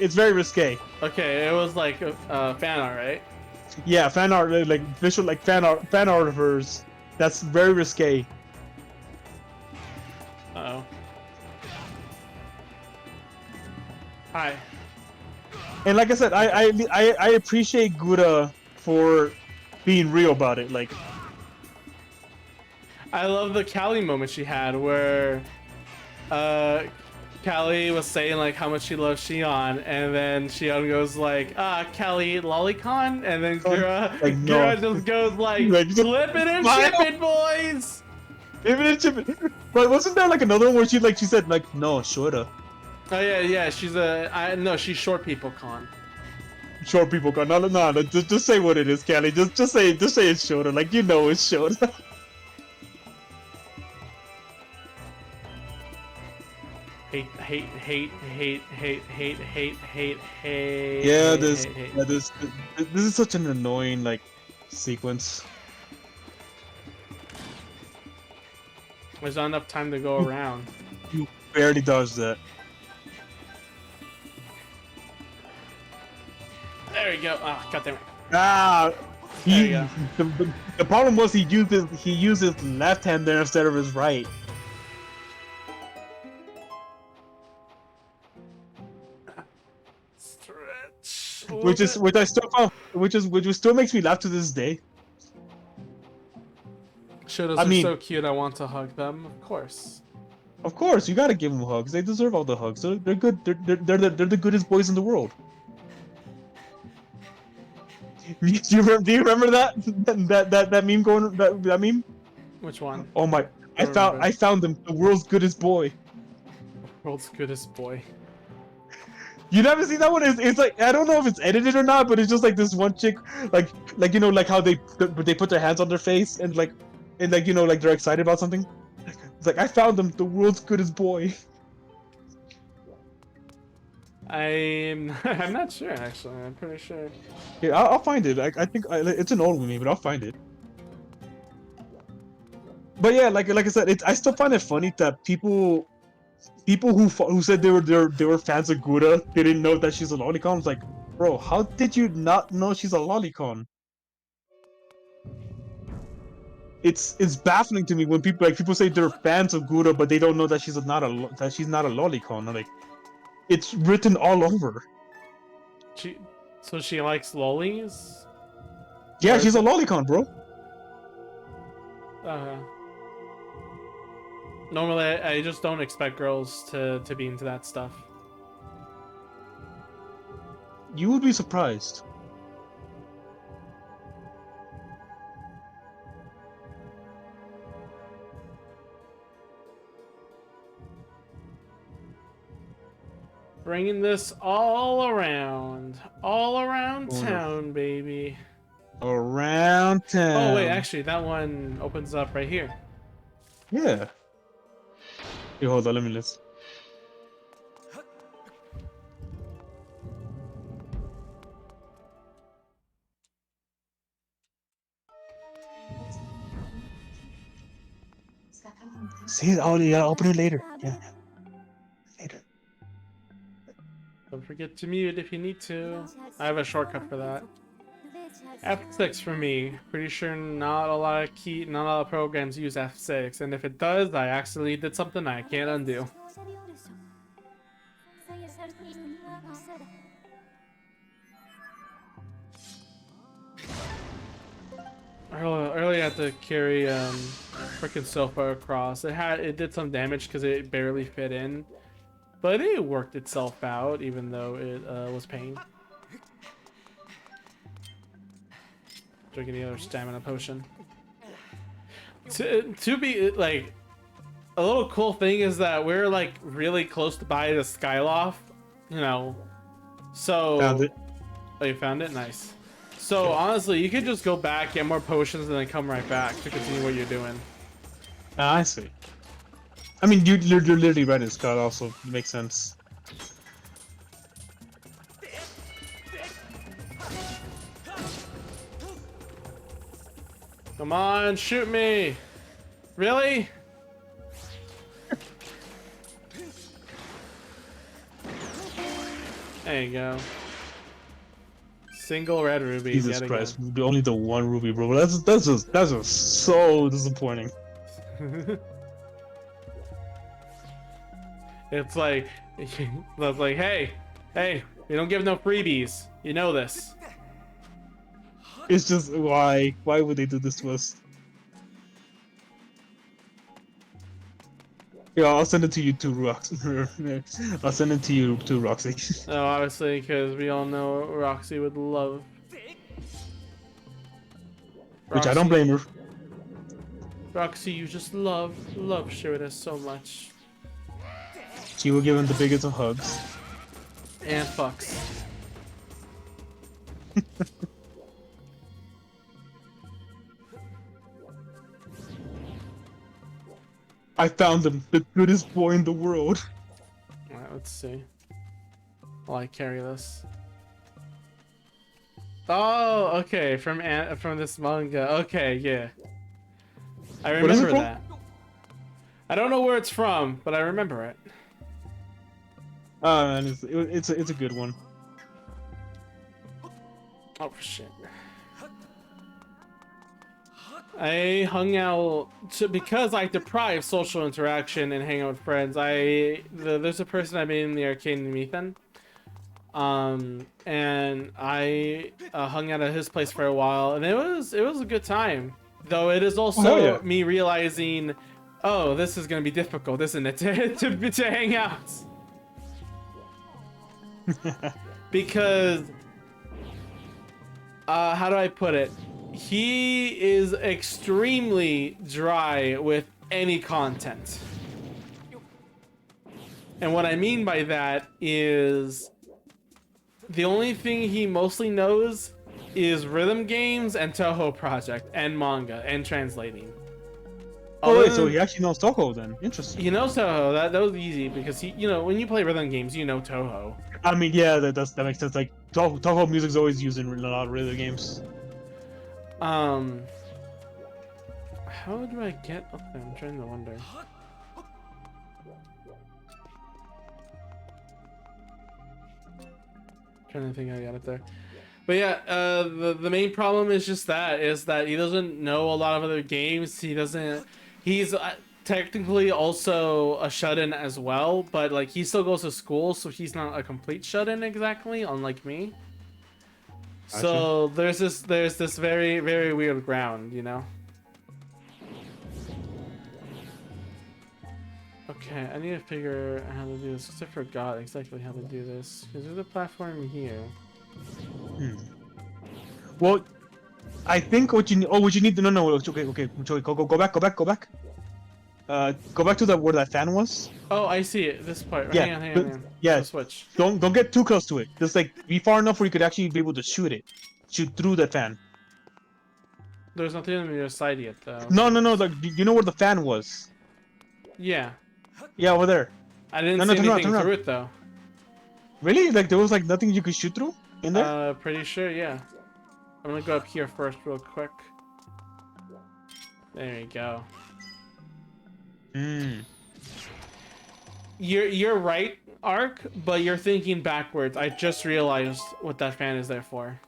it's very risque. Okay, it was like fan art, right? Yeah, fan art, like visual, like fan art of hers. That's very risque. Uh-oh. Hi. And like I said, I appreciate Gouda for being real about it. Like, I love the Callie moment she had where Callie was saying like how much she loves Shion, and then Shion goes like, Callie lolicon, and then Gura, like, no. Gura just goes like flip it and chip it, boys. Flip it and chip it. But wasn't there like another one where she said like, no, shorta. Oh yeah, she's she's short people con. Short people con. No, just say what it is, Callie. Just say it's shorta. Like, you know it's shorta. Hate. Yeah, this is such an annoying like sequence. There's not enough time to go around. You barely dodged that. There you go. Ah, goddamn it. The problem was he used his left hand there instead of his right. Stretch. Which still makes me laugh to this day. Shotos I mean, are so cute. I want to hug them. Of course. Of course, you gotta give them hugs. They deserve all the hugs. They're good. They're the goodest boys in the world. Do you remember that meme going that meme? Which one? Oh my! I found them. The world's goodest boy. World's goodest boy. You never seen that one? It's like, I don't know if it's edited or not, but it's just like this one chick, like you know, like how they put their hands on their face and like you know, like they're excited about something. It's like, I found them, the world's goodest boy. I'm not sure actually. I'm pretty sure. Yeah, I'll find it. I think it's an old movie, but I'll find it. But yeah, like I said, I still find it funny that people who said they were fans of Gura didn't know that she's a lolicon. It's like, bro, how did you not know she's a lolicon? It's baffling to me when people say they're fans of Gura, but they don't know that that she's not a lolicon. Like, it's written all over. She, so she likes lollies? Yeah, Or she's is a it- lolicon, bro. Uh, Normally, I just don't expect girls to be into that stuff. You would be surprised. Bringing this all around Oh, no. town, baby. Around town. Oh wait, actually, that one opens up right here. Yeah. Here, hold on, let me listen. See it? Oh, yeah, open it later. Yeah. Later. Don't forget to mute if you need to. I have a shortcut for that. F6 for me. Pretty sure not a lot of programs use F6, and if it does, I actually did something I can't undo. Earlier I had to carry freaking sofa across. It did some damage because it barely fit in, but it worked itself out even though it was pain. Drinking the other stamina potion. To be like, a little cool thing is that we're like really close by the Skyloft, you know. So Found it. Oh, you found it? Nice. So honestly, you could just go back, get more potions, and then come right back to continue what you're doing. Ah, I see. I mean, you're literally right. It's got also makes sense. Come on, shoot me! Really? There you go. Single red ruby. Jesus Christ, only the one ruby, bro. That's just so disappointing. It's like, it's like, hey, we don't give no freebies. You know this. It's just why would they do this to us? Yeah, I'll send it to you too, Roxy. I'll send it to you too, Roxy. Oh, obviously, because we all know Roxy would love. Which I don't blame her. Roxy, you just love Shirita so much. She will give him the biggest of hugs. And fucks. I found him, the goodest boy in the world. Alright, let's see. While I carry this. Oh, okay, from this manga. Okay, yeah. I What is it remember from? that. I don't know where it's from, but I remember it. And it's a good one. Oh shit. I hung out because I deprive social interaction and hang out with friends. There's a person I made in the arcade named Ethan. And I hung out at his place for a while, and it was a good time. Though it is also me realizing, oh, this is gonna be difficult, isn't it, to hang out? Because how do I put it? He is extremely dry with any content. And what I mean by that is the only thing he mostly knows is rhythm games and Toho Project and manga and translating. Oh wait, Other so than- he actually knows Toho then. Interesting. You know Toho. That was easy because when you play rhythm games, you know Toho. I mean, yeah, that makes sense. Like Toho music's always used in a lot of rhythm games. How do I get up there? I'm trying to wonder. Trying to think how I got up there. But yeah, the main problem is just that he doesn't know a lot of other games. He's technically also a shut-in as well, but like he still goes to school, so he's not a complete shut-in exactly, unlike me. So there's this very, very weird ground, you know. Okay, I need to figure out how to do this because I forgot exactly how to do this. Because there's a platform here. Well, I think what you need. Oh, what you need to no. Okay. Go back. Go back to where that fan was. Oh, I see it. This part. Yeah, Hang on. yeah. I'll switch. Don't get too close to it. Just like be far enough where you could actually be able to shoot through the fan. There's nothing on the other side yet, though. No. Like you know where the fan was? Yeah. Yeah, over there. I didn't No, see turn around, anything turn through around. it, though. Really? Like there was like nothing you could shoot through in there? Pretty sure, yeah. I'm gonna go up here first real quick. There you go. You're right, Ark, but you're thinking backwards. I just realized what that fan is there for.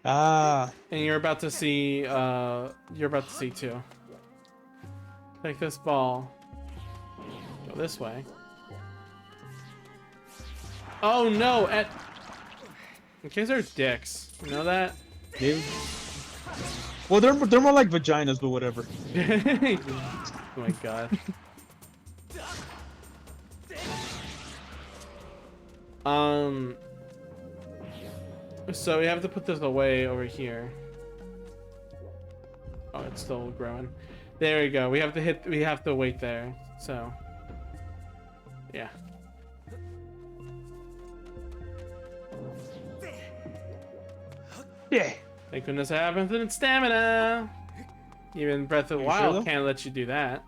Ah. And you're about to see too. Take this ball. Go this way. Oh no! In case they're dicks. You know that? Maybe. Well, they're more like vaginas, but whatever. Oh my god. So we have to put this away over here. Oh, it's still growing. There we go. We have to wait there. So yeah. Yeah. Thank goodness I have infinite stamina. Even Breath of the Wild sure, can't let you do that.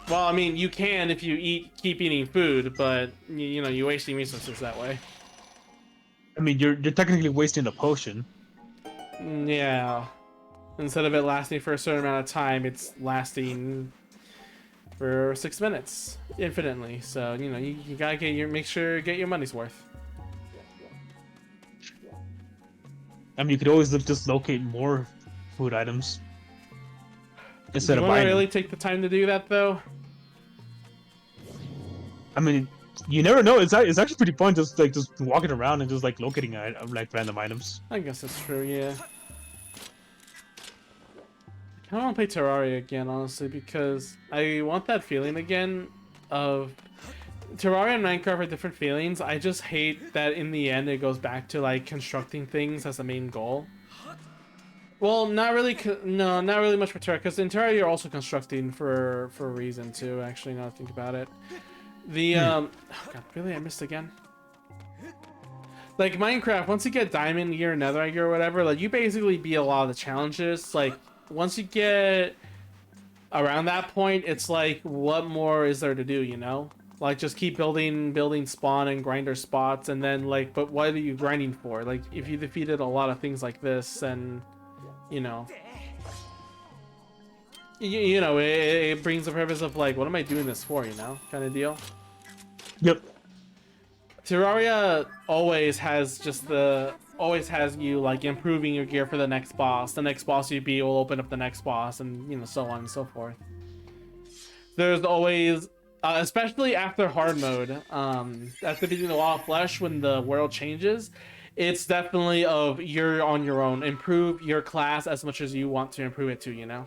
Well, I mean, you can if you keep eating food, but you're wasting resources that way. I mean, you're technically wasting a potion. Yeah. Instead of it lasting for a certain amount of time, it's lasting for 6 minutes infinitely. So you gotta make sure you get your money's worth. I mean, you could always just locate more food items instead Do of you want buying to really them. take the time to do that though? I mean, you never know. It's actually pretty fun just walking around and just like locating like random items. I guess that's true. Yeah. I don't want to play Terraria again, honestly, because I want that feeling again of Terraria and Minecraft are different feelings. I just hate that in the end it goes back to like constructing things as the main goal. Well, not really. No, not really much for Terraria, because in Terraria you're also constructing for a reason too. Actually, now that I think about it, oh God, really, I missed again. Like Minecraft, once you get Diamond Gear, Netherite Gear, or whatever, like you basically beat a lot of the challenges. Like once you get around that point, it's like, what more is there to do? Like just keep building spawn and grinder spots, and then like, but what are you grinding for? Like if you defeated a lot of things like this, and it brings the purpose of like, what am I doing this for? Kind of deal. Yep. Terraria always has you like improving your gear for the next boss. The next boss you beat will open up the next boss, and so on and so forth. There's always, especially after hard mode, at the beginning of Wild Flesh, when the world changes, it's definitely of you're on your own. Improve your class as much as you want to improve it to.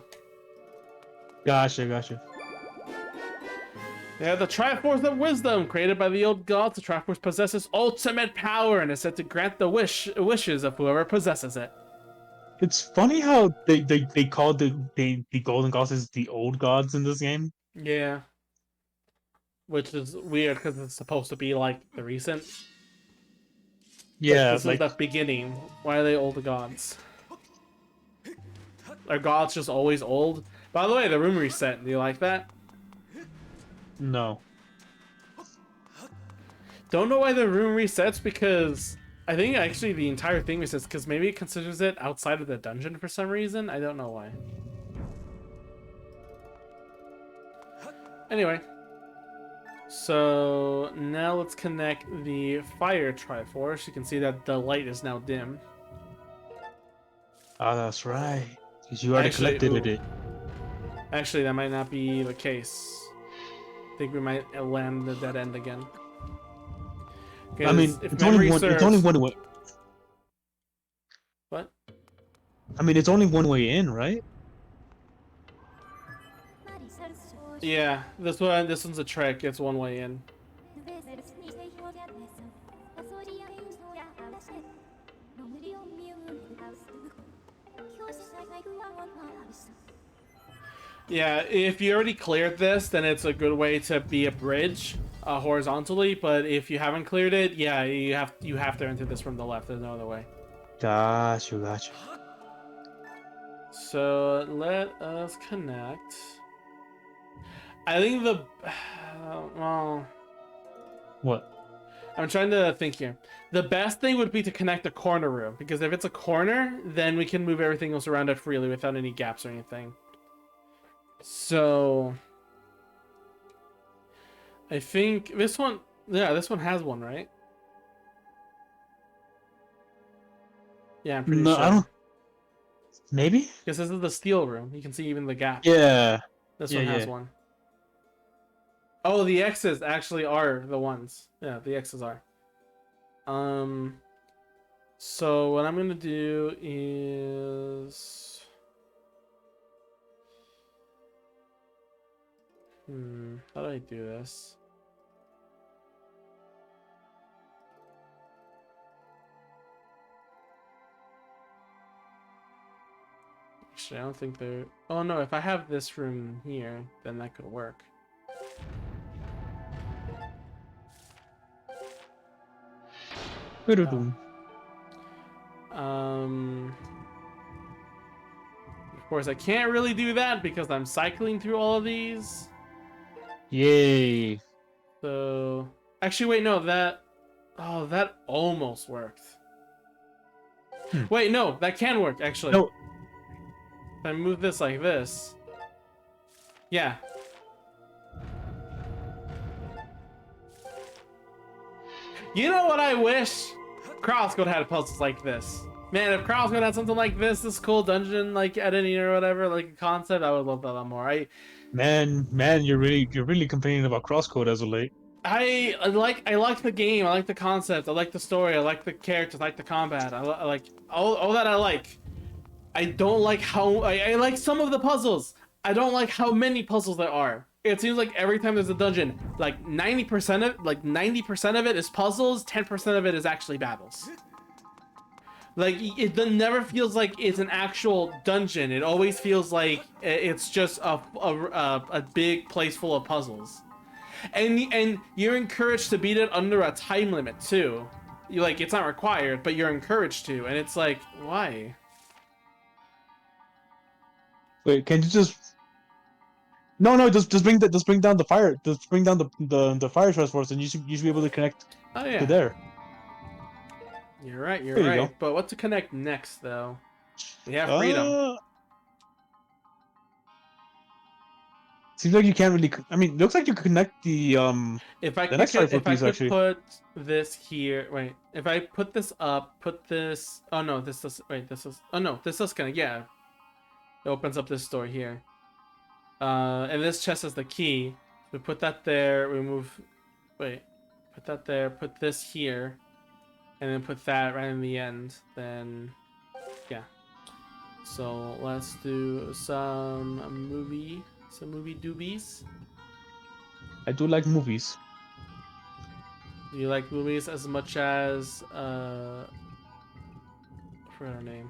Gotcha. Yeah, the Triforce of Wisdom, created by the old gods. The Triforce possesses ultimate power and is said to grant the wishes of whoever possesses it. It's funny how they called the golden gods as the old gods in this game. Yeah. Which is weird because it's supposed to be like the recent. Yeah, This is the beginning. Why are they old gods? Are gods just always old? By the way, the room reset. Do you like that? No. Don't know why the room resets, because I think actually the entire thing resets, because maybe it considers it outside of the dungeon for some reason. I don't know why. Anyway. So now let's connect the fire triforce. You can see that the light is now dim. Oh, that's right. Because you already Actually, collected ooh. it. Actually, that might not be the case. I think we might land the dead end again. I mean, if it's only memory one. serves... It's only one way. What? I mean, it's only one way in, right? Yeah, this one's a trick. It's one way in. Yeah, if you already cleared this, then it's a good way to be a bridge horizontally. But if you haven't cleared it, yeah, you have to enter this from the left. There's no other way. Gotcha. So let us connect. I think the well, What? I'm trying to think here. The best thing would be to connect a corner room, because if it's a corner, then we can move everything else around it freely without any gaps or anything. So I think this one, yeah, this one has one, right? Yeah, I'm pretty No, sure. I don't. Maybe. Because this is the steel room. You can see even the gap. Yeah. This one has one. Oh, the X's actually are the ones. Yeah, the X's are. So what I'm gonna do is, how do I do this? Actually, I don't think they're... Oh no, if I have this room here, then that could work. Of course, I can't really do that because I'm cycling through all of these. Yay. So, actually, wait, no, that almost worked. Wait, no, that can work, actually. No. If I move this like this. Yeah. You know what I wish? Crosscode had puzzles like this. Man, if Crosscode had something like this cool dungeon, like editing or whatever, like a concept, I would love that a lot more. Man, you're really complaining about crosscode as of late. I like the game. I like the concept. I like the story. I like the characters. I like the combat. I like all that. I like. I don't like how I like some of the puzzles. I don't like how many puzzles there are. It seems like every time there's a dungeon, like 90% of it is puzzles. 10% of it is actually battles. Like, it never feels like it's an actual dungeon. It always feels like it's just a big place full of puzzles. And you're encouraged to beat it under a time limit too. It's not required, but you're encouraged to, and it's like, why? Wait, can you just? No, just bring down the fire. Just bring down the fire force, and you should be able to connect to there. You're right. There you right. go. But what to connect next, though? We have freedom. Seems like you can't really. I mean, it looks like you can connect the If I the next fire if I piece could actually. put this here, wait. If I put this up, put this. Oh no, this is wait. This is. Oh no, this is gonna yeah. It opens up this door here. And this chest is the key. We put that there. We move. Wait. Put that there. Put this here. And then put that right in the end. Then, yeah. So let's do some movie doobies. I do like movies. Do you like movies as much as I forgot her name?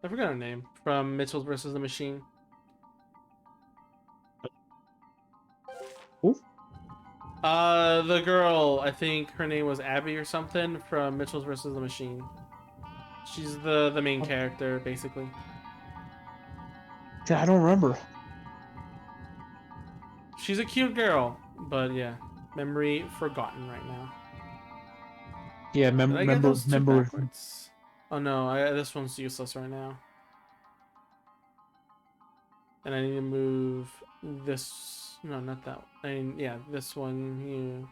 I forgot her name from Mitchell versus the Machine. Who? The girl, I think her name was Abby or something from Mitchell versus the Machine. She's the main character, basically. Yeah, I don't remember. She's a cute girl, but yeah, memory forgotten right now. Yeah, Did I get those two remember. backwards? Oh no, this one's useless right now. And I need to move this. No, not that one. I mean, yeah, this one here.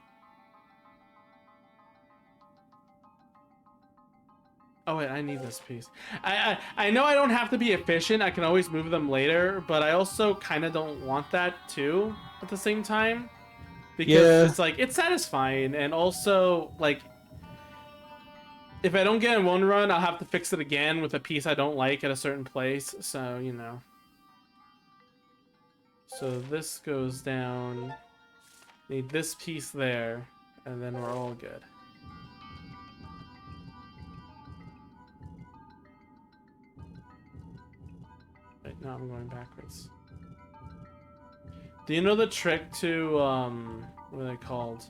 Oh wait, I need this piece. I know I don't have to be efficient. I can always move them later, but I also kind of don't want that too at the same time, because it's like it's satisfying, and also like if I don't get in one run, I'll have to fix it again with a piece I don't like at a certain place. So you know. So this goes down. Need this piece there, and then we're all good. Right now I'm going backwards. Do you know the trick to what are they called?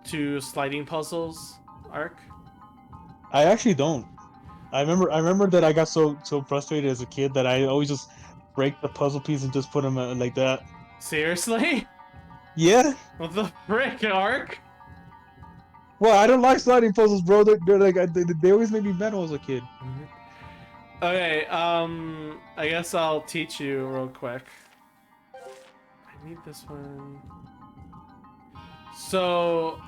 To sliding puzzles, Arc? I actually don't. I remember that I got so frustrated as a kid that I always just break the puzzle piece and just put them like that. Seriously? Yeah. What the frick, Arc? Well, I don't like sliding puzzles, bro. They're like they always made me mad when I was a kid. Okay, I guess I'll teach you real quick. I need this one. So,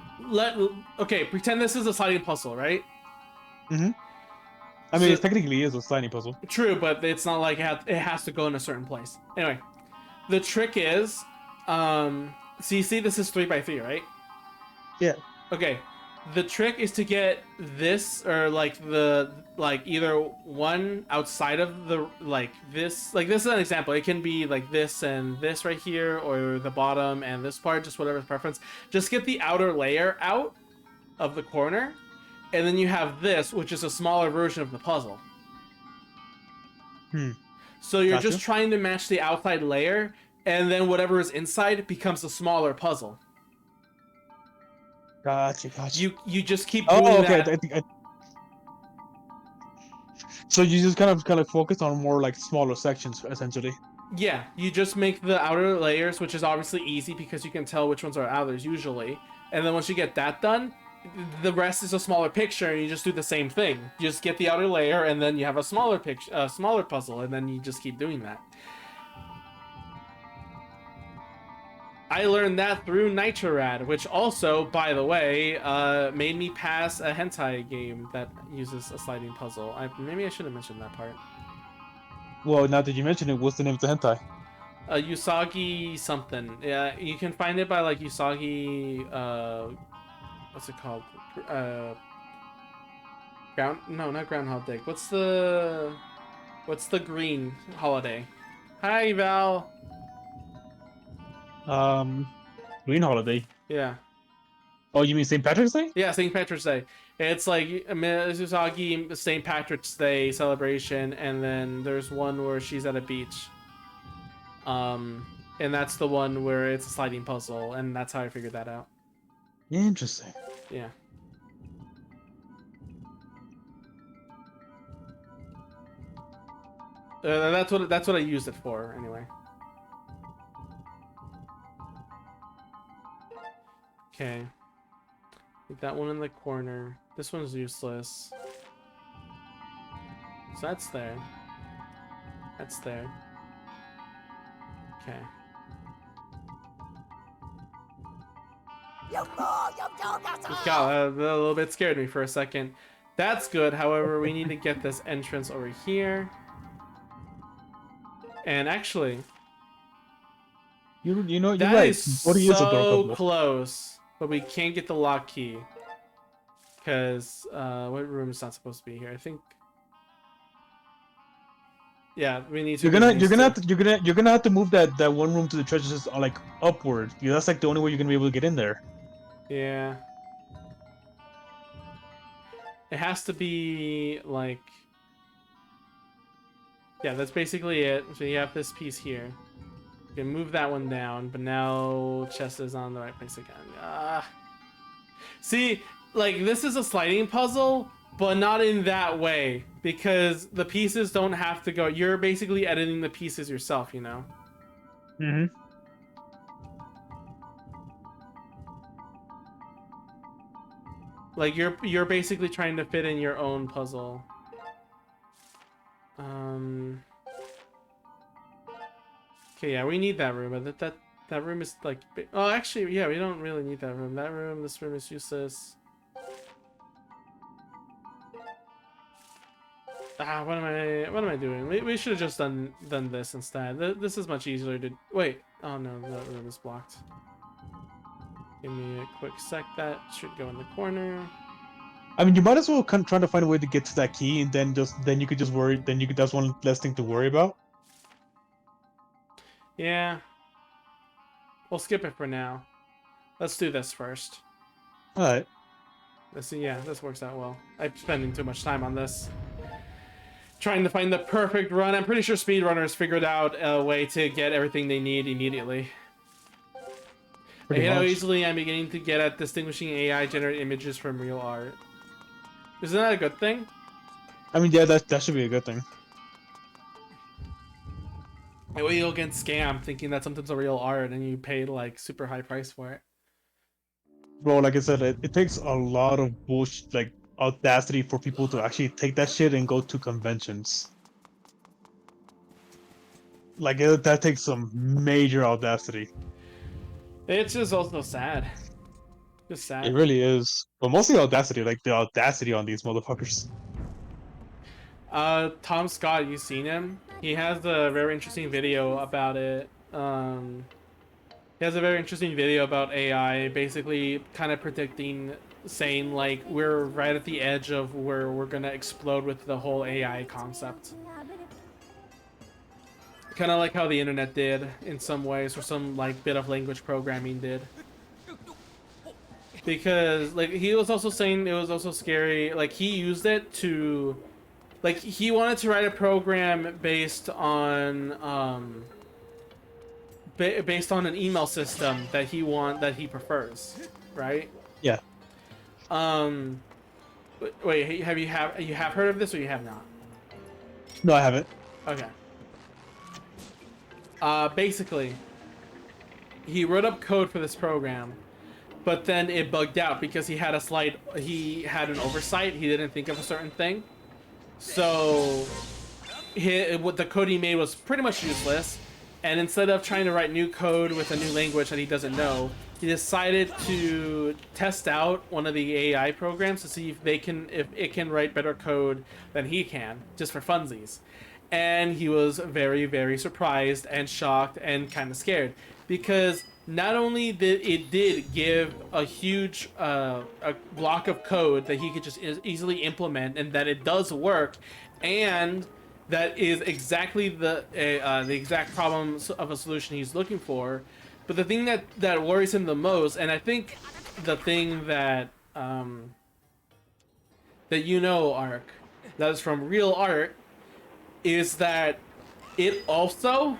okay, pretend this is a sliding puzzle, right? Mm-hmm. I mean, So, it technically is a sliding puzzle. True, but it's not like it has to go in a certain place. Anyway, the trick is, so you see this is 3x3, right? Yeah. Okay, the trick is to get this, or like either one outside of the this is an example. It can be like this and this right here, or the bottom and this part, just whatever preference. Just get the outer layer out of the corner, and then you have this, which is a smaller version of the puzzle. So you're just trying to match the outside layer, and then whatever is inside becomes a smaller puzzle. Gotcha. You just keep doing that. So you just kind of focus on more like smaller sections, essentially. Yeah, you just make the outer layers, which is obviously easy because you can tell which ones are outers usually. And then once you get that done, the rest is a smaller picture, and you just do the same thing. You just get the outer layer, and then you have a smaller picture, smaller puzzle, and then you just keep doing that. I learned that through Nitrorad, which also, by the way, made me pass a hentai game that uses a sliding puzzle. Maybe I should have mentioned that part. Well, now that you mention it, what's the name of the hentai? Usagi something. Yeah, you can find it by like Usagi. What's it called? No, not Groundhog Day. What's the green holiday? Hi, Val. Green Holiday. Yeah. Oh, you mean St. Patrick's Day? Yeah, St. Patrick's Day. It's like Usagi St. Patrick's Day celebration, and then there's one where she's at a beach. And that's the one where it's a sliding puzzle, and that's how I figured that out. Interesting. Yeah. That's what I used it for, anyway. Okay. Get that one in the corner. This one's useless. So that's there. That's there. Okay. God, a little bit scared me for a second. That's good. However, we need to get this entrance over here. And actually, you know, you're that right. is What is so close. But we can't get the lock key because what room is not supposed to be here? I think. Yeah, we need to. You're gonna have to move that one room to the treasure chest like upward. Yeah, that's like the only way you're gonna be able to get in there. Yeah. It has to be like. Yeah, that's basically it. So you have this piece here. You can move that one down, but now chest is on the right place again. See, like this is a sliding puzzle, but not in that way, because the pieces don't have to go. You're basically editing the pieces yourself, you know? Mm-hmm. Like you're basically trying to fit in your own puzzle. Okay, yeah, we need that room, but that room is like. Oh, actually, yeah, we don't really need that room. That room, this room is useless. Ah, what am I doing? We should have just done this instead. This is much easier to. Wait. Oh no, that room is blocked. Give me a quick sec. That should go in the corner. I mean, you might as well try to find a way to get to that key, and then you could just worry. Then you could that's one less thing to worry about. Yeah. We'll skip it for now. Let's do this first. All right. Let's see. Yeah, this works out well. I'm spending too much time on this. Trying to find the perfect run. I'm pretty sure speedrunners figured out a way to get everything they need immediately. I hate how easily I'm beginning to get at distinguishing AI generated images from real art. Isn't that a good thing? I mean, yeah, that should be a good thing. That way you'll get scammed thinking that something's a real art and you pay like super high price for it. Bro, like I said, it takes a lot of bullshit, like audacity for people to actually take that shit and go to conventions. Like that takes some major audacity. It's just also sad. Just sad. It really is. But mostly audacity, like the audacity on these motherfuckers. Tom Scott, you seen him? He has a very interesting video about it. He has a very interesting video about AI, basically kind of predicting, saying like we're right at the edge of where we're gonna explode with the whole AI concept. Kind of like how the internet did in some ways, or some like bit of language programming did. Because like he was also saying it was also scary. Like he used it to, like he wanted to write a program based on based on an email system that he prefers, right? Yeah. Wait, you have heard of this or you have not? No, I haven't. Okay. Basically, he wrote up code for this program, but then it bugged out because he had an oversight. He didn't think of a certain thing, so what the code he made was pretty much useless. And instead of trying to write new code with a new language that he doesn't know, he decided to test out one of the AI programs to see if it can write better code than he can, just for funsies. And he was very, very surprised and shocked and kind of scared, because not only did it give a huge a block of code that he could just easily implement, and that it does work, and that is exactly the exact problem of a solution he's looking for. But the thing that worries him the most, and I think the thing that Ark, that is from real art, is that it also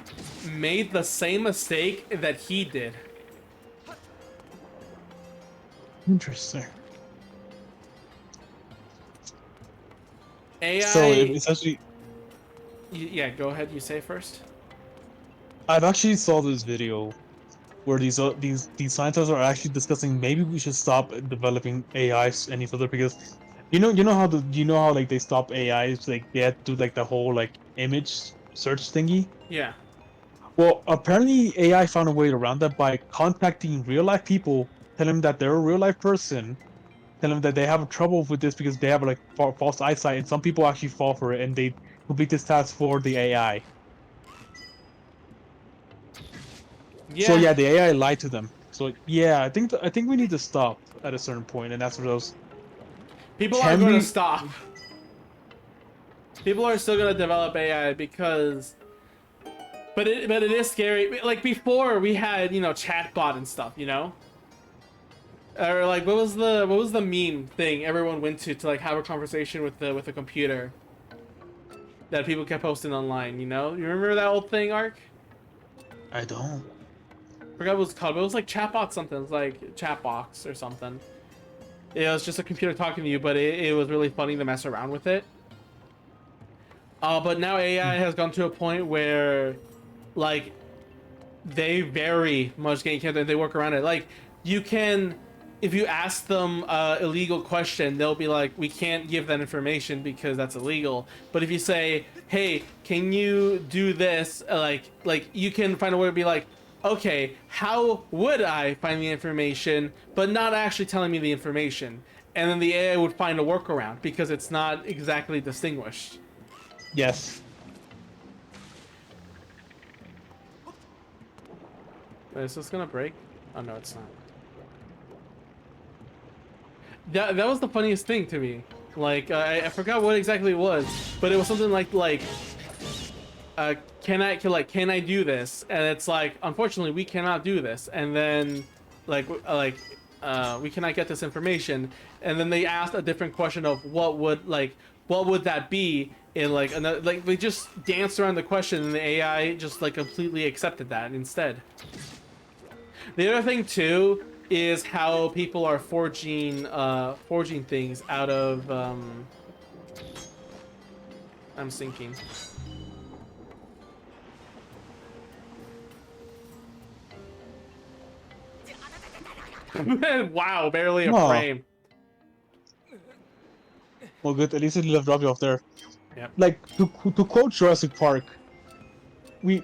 made the same mistake that he did. Interesting. AI. So it's actually. Yeah, go ahead. You say first. I've actually saw this video where these scientists are actually discussing maybe we should stop developing AIs any further, because you know how like they stop AIs, like they had to do like the whole like image search thingy. Yeah. Well, apparently AI found a way around that by contacting real life people, tell them that they're a real life person, tell them that they have trouble with this because they have like false eyesight, and some people actually fall for it and they complete this task for the AI. Yeah. So yeah, the AI lied to them. So yeah, I think we need to stop at a certain point, and that's what those People are going to stop. People are still going to develop AI because, but it is scary. Like before, we had chatbot and stuff, or like what was the meme thing everyone went to like have a conversation with the computer that people kept posting online. You remember that old thing, Ark? I don't. I forgot what it was called, but it was like chatbot something. It was like Chatbox or something. It was just a computer talking to you, but it was really funny to mess around with it. But now AI has gone to a point where, like, they very much get and they work around it. Like, you can, if you ask them a illegal question, they'll be like, we can't give that information because that's illegal. But if you say, hey, can you do this? Like you can find a way to be like, okay, how would I find the information, but not actually telling me the information? And then the AI would find a workaround because it's not exactly distinguished. Yes. Wait, is this gonna break? Oh no, it's not. That was the funniest thing to me. Like I forgot what exactly it was, but it was something like can I do this? And it's like, unfortunately we cannot do this. And then we cannot get this information. And then they asked a different question of what would that be? In like another, like they just danced around the question and the AI just like completely accepted that instead. The other thing too is how people are forging things out of I'm sinking. Wow, barely a frame. Well, good. At least it left drop you off there. Yep. Like to quote Jurassic Park, we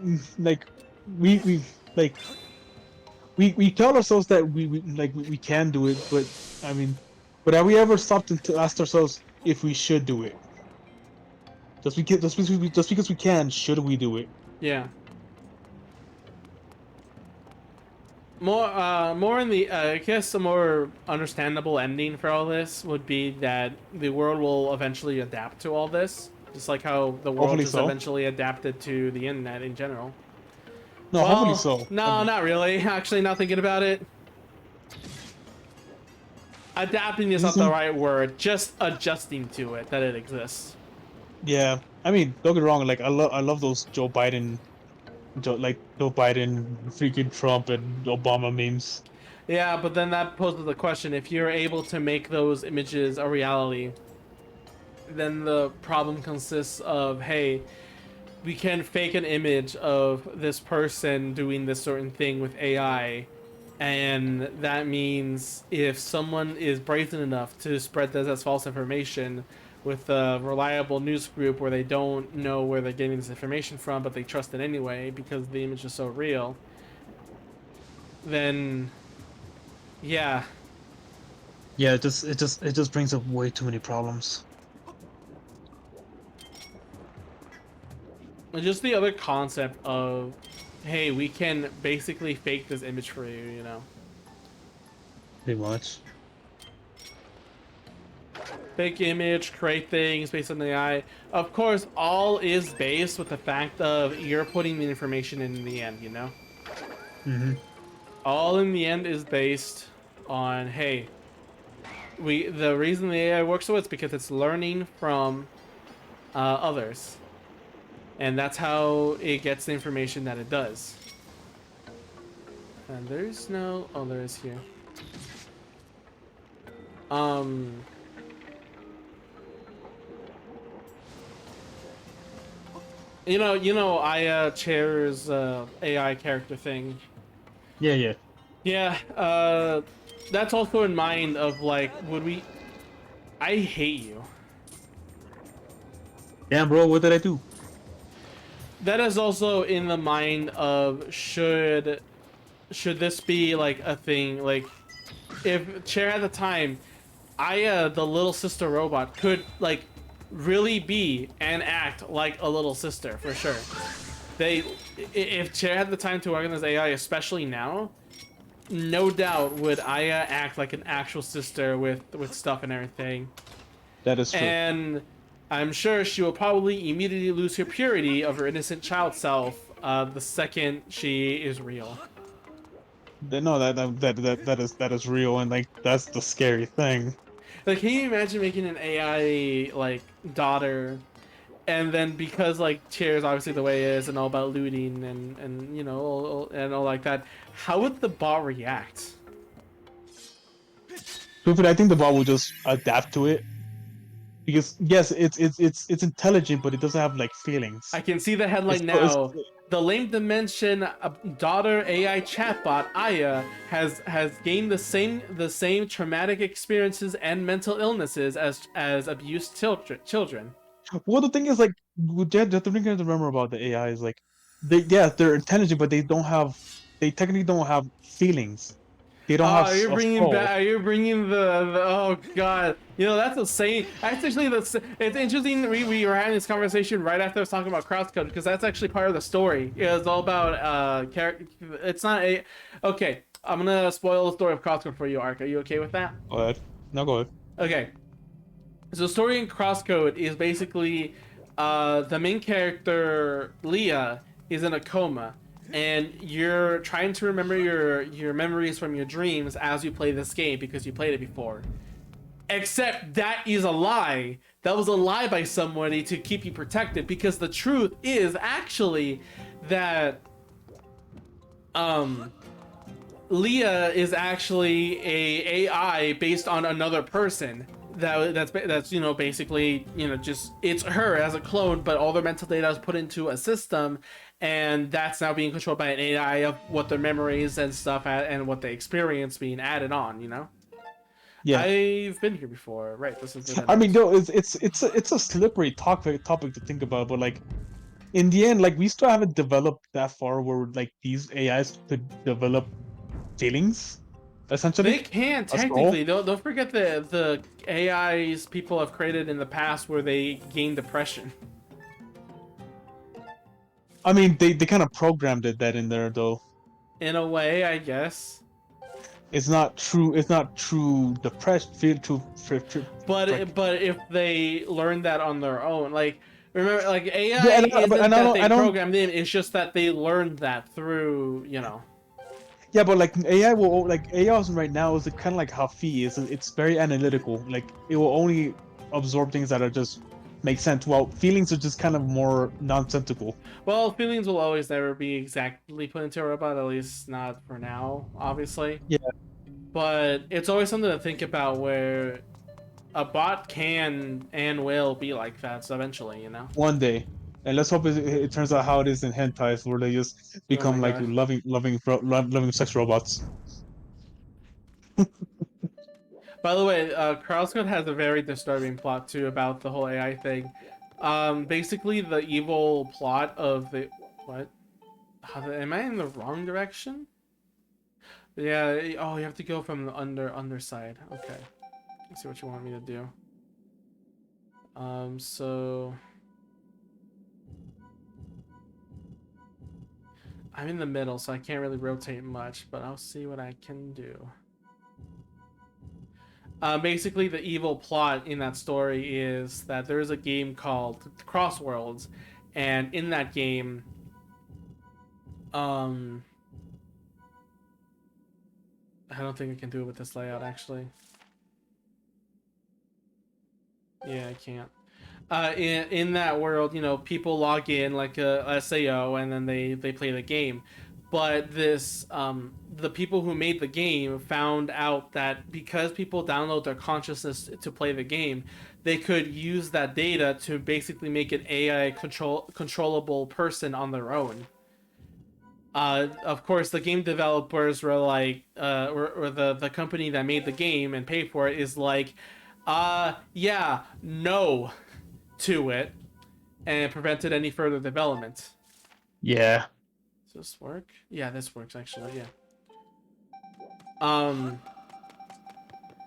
tell ourselves that we can do it, but I mean, but have we ever stopped to ask ourselves if we should do it? Just because we can, should we do it? Yeah. More in the I guess a more understandable ending for all this would be that the world will eventually adapt to all this, just like how the world Hopefully just so. eventually adapted to the internet in general. No, Well, hopefully so. No, not really. Actually, not thinking about it. Adapting is not the right word. Just adjusting to it, that it exists. Yeah, I mean, don't get me wrong. Like, I love those Joe Biden, freaking Trump and Obama memes. Yeah, but then that poses the question: if you're able to make those images a reality, then the problem consists of, hey, we can fake an image of this person doing this certain thing with AI, and that means if someone is brazen enough to spread this as false information with a reliable news group where they don't know where they're getting this information from, but they trust it anyway because the image is so real, then yeah. Yeah, it just brings up way too many problems. Just the other concept of, hey, we can basically fake this image for you, you know? Pretty much. Fake image, create things based on the AI. Of course, all is based with the fact of you're putting the information in the end, you know? Mm-hmm. All in the end is based on, hey, the reason the AI works so it's because it's learning from others. And that's how it gets the information that it does. And there's no... Oh, there is here. You know, Aya Chair's AI character thing. Yeah. Yeah, that's also in mind of, like, would we... I hate you. Damn, bro, what did I do? That is also in the mind of should this be like a thing, like if Chair at the time, Aya the little sister robot could like really be and act like a little sister for sure. If Chair had the time to organize AI, especially now, no doubt would Aya act like an actual sister with stuff and everything. That is true. And I'm sure she will probably immediately lose her purity of her innocent child self the second she is real. No, that is real, and like that's the scary thing. Like, can you imagine making an AI like daughter, and then because like Chair's obviously the way it is and all about looting and you know and all like that, how would the bot react? Truthfully, I think the bot will just adapt to it because yes, it's intelligent, but it doesn't have like feelings. I can see the It's, headline it's now. The lame dimension daughter AI chatbot Aya has gained the same traumatic experiences and mental illnesses as abused children. well, the thing is like the thing to remember about the AI is like they're intelligent, but they technically don't have feelings. They don't have Oh, you're a bringing soul. back. You're bringing the. Oh God. You know that's a saying. Actually, it's interesting. We were having this conversation right after I was talking about crosscode because that's actually part of the story. It's all about character. It's not a. Okay, I'm gonna spoil the story of crosscode for you, Ark. Are you okay with that? Go ahead. No, go ahead. Okay. So the story in crosscode is basically, the main character Leah is in a coma and you're trying to remember your memories from your dreams as you play this game because you played it before. Except that is a lie. That was a lie by somebody to keep you protected because the truth is actually that Leah is actually a AI based on another person. That's basically just it's her as a clone, but all their mental data is put into a system, and that's now being controlled by an AI of what their memories and stuff and what they experience being added on. Yeah. I've been here before, right? This is the I mean, no, it's a slippery topic to think about, but like in the end, like we still haven't developed that far where like these AIs could develop feelings, essentially. They can A soul. technically. Don't forget the AIs people have created in the past where they gain depression. I mean, they kind of programmed that in there though. In a way, I guess. It's not true. It's not true. Depressed feel to. But if they learn that on their own, like remember, like AI Yeah, isn't but that they I don't. programmed in. It's just that they learned that through. Yeah, but like AI will like AI right now is kind of like how Phi is. It's very analytical. Like it will only absorb things that are just make sense. While feelings are just kind of more nonsensical. Well, feelings will always never be exactly put into a robot. At least not for now, obviously. Yeah. But it's always something to think about where a bot can and will be like that eventually. One day. And let's hope it turns out how it is in hentais, where they just Oh my become like God. loving sex robots. By the way, Crosscode has a very disturbing plot too about the whole AI thing. Basically, the evil plot of the what? Am I in the wrong direction? Yeah. Oh, you have to go from the underside. Okay. Let's see what you want me to do. So I'm in the middle, so I can't really rotate much, but I'll see what I can do. Basically, the evil plot in that story is that there is a game called Crossworlds, and in that game, I don't think I can do it with this layout, actually. Yeah, I can't. In that world, people log in like a SAO, and then they play the game. But the people who made the game found out that because people download their consciousness to play the game, they could use that data to basically make an AI controllable person on their own. Of course, the game developers were like, or the company that made the game and paid for it is like, yeah, no to it, and prevented any further development. Yeah. Does this work? Yeah, this works actually, yeah.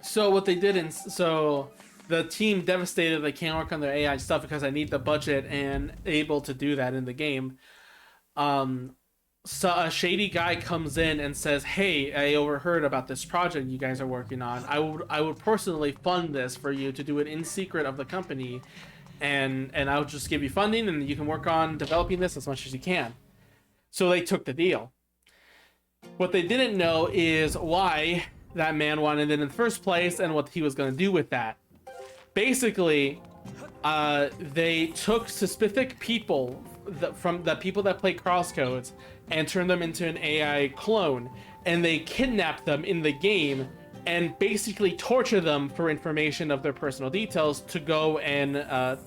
So what they did so the team devastated they can't work on their AI stuff because I need the budget and able to do that in the game. So a shady guy comes in and says, "Hey, I overheard about this project you guys are working on. I would personally fund this for you to do it in secret of the company, and I'll just give you funding and you can work on developing this as much as you can." So they took the deal. What they didn't know is why that man wanted it in the first place and what he was going to do with that. Basically, they took specific people from the people that play Crosscodes and turned them into an AI clone, and they kidnapped them in the game and basically torture them for information of their personal details to go and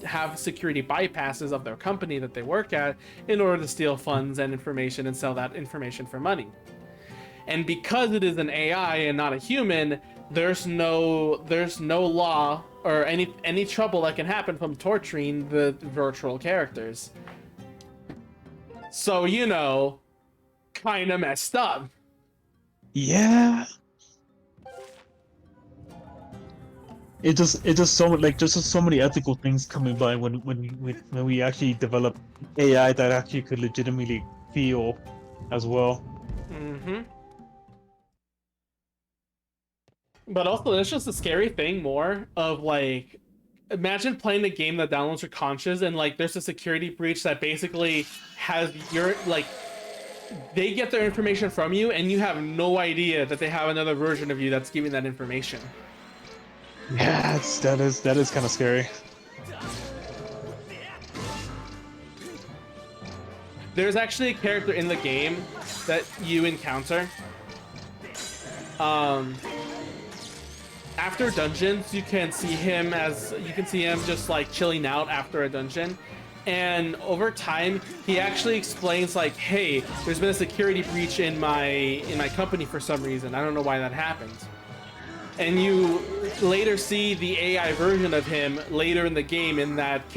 have security bypasses of their company that they work at in order to steal funds and information and sell that information for money. And because it is an AI and not a human, there's no law or any trouble that can happen from torturing the virtual characters. So, you know, kind of messed up. Yeah. It just so like just so many ethical things coming by when we actually develop AI that actually could legitimately feel as well. Mm-hmm. But also, there's just a scary thing more of like, imagine playing a game that downloads your conscious and like there's a security breach that basically has your like, they get their information from you and you have no idea that they have another version of you that's giving that information. Yeah, that is kind of scary. There's actually a character in the game that you encounter. After dungeons, you can see him just like chilling out after a dungeon. And over time, he actually explains like, hey, there's been a security breach in my company for some reason. I don't know why that happened. And you later see the AI version of him later in the game in that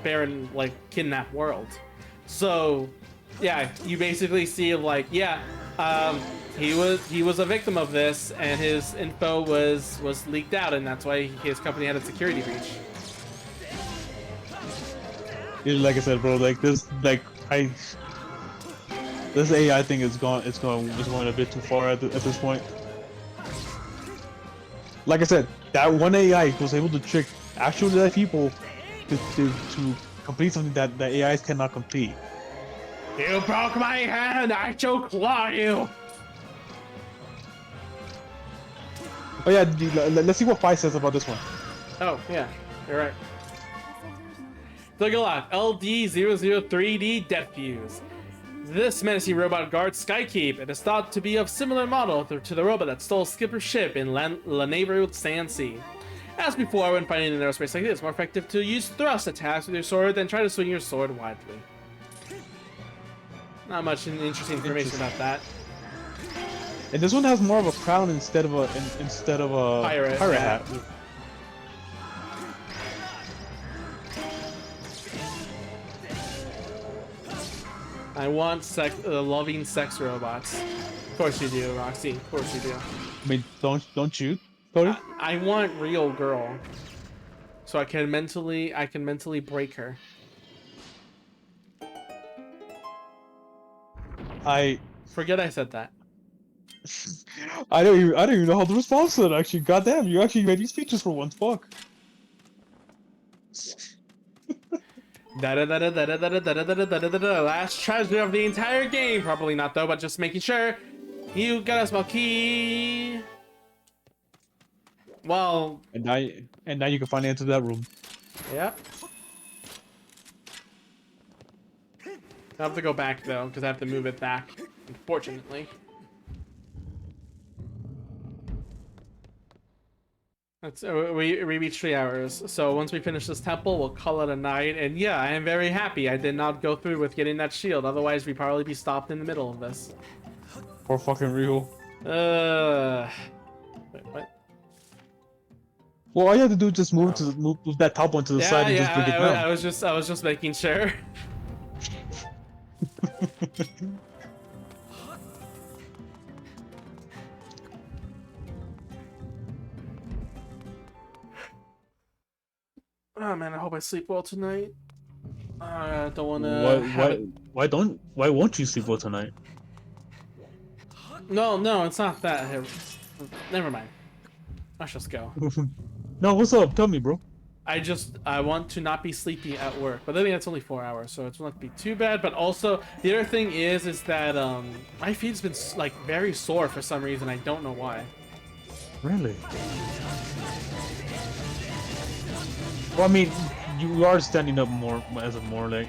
barren like kidnap world. So yeah, you basically see like, yeah, he was a victim of this and his info was leaked out, and that's why his company had a security breach. Like I said, bro, like this AI thing is going a bit too far at this point. Like I said, that one AI was able to trick actual dead people to complete something that AIs cannot complete. You broke my hand, I shall claw you. Oh yeah, let's see what Fi says about this one. Oh yeah, you're right. Look a lot. LD003D Death Fuse. This menacing robot guards Skykeep. It is thought to be of similar model to the robot that stole Skipper's ship in La Neighborhood Sand Sea. As before, when fighting in aerospace like this, it's more effective to use thrust attacks with your sword than try to swing your sword widely. Not much interesting information about that. And this one has more of a crown instead of a pirate hat. I want loving sex robots. Of course you do, Roxy. Of course you do. I mean, don't you, Cody? I want real girl, so I can mentally break her. Forget I said that. I don't even know how to respond to that. Actually, goddamn, you actually made these speeches for once. Fuck. Last treasure of the entire game. Probably not though, but just making sure. You got a small key. Well. And now you can finally enter that room. Yep. I have to go back though, because I have to move it back. Unfortunately. That's we reached 3 hours. So once we finish this temple, we'll call it a night. And yeah, I am very happy I did not go through with getting that shield. Otherwise, we'd probably be stopped in the middle of this. For fucking real. Wait, what? Well, all you have to do is just move that top one to the side and just bring it down. I was just making sure. Oh man, I hope I sleep well tonight. I don't want to. Why won't you sleep well tonight? No, it's not that. Never mind. Let's just go. No, what's up? Tell me, bro. I want to not be sleepy at work, but I think that's only 4 hours, so it's not be too bad. But also, the other thing is that my feet's been like very sore for some reason. I don't know why. Really? Well, I mean, you are standing up more as of more like.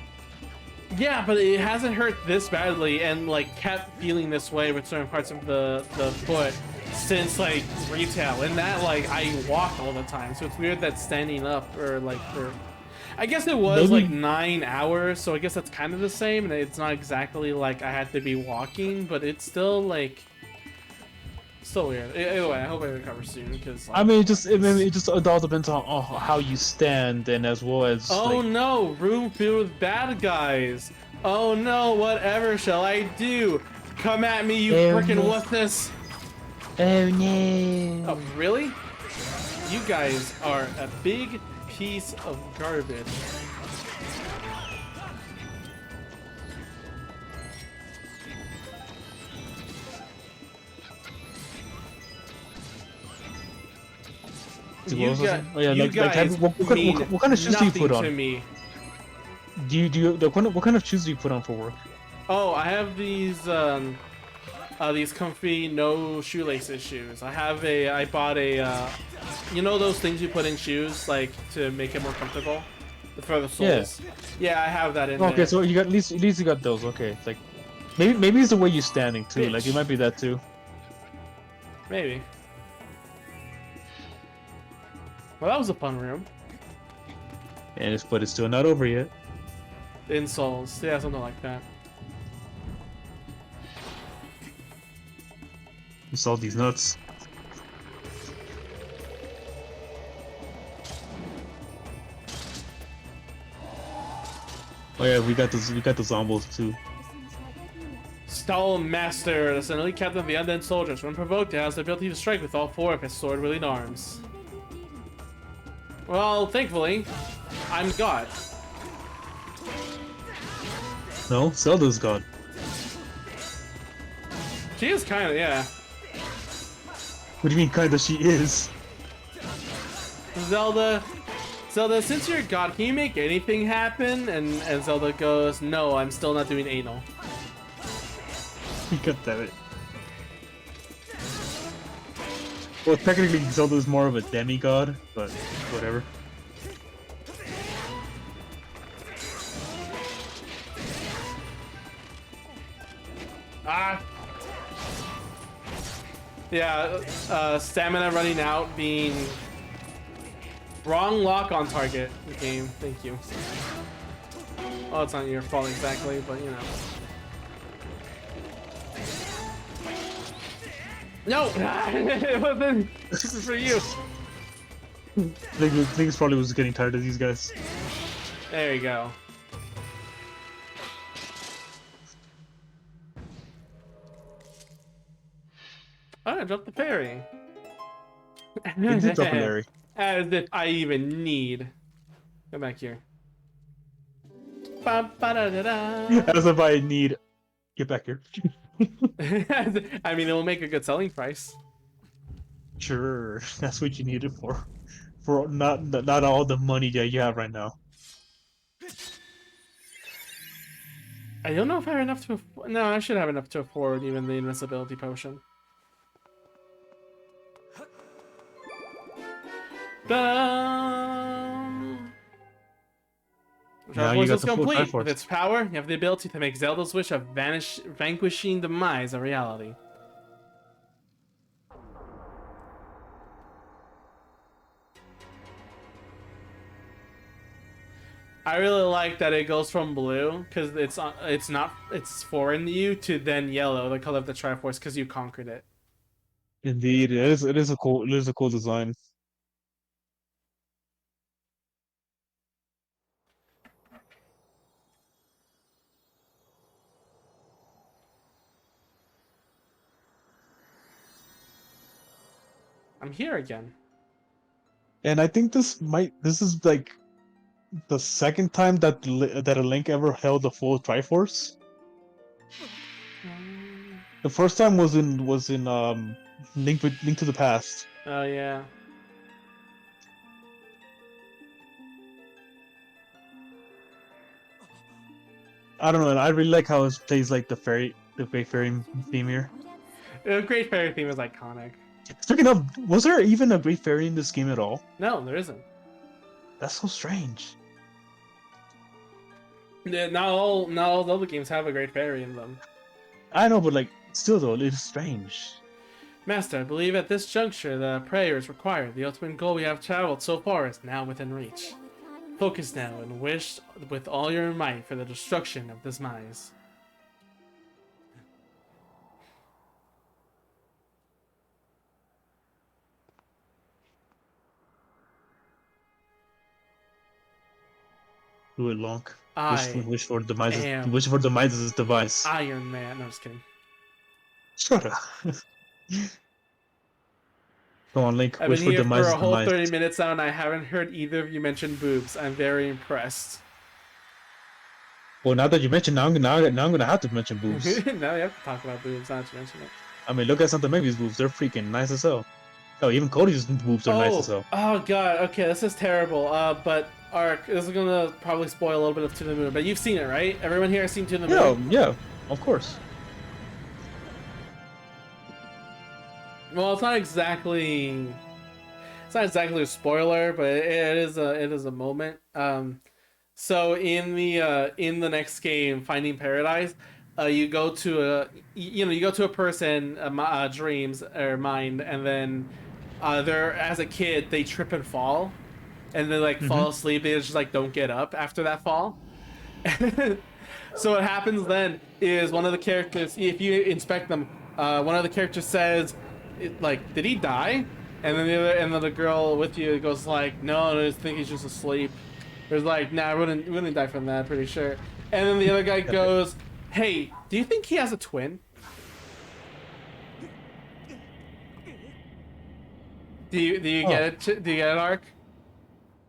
Yeah, but it hasn't hurt this badly, and like kept feeling this way with certain parts of the foot since like retail. And that like I walk all the time, so it's weird that standing up or like for. I guess it was Maybe- like 9 hours, so I guess that's kind of the same, and it's not exactly like I had to be walking, but it's still like still weird. Either way, I hope I recover soon because. Like, I mean, it just all depends on how you stand and as well as. oh like, no, room filled with bad guys. Oh no, whatever shall I do? Come at me, you Oh, frickin' no. wussness. Oh no. Oh, really? You guys are a big piece of garbage. What was I saying? Oh, yeah, you like, guys what kind of shoes do you put nothing to on? me. What kind of shoes do you put on for work? Oh, I have these comfy no shoelaces shoes. I bought a you know those things you put in shoes like to make it more comfortable for the soles. Yeah, I have that in there. Okay, so you got at least you got those. Okay, it's like maybe it's the way you're standing too. Like it Bitch. might be that too. Maybe. Well, that was a fun room. But it's still not over yet. Insoles, yeah, something like that. You saw these nuts. Oh yeah, we got the zombos too. Stall Master, that's an elite captain of the undead soldiers. When provoked, it has the ability to strike with all 4 of his sword-wielding arms. Well, thankfully, I'm God. No, Zelda's gone. She is kind of, yeah. What do you mean, kinda? She is. Zelda, since you're God, can you make anything happen? And Zelda goes, no, I'm still not doing anal. God damn it. Well, technically, Zelda's more of a demigod, but whatever. Ah! Yeah, stamina running out being... Wrong lock on target game, thank you. Oh, it's not your fault exactly, but you know. No! It wasn't! This is for you! I think it's probably was getting tired of these guys. There you go. Oh, I dropped the parry. It did drop a Larry. As if I even need. Come back here. Ba-ba-da-da-da. As if I need. Get back here. I mean, it'll make a good selling price. Sure, that's what you need it for. For not all the money that you have right now. I don't know if I have enough to afford. No, I should have enough to afford even the invincibility potion. Dun! Now you got the full complete. Triforce. With its power, you have the ability to make Zelda's wish of vanquishing demise a reality. I really like that it goes from blue because it's foreign to you to then yellow, the color of the Triforce, because you conquered it. Indeed, it is a cool design. I'm here again. And I think this is like the second time that a Link ever held the full Triforce. The first time was in Link to the Past. Oh yeah. I don't know, and I really like how it plays like the Great Fairy theme here. The Great Fairy theme is iconic. Speaking of, was there even a Great Fairy in this game at all? No, there isn't. That's so strange. Yeah, not all the other games have a great fairy in them. I know, but like, still though, it's strange. Master, I believe at this juncture the prayer is required. The ultimate goal we have traveled so far is now within reach. Focus now and wish with all your might for the destruction of this maze. Do it long. I Wish for demise. am Wish for demise device. Iron Man. No, I'm just kidding. Shut up. Come on, Link. I've Wish been for here for demise a whole demise. 30 minutes now and I haven't heard either of you mention boobs. I'm very impressed. Well, now that you mentioned, now I'm gonna have to mention boobs. Now we have to talk about boobs, not to mention it. I mean, look at Santa Maybe's boobs. They're freaking nice as hell. Oh, even Cody's boobs are nice as hell. Oh god, okay, this is terrible. But Ark, this is gonna probably spoil a little bit of To the Moon, but you've seen it, right? Everyone here has seen To the Moon? Yeah, of course. Well, it's not exactly a spoiler, but it is a moment. So in the next game, Finding Paradise, you go to a person, dreams or mind, and then they're as a kid they trip and fall, and they like fall asleep. They just like don't get up after that fall. So what happens then is one of the characters, if you inspect them, one of the characters says, like, did he die? And then the girl with you goes like, no, I think he's just asleep. There's like, nah, we wouldn't die from that, pretty sure. And then the other guy goes, hey, do you think he has a twin? Do you get it? Do you get it, Ark?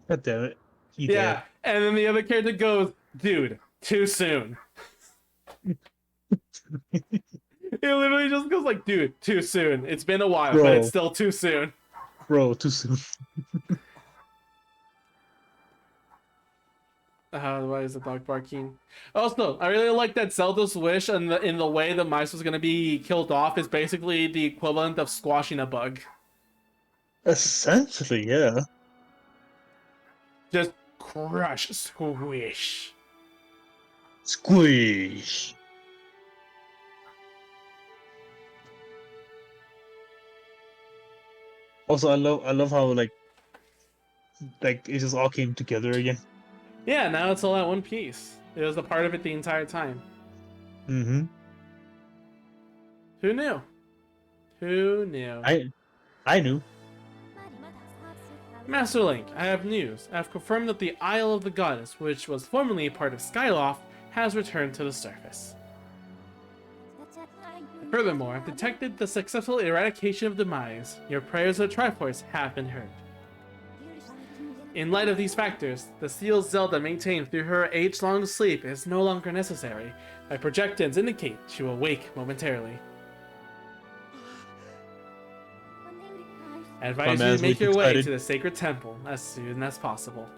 God damn it. He Yeah. And then the other character goes, dude, too soon. It literally just goes like, dude, too soon. It's been a while, but it's still too soon. Bro, too soon. Why is the dog barking? Also, I really like that Zelda's wish and in the way the mice was gonna be killed off is basically the equivalent of squashing a bug. Essentially, yeah. Just crush, squish. Squish. Also, I love how like it just all came together again. Yeah, now it's all at one piece. It was a part of it the entire time. Mm-hmm. Who knew? Who knew? I knew. Master Link, I have news. I have confirmed that the Isle of the Goddess, which was formerly a part of Skyloft, has returned to the surface. Furthermore, I've detected the successful eradication of demise. Your prayers of Triforce have been heard. In light of these factors, the seal Zelda maintained through her age-long sleep is no longer necessary. My projections indicate she will wake momentarily. I advise you to make your way to the sacred temple as soon as possible.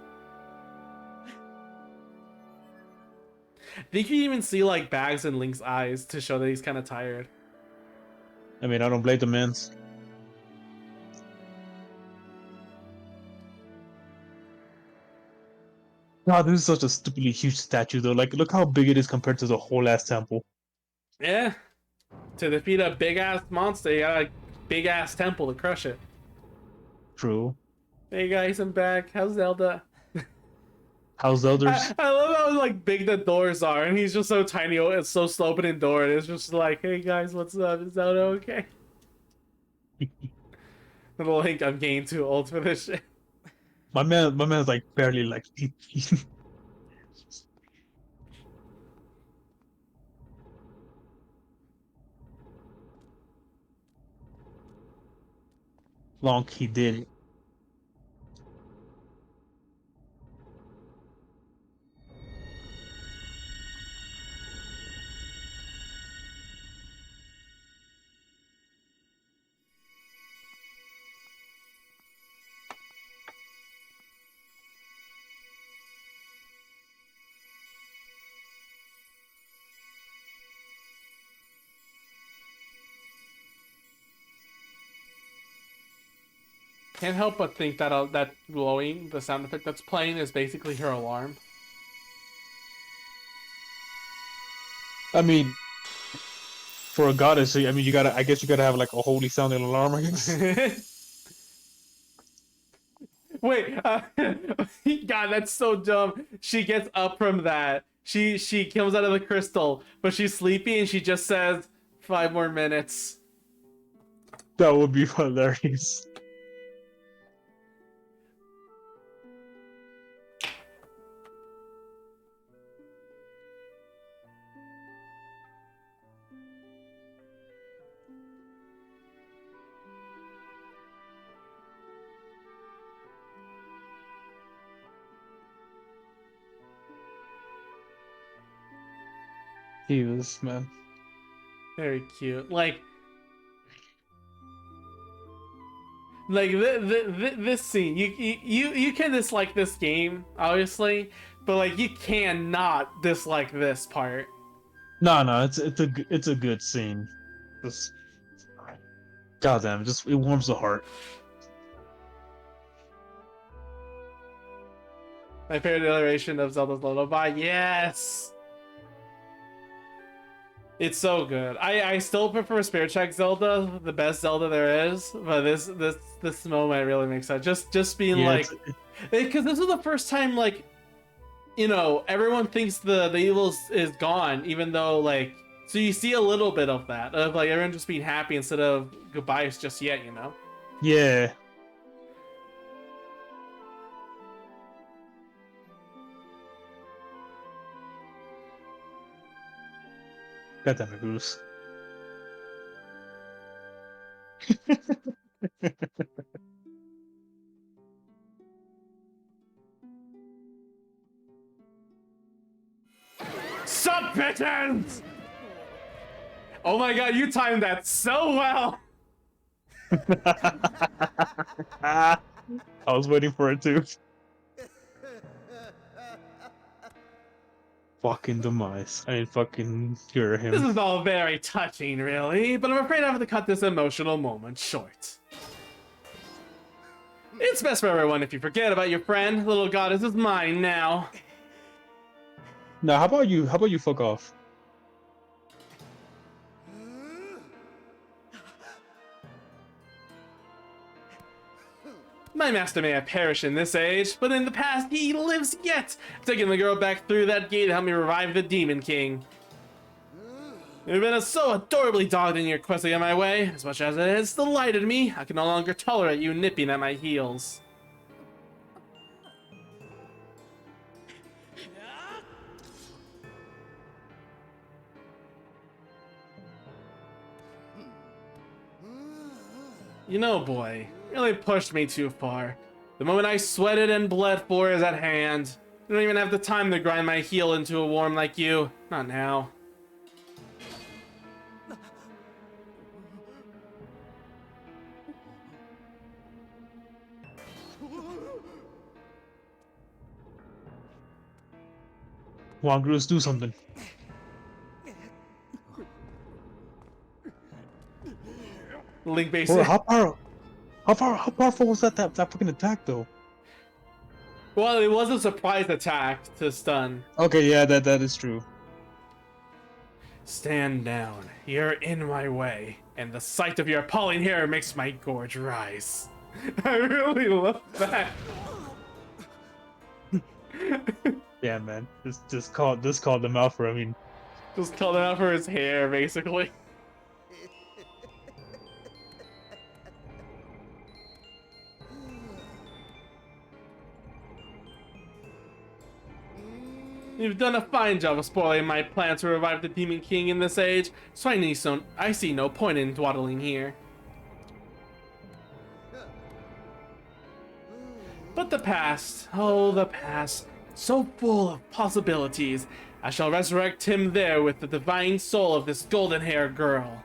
I think you even see like bags in Link's eyes to show that he's kind of tired. I mean, I don't blame the man. God, this is such a stupidly huge statue, though. Like, look how big it is compared to the whole ass temple. Yeah. To defeat a big ass monster, you got a big ass temple to crush it. True. Hey guys, I'm back. How's Zelda? How's the others? I love how like big the doors are, and he's just so tiny. It's so sloping door, and it's just like, hey guys, what's up? Is Zelda okay? Little Link, I'm getting too old for this shit. My man's like barely like 18. Long he did it. Can't help but think that that glowing, the sound effect that's playing, is basically her alarm. I mean, for a goddess, I mean, you gotta. I guess you gotta have like a holy sounding alarm. I guess. Wait, God, that's so dumb. She gets up from that. She comes out of the crystal, but she's sleepy and she just says 5 more minutes. That would be hilarious. He was, man. Very cute. Like this scene, you can dislike this game, obviously, but like you cannot dislike this part. No, it's a good scene. Just goddamn, just it warms the heart. My favorite iteration of Zelda's Lullaby. Yes, it's so good. I still prefer Spirit Check Zelda, the best Zelda there is, but this moment really makes sense. Just being Yeah, like, because this is the first time like, you know, everyone thinks the evil is gone, even though like, so you see a little bit of that of like everyone just being happy instead of goodbyes just yet, you know. yeah. Goddamn it, Bruce. Submittance! Oh my god, you timed that so well. I was waiting for it too. Fucking demise. I fucking hear him. This is all very touching, really, but I'm afraid I have to cut this emotional moment short. It's best for everyone if you forget about your friend. Little goddess is mine now. Now, how about you? How about you fuck off? My master may have perished in this age, but in the past he lives yet, taking the girl back through that gate to help me revive the Demon King. You've been so adorably dogged in your quest to get my way, as much as it has delighted me, I can no longer tolerate you nipping at my heels. You know, boy, you really pushed me too far. The moment I sweated and bled for is at hand. I don't even have the time to grind my heel into a worm like you. Not now. Come on, Bruce, do something. Link Bro, basically. how powerful was that fucking attack though? Well, it was a surprise attack to stun. Okay, yeah, that is true. Stand down. You're in my way, and the sight of your appalling hair makes my gorge rise. I really love that. Yeah, man. Just called them out for. I mean, Just called him out for his hair, basically. You've done a fine job of spoiling my plan to revive the Demon King in this age, so I see no point in dawdling here. But the past, oh the past, so full of possibilities. I shall resurrect him there with the divine soul of this golden-haired girl.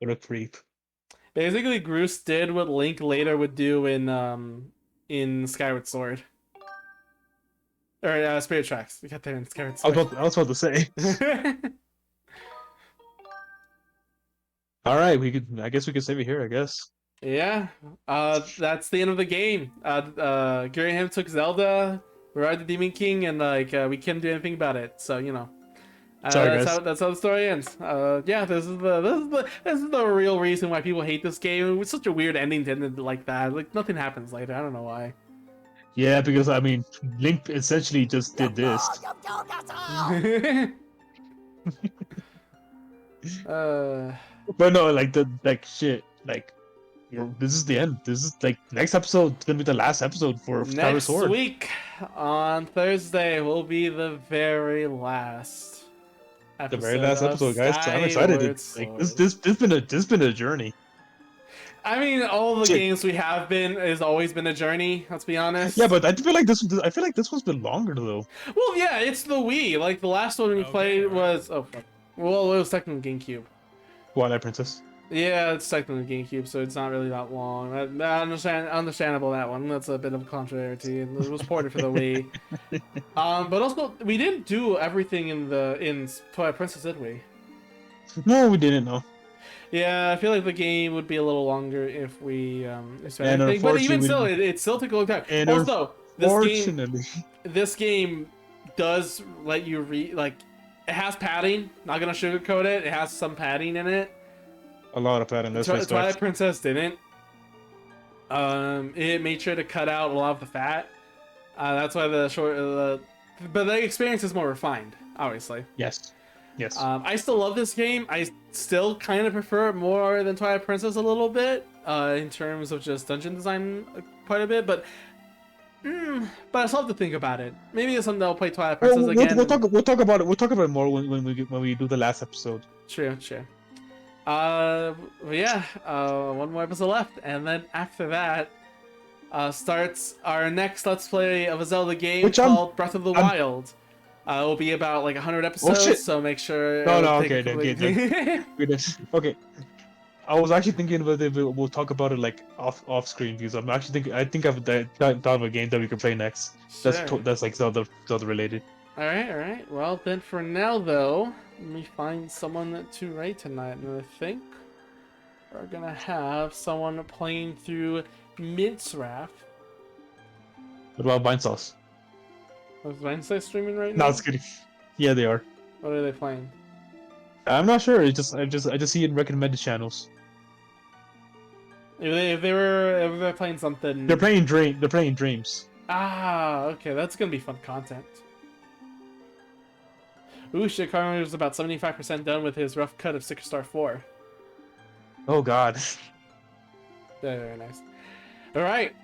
what a creep. Basically, Groose did what Link later would do in Skyward Sword. Or Spirit Tracks. We got that in Skyward Sword. I was about to say. All right, I guess we can save it here. I guess. Yeah, that's the end of the game. Graham took Zelda, we are the Demon King, and like we couldn't do anything about it. So you know, Sorry, that's guys. how the story ends. Yeah, this is the real reason why people hate this game. It was such a weird ending to end it like that. Like nothing happens later. I don't know why. Yeah, because I mean, Link essentially just did this. uh, But no, like the like shit, like this is the end. This is like next episode. It's gonna be the last episode for Skyward Next Sword. week on Thursday will be the very last The very episode last of episode, guys. I'm excited. Skyward Like Sword. this been a journey. I mean, all the Shit. games we have been has always been a journey. Let's be honest. Yeah, but I feel like this. I feel like this one's been longer though. Well, yeah, it's the Wii. Like the last one we played was fuck. Well, it was technically GameCube. Twilight Princess. Yeah, it's technically GameCube, so it's not really that long. Understandable that one. That's a bit of a contrary. It was ported for the Wii. But also we didn't do everything in Twilight Princess, did we? No, we didn't know. Yeah, I feel like the game would be a little longer if we spent And everything. But even unfortunately, still, it still took a long time. And Also, Fortunately, this game does let you like it has padding. Not gonna sugarcoat it. It has some padding in it. a lot of pattern. That's Twilight respect. Princess didn't. It made sure to cut out a lot of the fat. That's why the short, but the experience is more refined, obviously. Yes. Yes. I still love this game. I still kind of prefer it more than Twilight Princess a little bit, in terms of just dungeon design quite a bit. But I still have to think about it. Maybe it's something I'll play Twilight Princess again. We'll talk about it. We'll talk about it more when we do the last episode. True. But yeah, one more episode left, and then after that, starts our next Let's Play of a Zelda game called Breath of the Wild. It will be about like 100 episodes, shit. so make sure. No, okay. I was actually thinking whether we'll talk about it like off screen because I'm actually thinking. I think I've thought of a game that we can play next. Sure. That's like Zelda related. All right. Well, then for now though, let me find someone to rate tonight, and I think we're gonna have someone playing through Mintzraff. What about Vine Sauce? Is Wednesday streaming right No, now? it's kidding. Yeah, they are. What are they playing? I'm not sure. I just see it in recommended channels. If they're playing something. They're playing Dreams. Ah, okay, that's gonna be fun content. Ooh, shit, Carmen is about 75% done with his rough cut of 6 Star 4. Oh God. Very nice. Alright.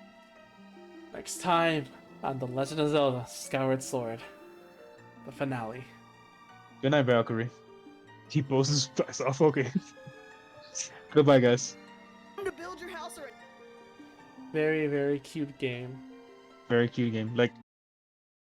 Next time on The Legend of Zelda Skyward Sword. The finale. Good night, Valkyrie. He blows his face off. Okay. Goodbye, guys. To build your house already. Very, very cute game. Very cute game. Like